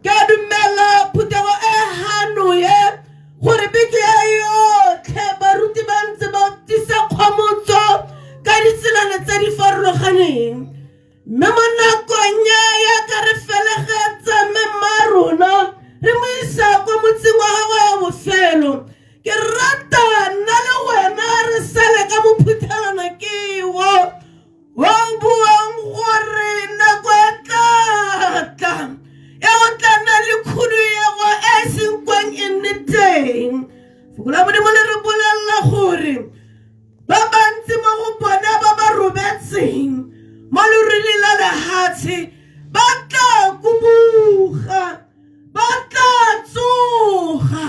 ka dumela phutego e hanoye gore beke ya yotlhe baruti ba ntse ba tisa kgomotso ka ditselana tse di farologaneng mme mo nakong ya ka re felegetsa mema rona re mo isa kwa motseng wa gagwe ya bofelo ke rata nna le wena re sale ka mophuthelana kewo wa buang gore nako e tlatla ya go tlana le khudu ya go e seng kwang e nne teng fokola Modimo le re bolelela gore ba bantsi mo go bona ba ba robetseng mo leruri la lehatshe ba tla kubuga ba tla tsoga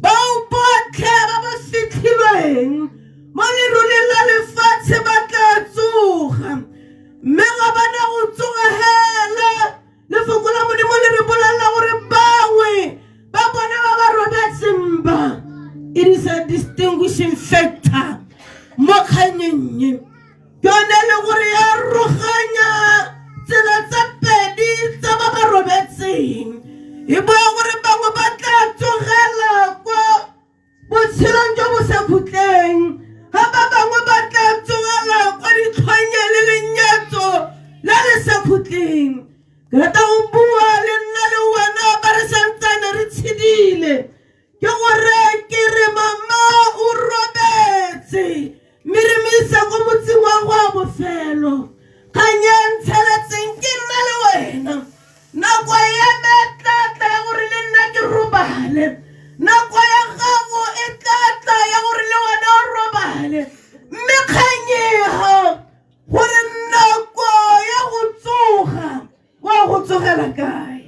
ba botlhe ba ba fitlhilweng mo leruri la lefatshe ba tla tsoga mme ga bana go tsoga hela lefoko la Modimo le re bolelela gore bangwe ba bona ba ba robetseng ba it is a distinguishing factor mo kganyeng yone le gore ya roganya tsela tsa pedi tsa ba ba robetseng e boa gore bangwe ba tla tsogela kwa botshelong jo bo sa khutleng ga ba bangwe ba tla tsogela kwa ditlhonye le lenyatso la le sa khutleng ke rata go bua le nna le wena ba re santsane re tshedile ke gore ke re mama o robetse mme re mo isa ko motseng wa go a bofelo kganyeng tsheletseng ke nna le wena nako ya metlatla ya gore le nna ke robale nako ya gago e tlatla ya gore le wena o robale mme kganyega gore nako ya go tsoga wa go tsogela kae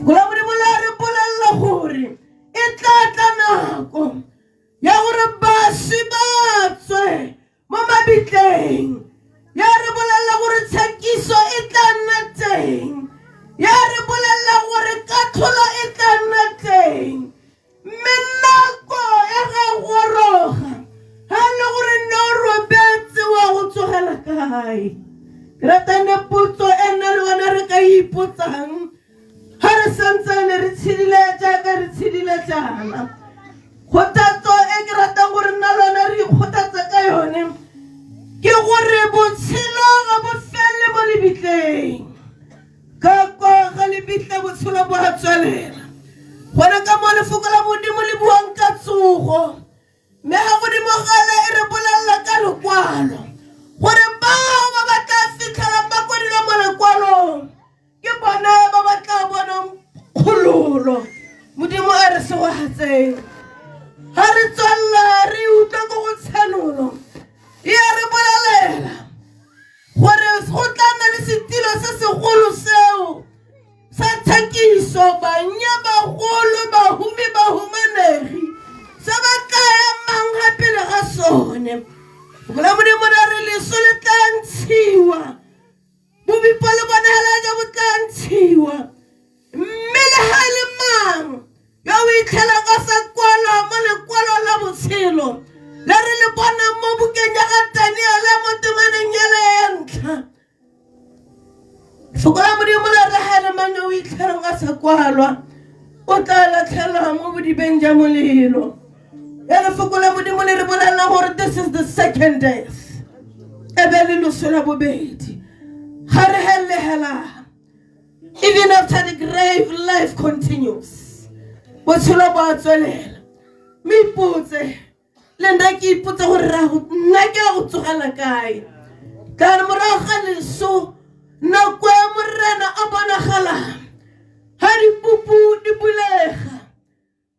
gola Modimo la re bolelela gore e tlatla nako ya gore baswi ba tswe mo mabitleng ya re bolelela gore tshekiso e tla nna teng ya re bolelela gore katlholo e tla nna teng mme nako ya ga goroga ga le gore nne o robetse wa go tsogela kae ke ratane potso e nna le wena re ka ipotsang ga re santsane re tshedile jaaka re tshedile jaana kgothatso e ke ratang gore nna le wena re ikgothatsa ka yone ke gore botshelo ga bo felle mo lebitleng ka kwa ga lebitle botshelo bo a tswelela gona ka mo lefoko la Modimo le buang ka tsogo mme ga godimo gale e re bolelela ka lekwalo gore bao ba ba tla fitlhelang ba kwadilwe mo lekwalong ke bone ba ba tla bonang kgololo Modimo a re se go hatseng ga re tswalela re utlwa ko go tshanolo ya re bolelela gore go tlana le setilo se segolo seo sa thekiso banya bagolo bahumi ba humanegi sa ba tla emang ga pele ga sone gola Modimo ra re leso le tla ntshiwa bobipo le bona hela ja bo tla ntshiwa mme le ha le mang yo o itlhela ka sa kwala mo lekwalo la botshelo le re le bona mo bukeng ya ga Daniel mo temaneng ya le ntlha fokola Modimo la re ha le mang yo o itlhela ka sa kwalwa o tla latlhelwa mo bodibeng ja molelo ya le fokola Modimo le re bolelela gore this is the second death e be le loso la bobedi ga re helehela even after the grave life continues botshelo bo a tswelela me ipotse le nna ke ipotsa gore nna ke a go tsogela kae ka re morago ga leso nako ya morena a bonagalang ga dipupu di bulega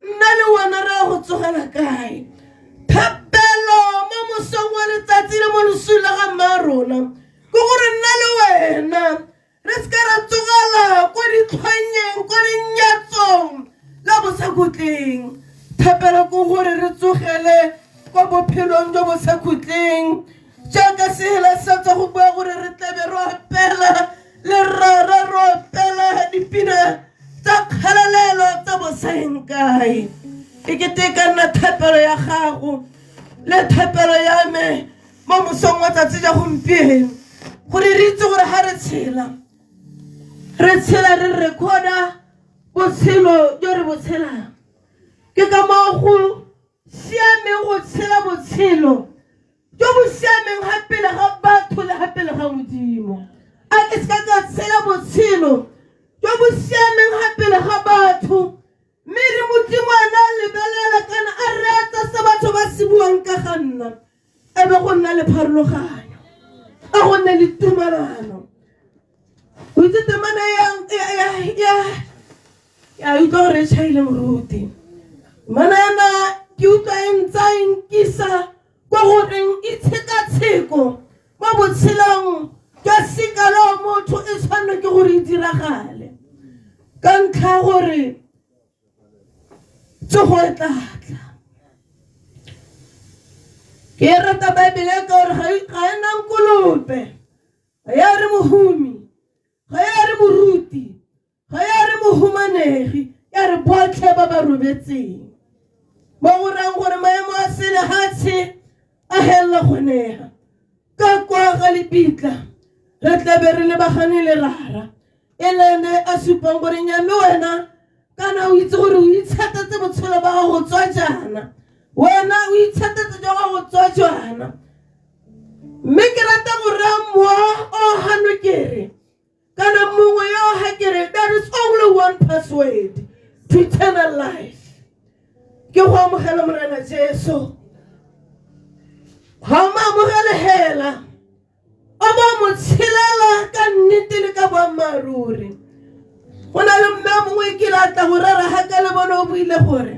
nna le wena re a go tsogela kae phepelo mo mosong wa letsatsi le mo lesong la ga mma rona ke gore nna le wena re se ka ra tsogela ko ditlhonyeng ko lenyatsong la bosakotleng phepelo ke gore re tsogele kwa bophelong jo bo sa khutleng jaaka sehela sa tsa go bua gore re tlabe ro apela le rara ro apela dipina tsa kgalalelo tsa bosaeng kae ke keteka nna thapelo ya gago le thapelo ya me mo mosong wa tsatsi ja gompieno gore re itse gore ga re tshela re recorda botshelo jo re botshelang ke ka moo go siameng go tshela botshelo jo bo siameng gapele ga batho le gapele ga Modimo a ke ska ka tshela botshelo jo bo siameng gapele ga batho mme re Modimo a na lebelela kana a rata se batho ba se buang ka ga nna e be go nna le pharologanyo a go nna le tumalano o itse temana ya utlwa gore e tšhaile moruti mana yana ke utlwa e ntsa enkisa kwa goreng e tshekatsheko mo botshelong jwa sekala wa motho e tshwanwe ke gore e diragale ka ntlha gore tsogo e tlatla ke rata Baebele ka gore ga e na nkolope ga ya re mohumi ga ya re moruti ga ya re mohumanegi ya re botlhe ba ba robetseng mo go rang gore maemo a selegatshe a helela go nega ka kwa ga lepitla re tlabe re lebagane le rara e lene a supang gore nyame wena kana o itse gore o itshetetse botshelo ba gago tswa jaana wena o itshetetse jwa gago tswa jaana mme ke rata gore moa o hanokere kana mongwe yo ha kere there is only one password to eternal life ke go amogela morena Jesu ha ma amogela hela o ba mo tshelela ka nnete le ka boammaruri go na le mme mongwe ke rata go rara ha ka le bona o buile gore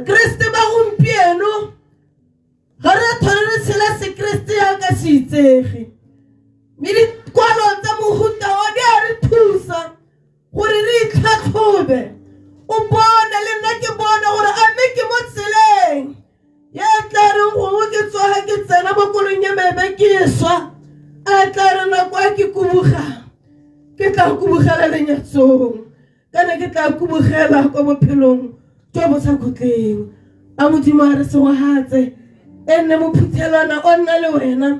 Kriste ba gompieno ga re thole re tshela se Kriste ya ka se itsege mme dikwalo tsa mohuta wa di a re thusa gore re itlhatlhobe o bona le nna ke bona gore a mme ke mo tseleng ya tla reng gongwe ke tsoga ke tsena mo kolong ya mebe ke swa a tla re nako a ke kubogang ke tla kubogela lenyatsong kana ke tla kubogela kwa bophelong jo bo sa kgotleng a Modimo a re segogatse e nne mophuthelwana o nna le wena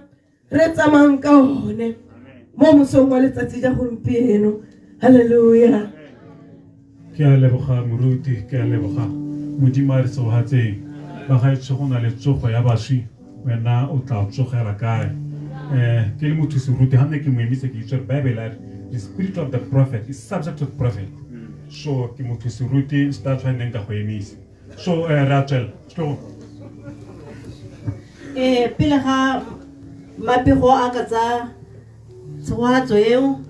re tsamayang ka one mo mosong wa letsatsi ja gompieno halleluja ke a leboga moruti ke a leboga Modimo a re segogatseng ba gaetsho go na le tsogo ya baswi wena o tla tsogela kae ke le mothusi moruti ga nne ke mo emise ke itse Bible a re the spirit of the prophet is subject to the prophet so ke mothusi moruti se tla tshwaneng ka go emisa so Rachel so pele ga mapego a ka tsa tshogatso eo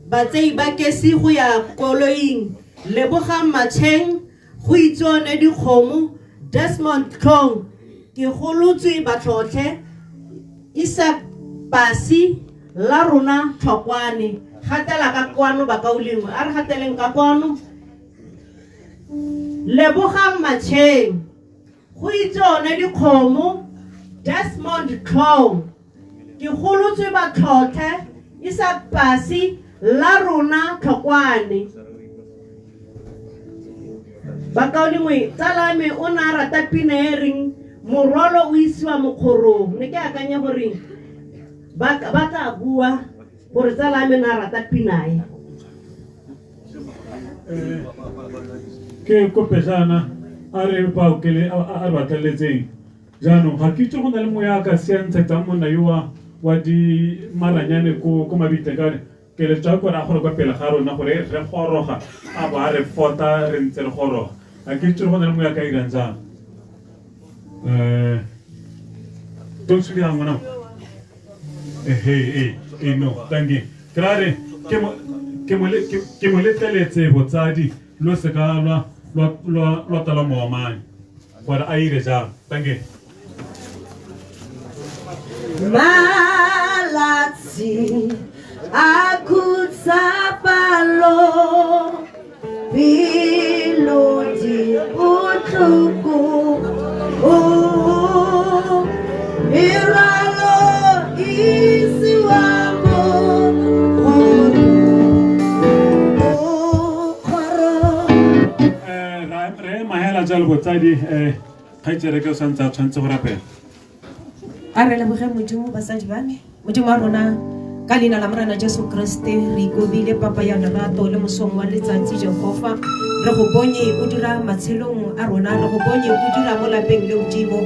batsei ba kesi go ya koloing lebogang matšheng go itsone dikgomo Desmond Tlong ke golotswe batlhotlhe Isaac Pasi la rona Tlhokwane gatela ka kwano ba ka ulengwe a re gateleng ka kwano lebogang matšheng go itsone dikgomo Desmond Tlong ke golotswe batlhotlhe Isaac Pasi la rona Tlhokwane ba ka ulengwe tsala me o na rata pina e reng morwalo o isiwa mokgorong ne ke akanya gore ba tla bua gore tsala me na rata pinae ke kopetsana a re baokele a batleletseng jaanong ga ke itse go na le moya ka siantshetsang monna yo wa di maranyane ko mabitekane ke le tsa gore a gore kwa pele ga rona gore re goroga a ba re fota re ntse re goroga a ke itse go na le moya ka irang jang don't speak on now hey no thank you krare ke mo letleletse botsadi lo se ka lo tala mo amane gore a ire jang thank you Malatsi akutsapalo bilodi utluku miralo isiwamo re mahela jalo botsadi batsadi kgaitsere ke o santse a tshwanetse go rapela. a re leboge modimo basadi ba me modimo wa rona ka leina la morena Jesu Kriste re ikobile papa ya lerato le mosong wa letsatsi Jehova re go bonye o dira matshelong a rona re go bonye o dira mo lapeng le modimo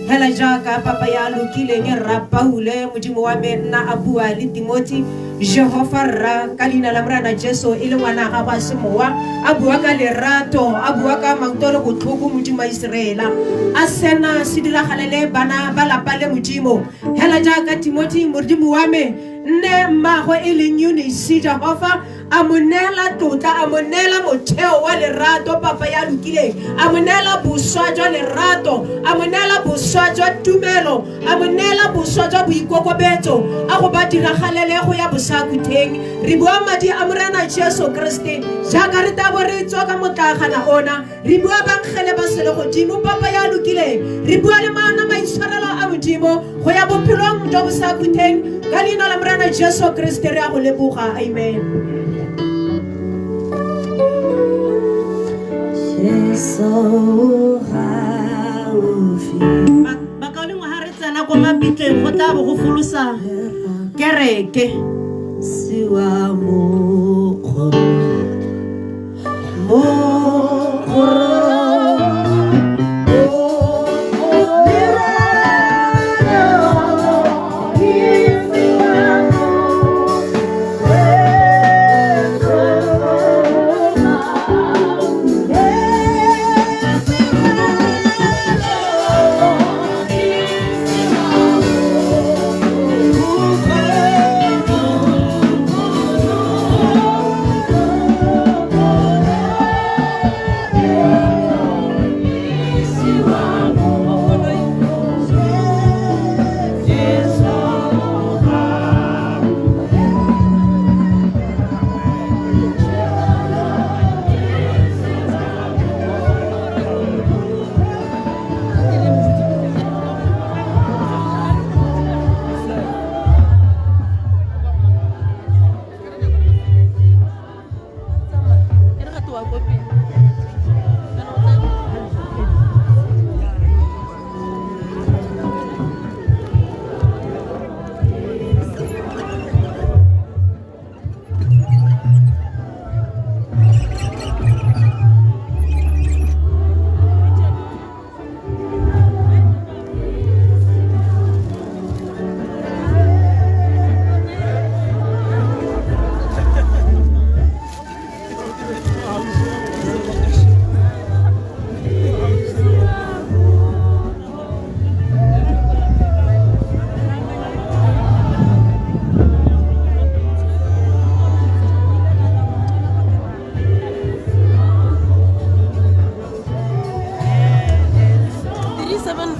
hela jaaka papa ya lokileng ra Paule modimo wa me nna a bua le Timothy Jehova ra ka leina la morena Jesu e le ngwana ga ba semowa a bua ka lerato a bua ka mautolo botlhoko modimo wa Israela a sena se diragalele bana ba lapa le modimo hela jaaka Timothy modimo wa me nne mmagwe e leng Eunice Jehova a monela tlotla a monela motheo wa lerato papa ya lokileng a monela boswa jwa lerato a monela boswa jwa tumelo a monela boswa jwa boikokobetso a go ba diragalele go ya bosakutheng re bua madi a morena Jesu Kriste jaaka re tabo re tswa ka motlagana ona re bua bangele ba sele godimo papa ya lokileng re bua le maana maitshwarelo a modimo go ya bophelong jwa bosakutheng ka leina la morena Jesu Kriste re a go leboga amen. Bakauleng wa ha re tsena ko mabitleng go tla bo go folosa kereke siwa mo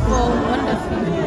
for wonderful.